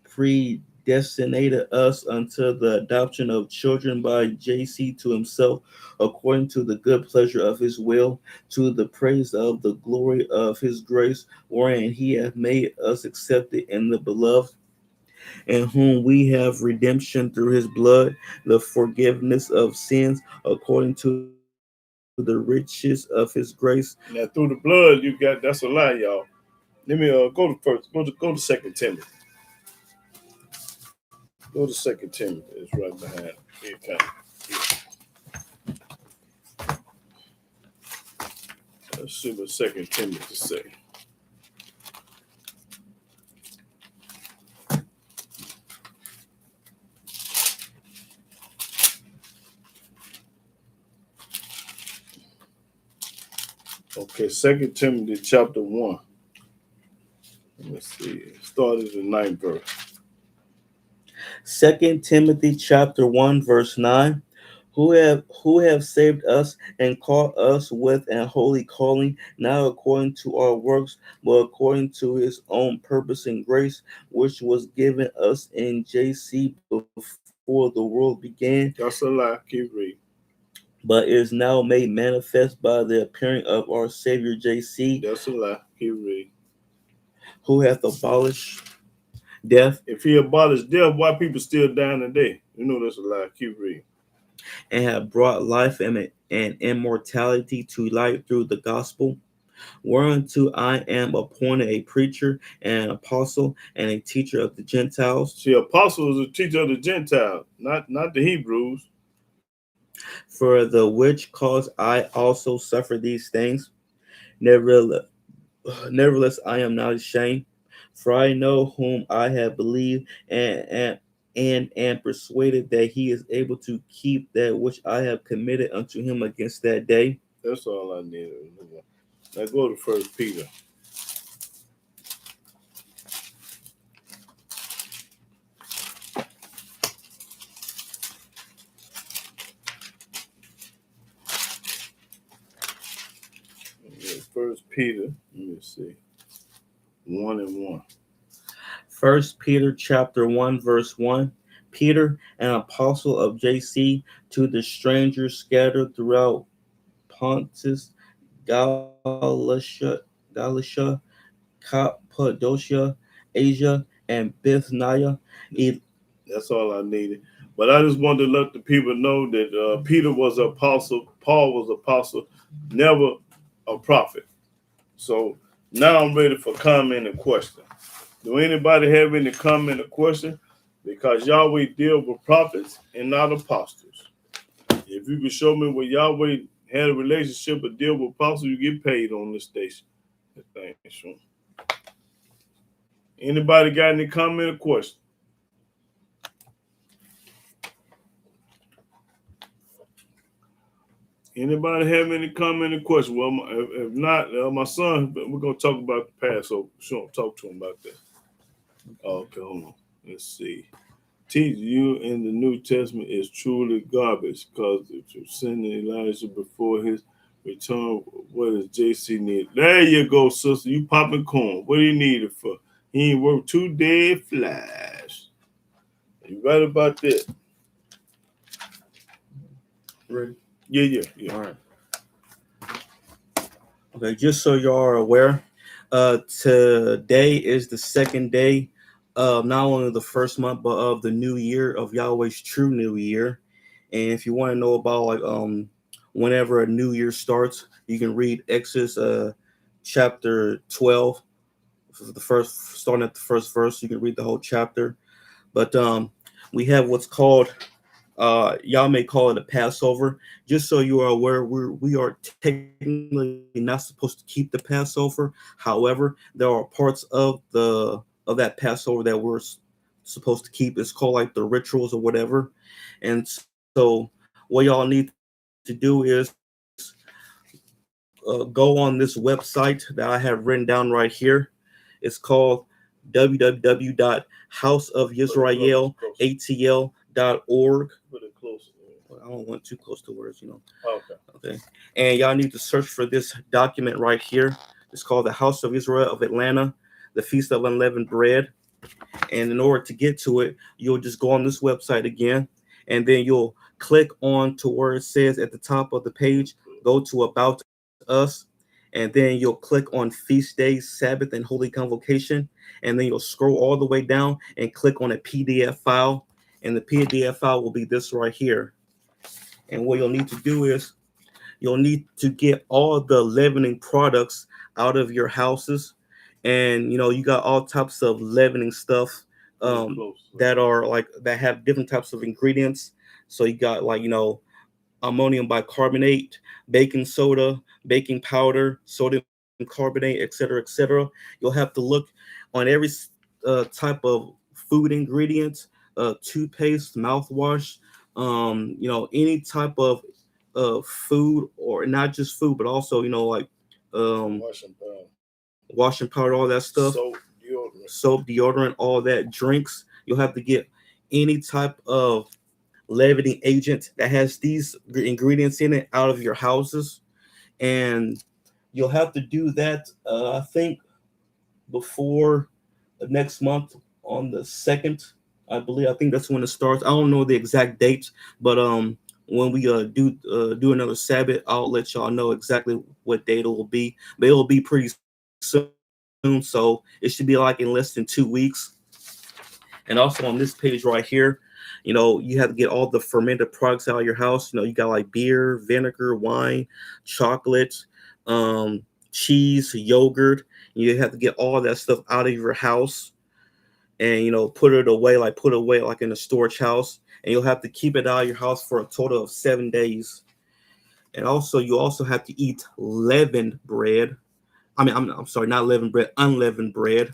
predestinated us unto the adoption of children by JC to himself, according to the good pleasure of his will, to the praise of the glory of his grace, wherein he hath made us accepted in the beloved, in whom we have redemption through his blood, the forgiveness of sins, according to the riches of his grace. Now through the blood you got, that's a lie, y'all. Let me go to first. Go to Second Timothy. Go to Second Timothy. It's right behind. Here, let's see what Second Timothy say. Okay, Second Timothy chapter 1. Let's see. Started the 9th verse. 2 Timothy chapter 1 verse 9, who have saved us and called us with an holy calling, not according to our works, but according to his own purpose and grace, which was given us in JC before the world began, That's a lie. Keep reading. but is now made manifest by the appearing of our Savior JC, That's a lie. Keep reading. who hath abolished death If he abolished death, why people still dying today? You know that's a lie. Keep reading. and have brought life and immortality to light through the gospel, whereunto I am appointed a preacher and an apostle and a teacher of the Gentiles. See, apostle is a teacher of the Gentiles, not the Hebrews. For the which cause I also suffer these things. Nevertheless, I am not ashamed, for I know whom I have believed, and am persuaded that he is able to keep that which I have committed unto him against that day. That's all I need. Now go to First Peter. First Peter. Let me see. 1:1. 1 Peter chapter 1 verse 1. Peter, an apostle of JC, to the strangers scattered throughout Pontus, Galatia, Cappadocia, Asia, and Bithynia. That's all I needed. But I just wanted to let the people know that Peter was an apostle, Paul was an apostle, never a prophet. So now I'm ready for comment and question. Do anybody have any comment or question? Because Yahweh deal with prophets and not apostles. If you can show me where Yahweh had a relationship or deal with apostles, you get paid on this station. Thanks. Anybody got any comment or question? Anybody have any comment or question? Well, if not, my son, we're going to talk about the Passover. Sure, talk to him about that. Okay, hold on. Let's see. Teach you in the New Testament is truly garbage because if you send Elijah before his return, what does JC need? There you go, sister. You popping corn. What do you need it for? He ain't worth 2 dead flies. You right about that? Ready? Yeah. All right. Okay, just so you are aware, today is the second day of not only the first month but of the new year, of Yahweh's true new year. And if you want to know about whenever a new year starts, you can read Exodus chapter 12, the first, starting at the first verse. You can read the whole chapter. But we have what's called, y'all may call it a Passover. Just so you are aware, we are technically not supposed to keep the Passover. However, there are parts of that Passover that we're supposed to keep. It's called like the rituals or whatever. And so what y'all need to do is go on this website that I have written down right here. It's called www.houseofisraelatl.org. Put it close. I don't want too close to words, Okay. Okay. And y'all need to search for this document right here. It's called the House of Israel of Atlanta, the Feast of Unleavened Bread. And in order to get to it, you'll just go on this website again, and then you'll click on to where it says at the top of the page, go to About Us, and then you'll click on Feast Days, Sabbath, and Holy Convocation, and then you'll scroll all the way down and click on a PDF file, and the PDF file will be this right here. And what you'll need to do is you'll need to get all the leavening products out of your houses. And you got all types of leavening stuff that are like that have different types of ingredients. So you got like ammonium bicarbonate, baking soda, baking powder, sodium carbonate, etc., etc. You'll have to look on every type of food ingredient, toothpaste, mouthwash, any type of food, or not just food, but also like washing powder, all that stuff, soap, deodorant, all that, drinks. You'll have to get any type of leavening agent that has these ingredients in it out of your houses, and you'll have to do that. I think before next month on the 2nd, I believe. I think that's when it starts. I don't know the exact date, but when we do another Sabbath, I'll let y'all know exactly what date it will be. But it will be pretty soon, so it should be like in less than 2 weeks. And also on this page right here, you have to get all the fermented products out of your house. You got like beer, vinegar, wine, chocolate, cheese, yogurt. You have to get all that stuff out of your house, and put it away like in a storage house. And you'll have to keep it out of your house for a total of 7 days. And also, you also have to eat leavened bread. I'm sorry, not leavened bread, unleavened bread.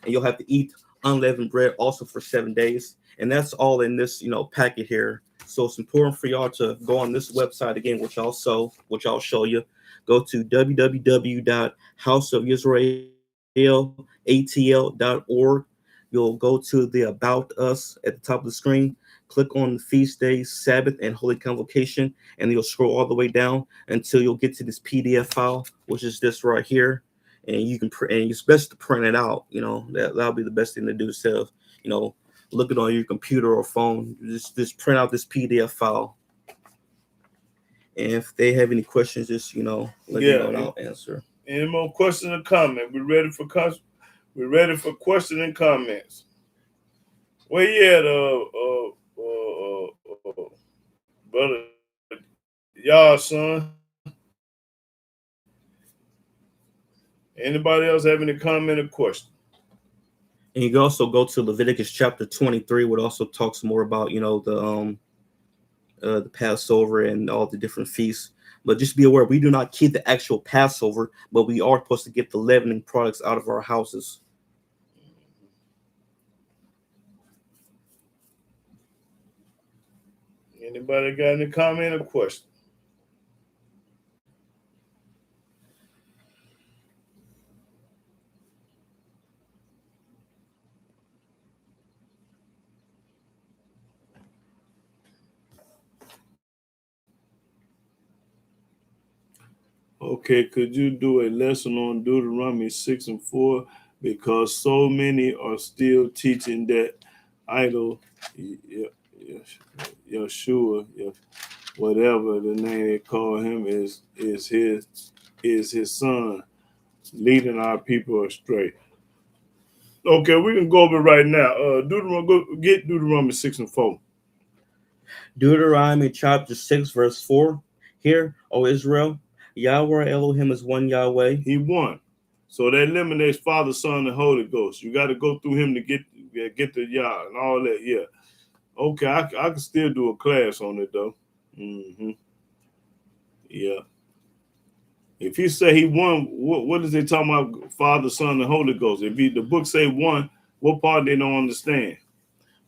And you'll have to eat unleavened bread also for 7 days. And that's all in this, packet here. So it's important for y'all to go on this website again, which I'll show you. Go to www.houseofisraelatl.org. You'll go to the About Us at the top of the screen. Click on the Feast Days, Sabbath, and Holy Convocation, and you'll scroll all the way down until you'll get to this PDF file, which is this right here. And you can and it's best to print it out. That'll be the best thing to do instead of looking on your computer or phone. Just print out this PDF file. And if they have any questions, just let me know and I'll answer. Any more questions or comments? We're ready for questions and comments. Where you at, brother? Y'all, son. Anybody else have any comment or question? And you can also go to Leviticus chapter 23, which also talks more about the Passover and all the different feasts. But just be aware, we do not keep the actual Passover, but we are supposed to get the leavening products out of our houses. Anybody got any comment or question? Okay, could you do a lesson on Deuteronomy 6 and 4? Because so many are still teaching that idol, Yeshua, whatever the name they call him, is his son, leading our people astray. Okay, we can go over it right now. Get Deuteronomy 6 and 4. Deuteronomy chapter 6, verse 4. Hear, O Israel, Yahweh Elohim is one Yahweh. He won. So that eliminates Father, Son, and Holy Ghost. You got to go through him to get the Yah and all that. Yeah. Okay, I can still do a class on it though. Mm-hmm. Yeah. If he say he won, what is they talking about? Father, Son, and Holy Ghost. If the book say one, what part they don't understand?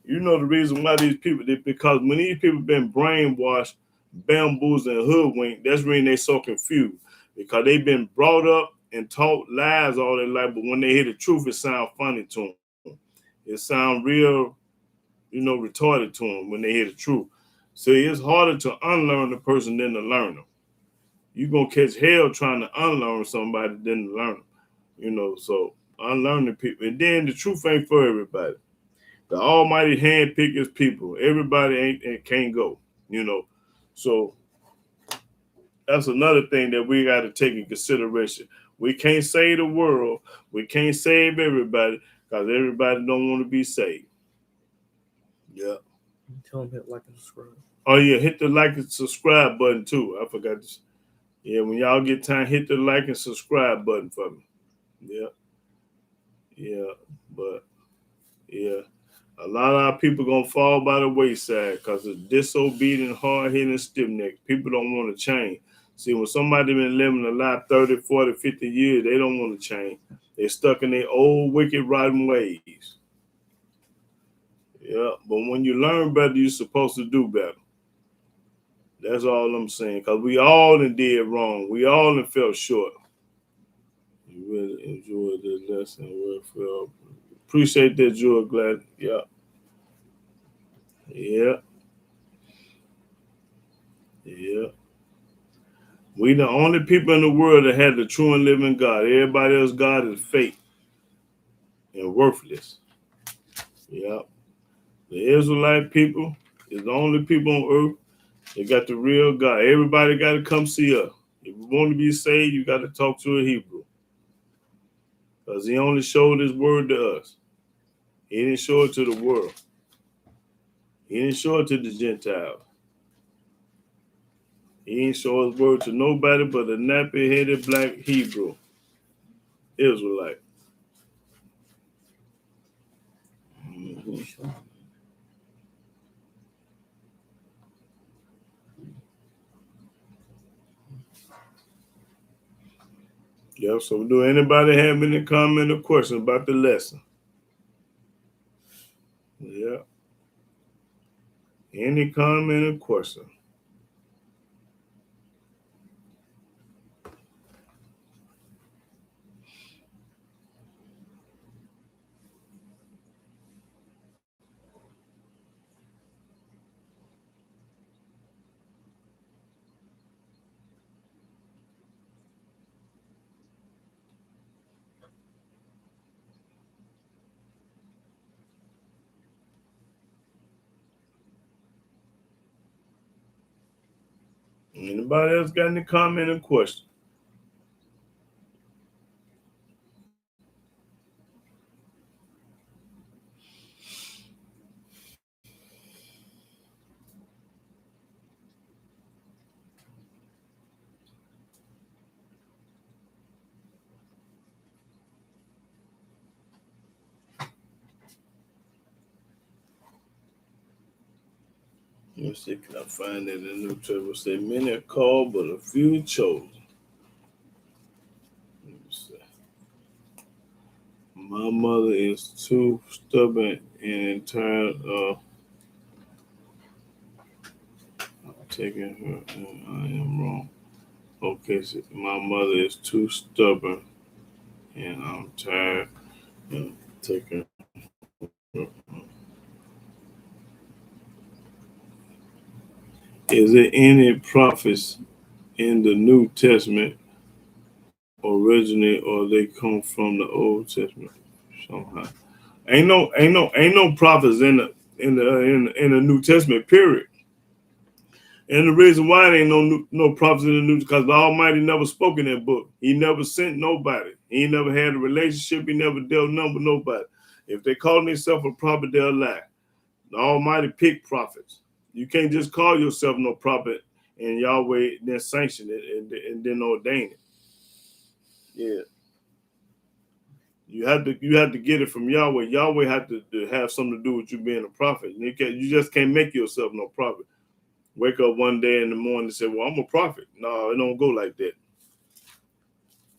The reason why these people, because when these people been brainwashed, bamboozled, and hoodwinked, that's when they so confused. Because they've been brought up and taught lies all their life, but when they hear the truth, it sounds funny to them. It sounds real, retarded to them when they hear the truth. See, it's harder to unlearn a person than to learn them. You're going to catch hell trying to unlearn somebody than to learn them. You know, so unlearning people. And then the truth ain't for everybody. The Almighty handpick His people. Everybody can't go, you know. So that's another thing that we got to take in consideration. We can't save the world. We can't save everybody because everybody don't want to be saved. Yeah. Tell them hit like and subscribe. Oh yeah, hit the like and subscribe button too. I forgot this. Yeah, when y'all get time, hit the like and subscribe button for me. Yeah. Yeah. But yeah. A lot of our people gonna fall by the wayside because of disobedient, hard-hitting, stiff-necked. People don't want to change. See, when somebody been living a lot 30, 40, 50 years, they don't want to change. They're stuck in their old, wicked, rotten ways. Yeah, but when you learn better, you're supposed to do better. That's all I'm saying. Because we all done did wrong. We all done fell short. You really enjoyed the lesson. Appreciate that, Joy. Glad. Yeah. Yeah. Yeah. We the only people in the world that had the true and living God. Everybody else God is fake and worthless. Yeah. The Israelite people is the only people on earth that got the real God. Everybody got to come see us. If you want to be saved, you got to talk to a Hebrew. Because He only showed His word to us. He didn't show it to the world. He didn't show it to the Gentiles. He didn't show His word to nobody but a nappy-headed black Hebrew Israelite. Mm-hmm. Yeah, so do anybody have any comment or question about the lesson? Yeah. Any comment or question? Anybody else got any comment or question? Let's see, can I find that in the New Testament? Say, many are called, but a few chosen. Let me see. My mother is too stubborn and tired of taking her, and I am wrong. Okay, so my mother is too stubborn, and I'm tired of taking her. Is there any prophets in the New Testament originally, or they come from the Old Testament somehow? Ain't no prophets in the New Testament. Period. And the reason why there ain't no prophets in the New, because the Almighty never spoke in that book. He never sent nobody. He never had a relationship. He never dealt none with nobody. If they call themselves a prophet, they'll lie. The Almighty picked prophets. You can't just call yourself no prophet and Yahweh then sanction it and then ordain it. Yeah. You have to get it from Yahweh. Yahweh had to have something to do with you being a prophet. You just can't make yourself no prophet. Wake up one day in the morning and say, well, I'm a prophet. No, it don't go like that.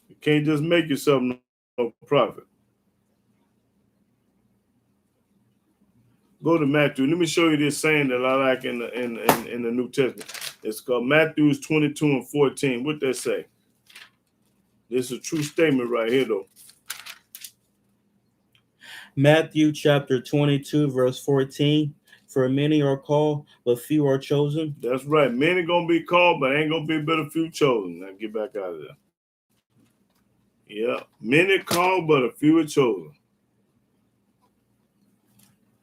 You can't just make yourself no prophet. Go to Matthew. Let me show you this saying that I like in the New Testament. It's called Matthew 22 and 14. What that say? This is a true statement right here, though. Matthew chapter 22, verse 14. For many are called, but few are chosen. That's right. Many gonna be called, but ain't gonna be but a few chosen. Now get back out of there. Yeah, many called, but a few are chosen.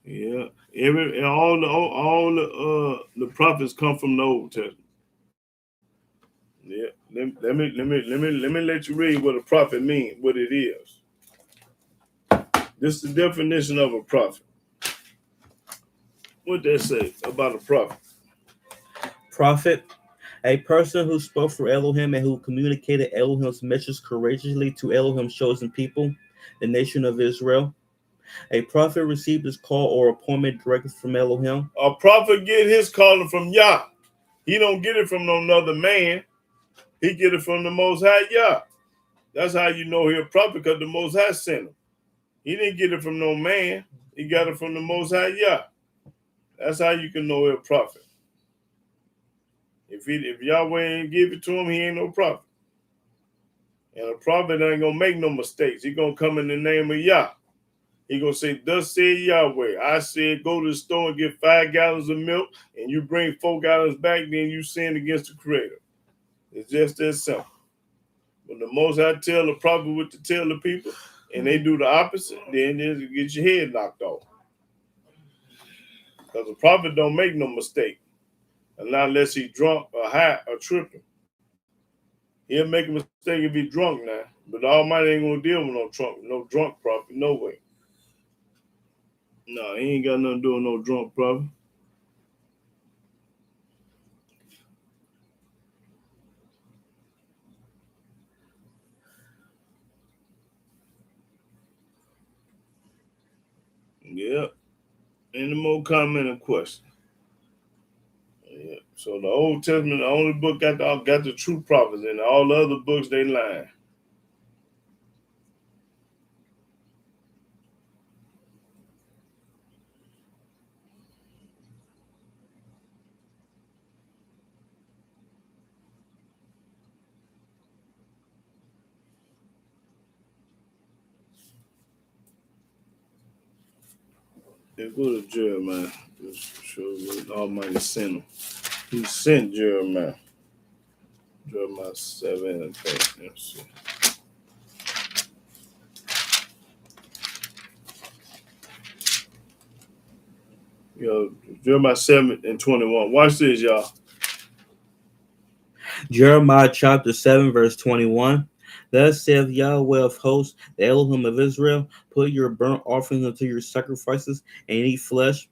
Yeah, all the prophets come from the Old Testament. Yeah, let me let you read what a prophet means, what it is. This is the definition of a prophet. What they say about a prophet? Prophet, a person who spoke for Elohim and who communicated Elohim's message courageously to Elohim's chosen people, the nation of Israel. A prophet received his call or appointment directly from Elohim. A prophet get his calling from Yah. He don't get it from no other man. He get it from the Most High Yah. That's how you know he a prophet, because the Most High sent him. He didn't get it from no man. He got it from the Most High Yah. That's how you can know he a prophet. If Yahweh ain't give it to him, he ain't no prophet. And a prophet ain't gonna make no mistakes. He gonna come in the name of Yah. He gonna say, "Thus said Yahweh, I said, go to the store and get 5 gallons of milk, and you bring 4 gallons back, then you sin against the Creator." It's just that simple. When the Most High tell the prophet what to tell the people, and they do the opposite, then you get your head knocked off. Because the prophet don't make no mistake, and not unless he drunk or high or tripping. He'll make a mistake if he drunk now, but the Almighty ain't gonna deal with no drunk prophet, no way. No, he ain't got nothing to do with no drunk prophet. Yep. Any more comment or question? Yeah. So the Old Testament, the only book got the true prophets, and all the other books they lying. Let's go to Jeremiah. Just show what Almighty sent him. He sent Jeremiah. Jeremiah 7 and 10. Let's see. Jeremiah 7 and 21. Watch this, y'all. Jeremiah chapter 7, verse 21. Thus saith Yahweh of hosts, the Elohim of Israel, put your burnt offerings unto your sacrifices, and eat flesh.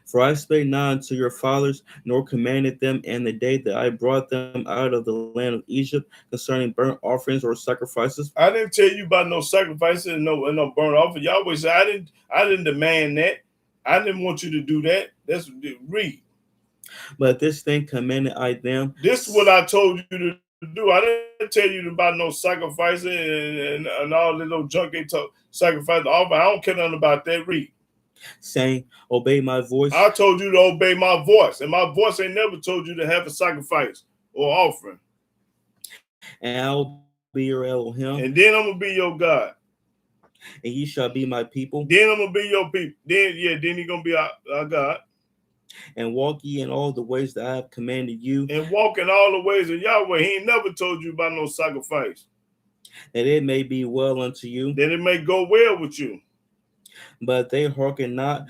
For I spake not unto your fathers, nor commanded them in the day that I brought them out of the land of Egypt concerning burnt offerings or sacrifices. I didn't tell you about no sacrifices and no burnt offering. Yahweh said I didn't demand that. I didn't want you to do that. That's read. But this thing commanded I them. This is what I told you to do. I didn't tell you about no sacrificing and all the little junk they talk sacrifice. I don't care nothing about that. Read. Saying, obey my voice. I told you to obey my voice, and my voice ain't never told you to have a sacrifice or offering. And I'll be your Elohim. And then I'm gonna be your God. And ye shall be my people. Then I'm gonna be your people. Then he gonna be our God. And walk ye in all the ways that I have commanded you. And walk in all the ways of Yahweh. He ain't never told you about no sacrifice. That it may be well unto you. That it may go well with you. But they hearken not.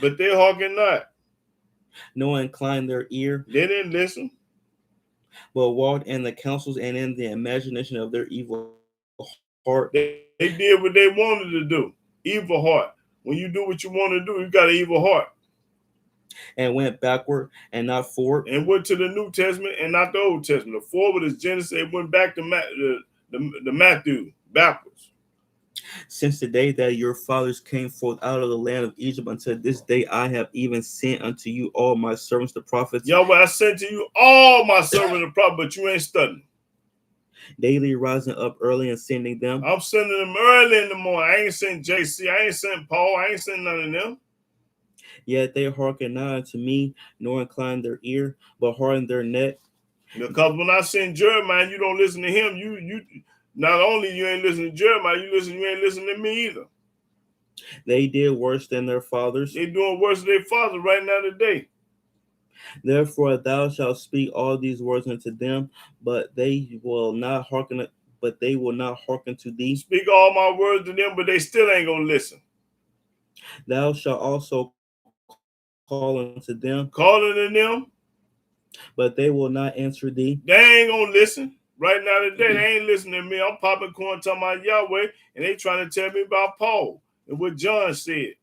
Nor incline their ear. They didn't listen. But walked in the counsels and in the imagination of their evil heart. They did what they wanted to do. Evil heart. When you do what you want to do, you got an evil heart. And went backward and not forward. And went to the New Testament and not the Old Testament. The forward is Genesis. It went back to the Matthew, backwards. Since the day that your fathers came forth out of the land of Egypt until this day, I have even sent unto you all my servants, the prophets. Yahweh, I sent to you all my servants, the prophets, but you ain't studying. Daily rising up early and sending them. I'm sending them early in the morning. I ain't sent JC. I ain't sent Paul. I ain't sent none of them. Yet they hearken not unto me, nor incline their ear, but harden their neck. Because when I send Jeremiah, you don't listen to him. You not only you ain't listening to Jeremiah, you ain't listening to me either. They did worse than their fathers. They doing worse than their fathers right now today. Therefore thou shalt speak all these words unto them, but they will not hearken. But they will not hearken to thee. Speak all my words to them, but they still ain't gonna listen. Thou shalt also call unto them, Calling to them, but they will not answer thee. they ain't gonna listen. Right now today, they ain't listening to me. I'm popping corn talking about Yahweh, and they trying to tell me about Paul and what John said.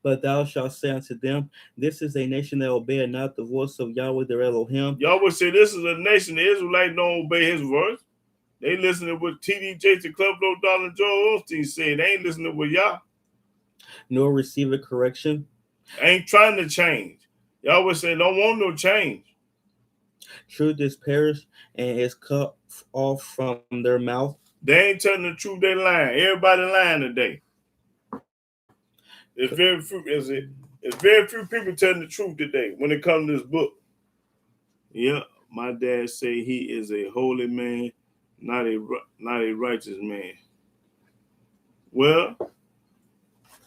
But thou shalt say unto them, this is a nation that obeyeth not the voice of Yahweh their Elohim. Yahweh said this is a nation. The Israelites don't obey his voice. They listen to what T.D. Jakes and Clublow Dollar Joel Osteen said. They ain't listening to what Yah. Nor receive a correction. Ain't trying to change. Yahweh said don't want no change. Truth is perished and is cut off from their mouth. They ain't telling the truth, they lying. Everybody lying today. It's very few people telling the truth today when it comes to this book. Yeah, my dad say he is a holy man, not a righteous man. Well,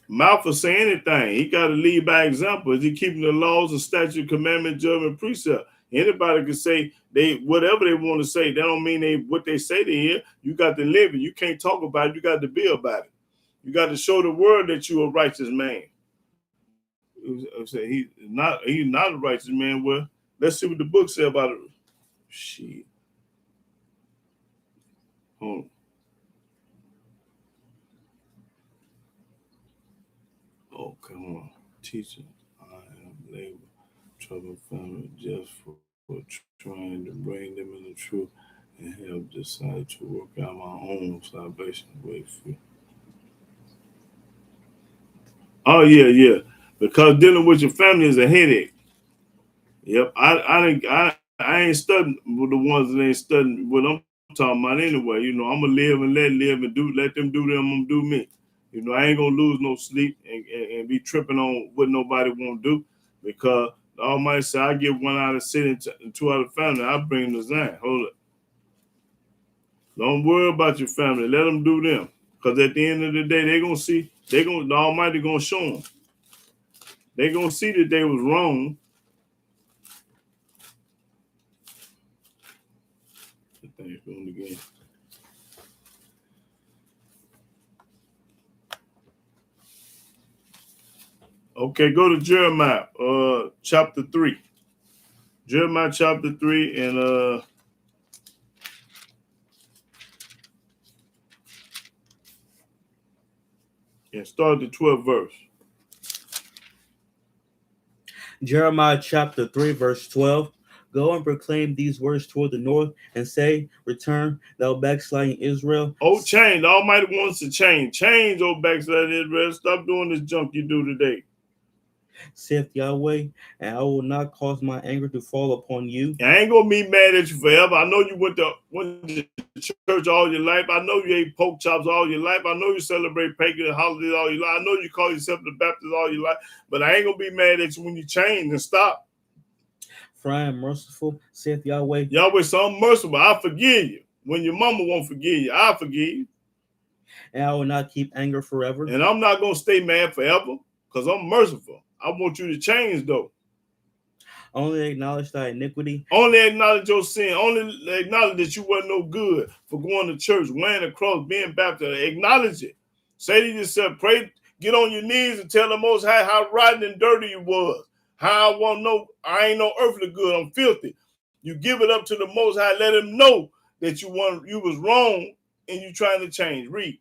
mouth will say anything. He got to lead by example. Is he keeping the laws and statute, commandment, judgment, precept? Anybody can say they whatever they want to say. That don't mean what they say they hear. You got to live it. You can't talk about it. You got to be about it. You got to show the world that you're a righteous man. He's not a righteous man. Well, let's see what the book says about it. Shit. Hold on. Oh, come on. Teacher, I have labor, trouble, family, just for trying to bring them in the truth and have decided to work out my own salvation way free. Oh, yeah. Because dealing with your family is a headache. Yep. I ain't studying with the ones that ain't studying what I'm talking about anyway. You know, I'm going to live and let them do them, I'm going to do me. You know, I ain't going to lose no sleep and be tripping on what nobody want to do because the Almighty said, I get one out of city and two out of family. I bring them to Zion. Hold up. Don't worry about your family. Let them do them. Because at the end of the day, they're going to see, the Almighty going to show them. They're going to see that they was wrong. The thing's going again. Okay, go to Jeremiah chapter 3. Jeremiah chapter 3 and start the 12th verse. Jeremiah chapter 3, verse 12. Go and proclaim these words toward the north and say, return, thou backsliding Israel. Oh, change. The Almighty wants to change. Change, oh backsliding Israel. Stop doing this junk you do today. Saith Yahweh, and I will not cause my anger to fall upon you. I ain't gonna be mad at you forever. I know you went to church all your life. I know you ate pork chops all your life. I know you celebrate pagan holidays all your life. I know you call yourself the Baptist all your life. But I ain't gonna be mad at you when you change and stop. For I am merciful, saith Yahweh. Yahweh, so I'm merciful. I forgive you. When your mama won't forgive you, I forgive you. And I will not keep anger forever. And I'm not gonna stay mad forever because I'm merciful. I want you to change though. Only acknowledge thy iniquity. Only acknowledge your sin. Only acknowledge that you weren't no good for going to church, wearing a cross, being baptized. Acknowledge it. Say to yourself, pray, get on your knees and tell the Most High how rotten and dirty you was. How I ain't no earthly good. I'm filthy. You give it up to the Most High. Let him know that you was wrong and you trying to change. Read.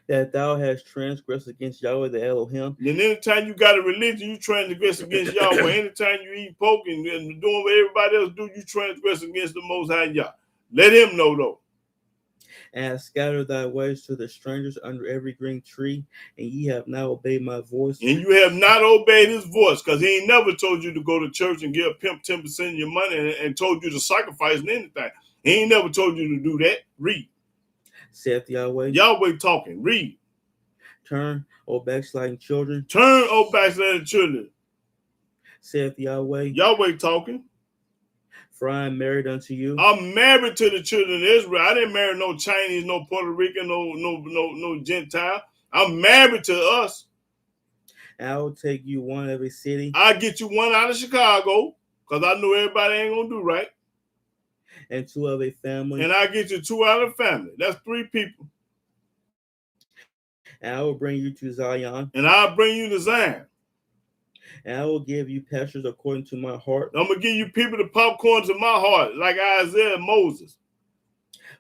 That thou hast transgressed against Yahweh the Elohim. And anytime you got a religion, you transgress against Yahweh. Anytime you eat pork and doing what everybody else do, you transgress against the Most High Yah. Let him know though. And have scattered thy ways to the strangers under every green tree, and ye have not obeyed my voice. And you have not obeyed his voice, because he ain't never told you to go to church and give a pimp 10% of your money and told you to sacrifice and anything. He ain't never told you to do that. Read. Saith Yahweh. Yahweh talking. Read. Turn, O backsliding children. Turn, O backsliding children. Saith Yahweh. Yahweh talking. For I am married unto you. I'm married to the children of Israel. I didn't marry no Chinese, no Puerto Rican, no Gentile. I'm married to us. And I will take you one of a city, I get you one out of Chicago, because I know everybody ain't gonna do right. and two of a family, And I get you two out of the family. That's 3 people. and I will bring you to Zion, And I'll bring you to Zion. and I will give you pastures according to my heart, I'm gonna give you people the popcorn to my heart, like Isaiah and Moses.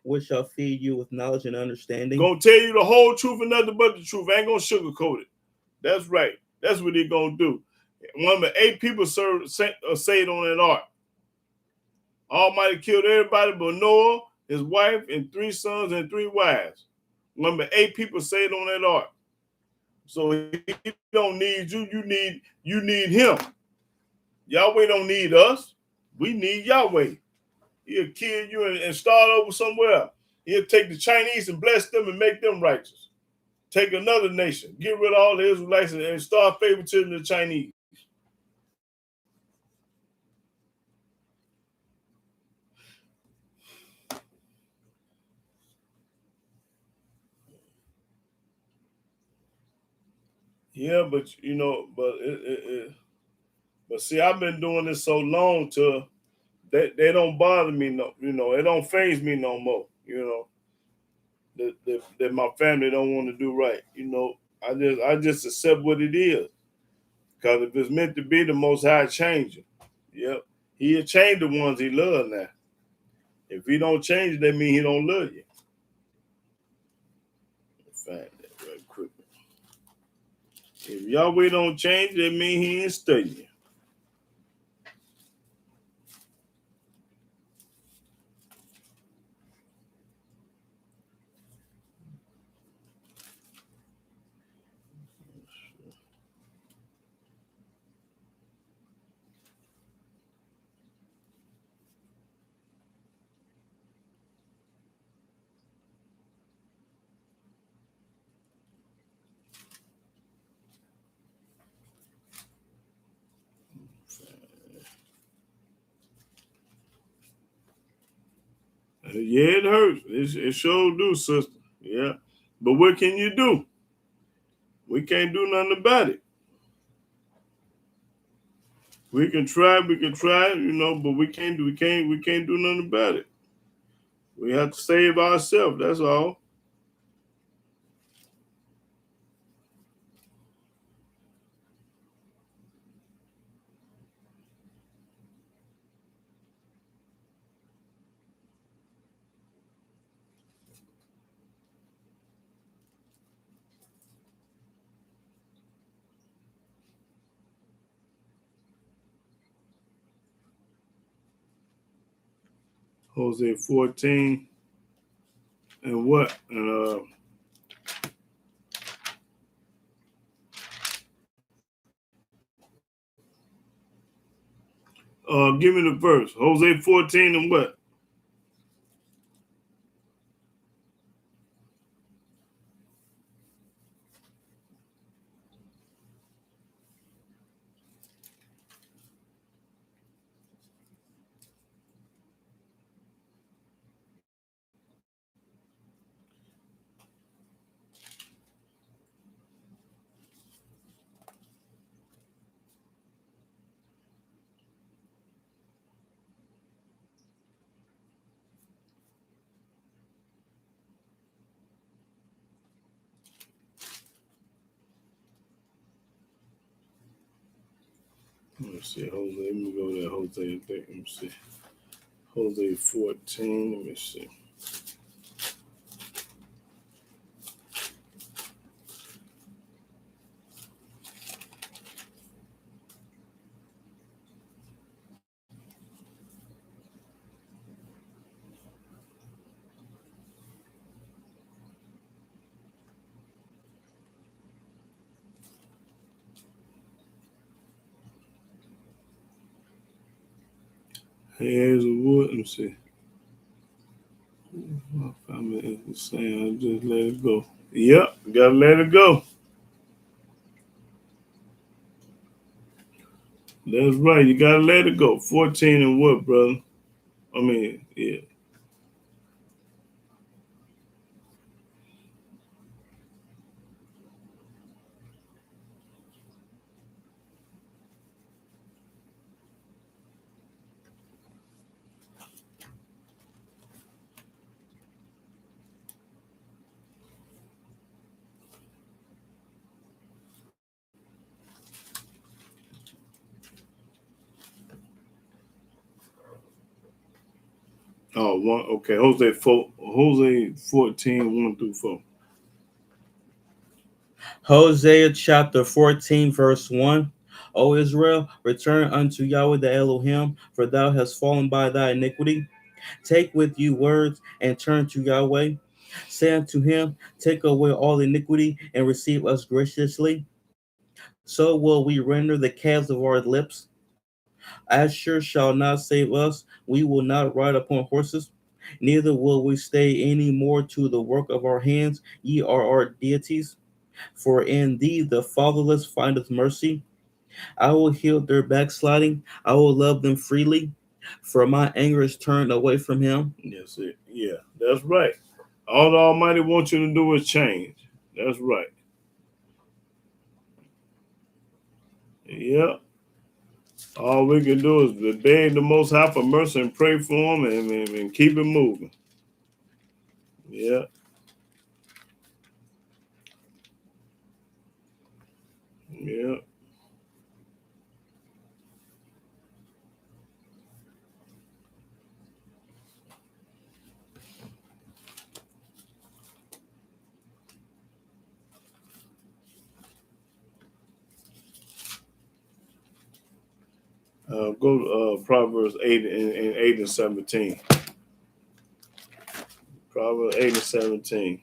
which shall feed you with knowledge and understanding. Gonna tell you the whole truth and nothing but the truth. I ain't gonna sugarcoat it. That's right. That's what they're gonna do. Remember, 8 people saved on that ark. Almighty killed everybody but Noah, his wife, and 3 sons and 3 wives. Remember, 8 people saved on that ark. So he don't need you. You need him. Yahweh don't need us. We need Yahweh. He'll kill you and start over somewhere. He'll take the Chinese and bless them and make them righteous. Take another nation, get rid of all the Israelites and start favoritism to the Chinese. Yeah, but but see, I've been doing this so long to they don't bother me it don't faze me no more. That my family don't want to do right. I just accept what it is. Because if it's meant to be, the Most High change it. Yep. He'll change the ones he loves now. If he don't change it, that means he don't love you. Find that right quick. If Yahweh don't change, that means he ain't studying. Yeah, it hurts. It sure do, sister. Yeah. But what can you do? We can't do nothing about it. We can try, but we can't do nothing about it. We have to save ourselves, that's all. Hosea 14 and what? And give me the verse. Hosea 14 and what? Let's see, Hosea. Let me go there. Hosea. Let me see. Hosea 14. Let me see. Here's a wood. Let me see. My family is saying, just let it go. Yep, gotta let it go. That's right. You gotta let it go. 14 and what, brother? I mean, yeah. Oh, one. Okay, Hosea 14, 1 through 4. Hosea chapter 14, verse 1. O Israel, return unto Yahweh the Elohim, for thou hast fallen by thy iniquity. Take with you words and turn to Yahweh. Say unto him, take away all iniquity and receive us graciously. So will we render the calves of our lips. Asher shall not save us. We will not ride upon horses. Neither will we stay any more to the work of our hands. Ye are our deities. For in thee the fatherless findeth mercy. I will heal their backsliding. I will love them freely. For my anger is turned away from him. Yes, it. Yeah, that's right. All the Almighty wants you to do is change. That's right. Yeah. All we can do is beg the Most High for mercy and pray for him and keep it moving. Yeah. Yeah. Go to Proverbs 8 and 17. Proverbs 8 and 17.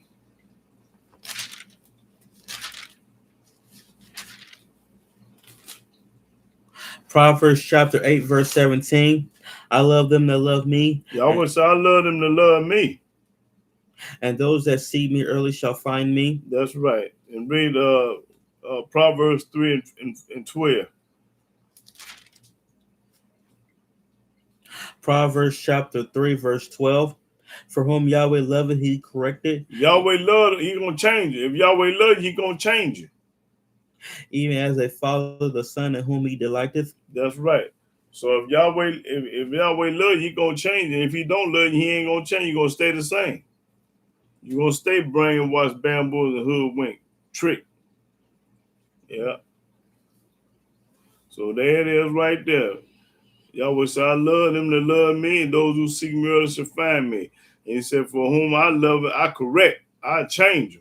Proverbs chapter 8, verse 17. I love them that love me, Y'all say I love them to love me. and those that seek me early shall find me. That's right. And read Proverbs 3 and 12. Proverbs chapter 3, verse 12. For whom Yahweh loveth, he corrected. Yahweh love, he gonna change it. If Yahweh love you, he gonna change it. Even as a father, the son in whom he delighteth. That's right. So if Yahweh love you, he gonna change it. If he don't love you, he ain't gonna change. You gonna stay the same. You gonna stay brainwashed, bamboozled, and hoodwinked, tricked. Yeah. So there it is, right there. Yahweh said, I love them that love me, and those who seek me early shall find me. And he said, for whom I love it, I correct, I change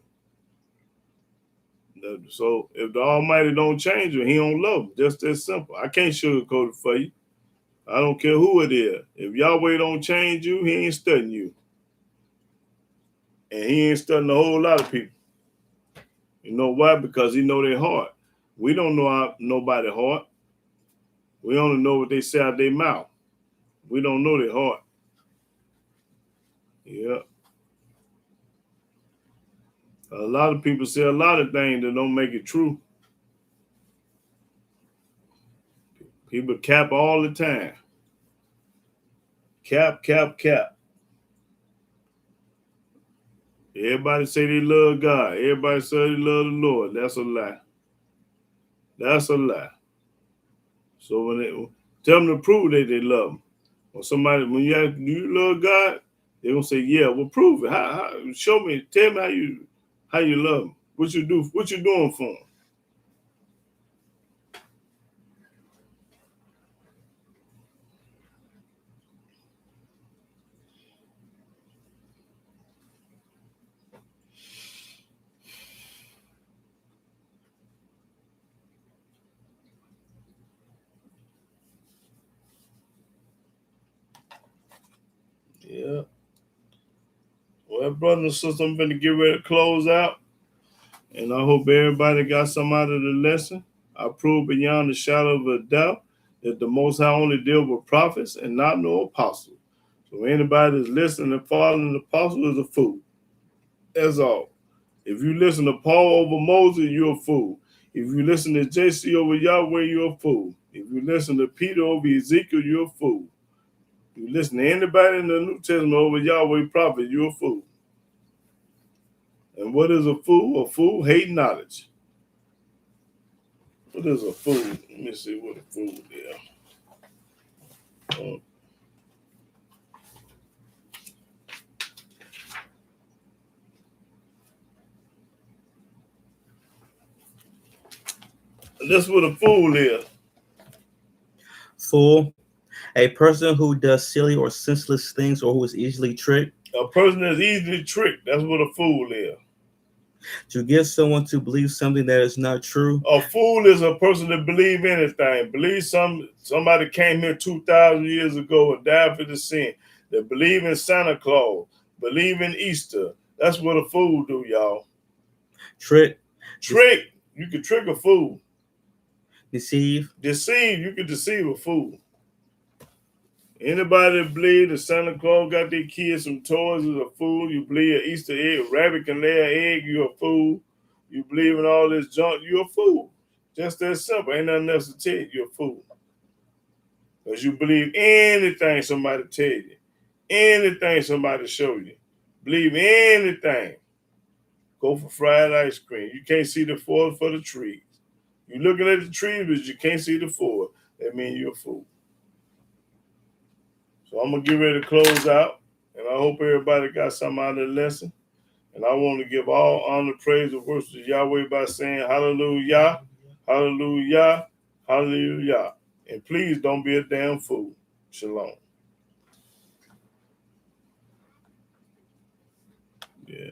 them. So if the Almighty don't change you, he don't love them. Just that simple. I can't sugarcoat it for you. I don't care who it is. If Yahweh don't change you, he ain't studying you. And he ain't studying a whole lot of people. You know why? Because he know their heart. We don't know nobody's heart. We only know what they say out their mouth. We don't know their heart. Yeah. A lot of people say a lot of things that don't make it true. People cap all the time. Cap. Everybody say they love God. Everybody say they love the Lord. That's a lie. That's a lie. So when they tell them to prove that they love him, or somebody when you ask, do you love God? They're gonna say, yeah. Well, prove it. How? Show me. Tell me how you love him. What you do? What you doing for him? Yeah. Well, brother and sister, I'm gonna get ready to close out. And I hope everybody got some out of the lesson. I prove beyond the shadow of a doubt that the Most High only deal with prophets and not no apostles. So anybody that's listening and following the apostle is a fool. That's all. If you listen to Paul over Moses, you're a fool. If you listen to JC over Yahweh, you're a fool. If you listen to Peter over Ezekiel, you're a fool. If you listen to anybody in the New Testament over Yahweh prophet, you're a fool. And what is a fool? A fool hate knowledge. What is a fool? Let me see what a fool is. That's what a fool is. Fool, A person who does silly or senseless things or who is easily tricked. A person that's easily tricked. That's what a fool is. To get someone to believe something that is not true. A fool is a person that believe anything. Believe somebody came here 2,000 years ago and died for the sin. That believe in Santa Claus. Believe in Easter. That's what a fool do, y'all. Trick. Trick. You can trick a fool. Deceive. Deceive. You can deceive a fool. Anybody that believe that Santa Claus got their kids some toys is a fool. You believe an Easter egg, rabbit can lay an egg, you're a fool. You believe in all this junk, you're a fool. Just that simple. Ain't nothing else to tell you, you're a fool. Because you believe anything somebody tell you. Anything somebody show you. Believe anything. Go for fried ice cream. You can't see the forest for the trees. You're looking at the trees, but you can't see the forest. That means you're a fool. So I'm going to get ready to close out. And I hope everybody got something out of the lesson. And I want to give all honor, praise, and worship to Yahweh by saying hallelujah, hallelujah, hallelujah. And please don't be a damn fool. Shalom. Yeah.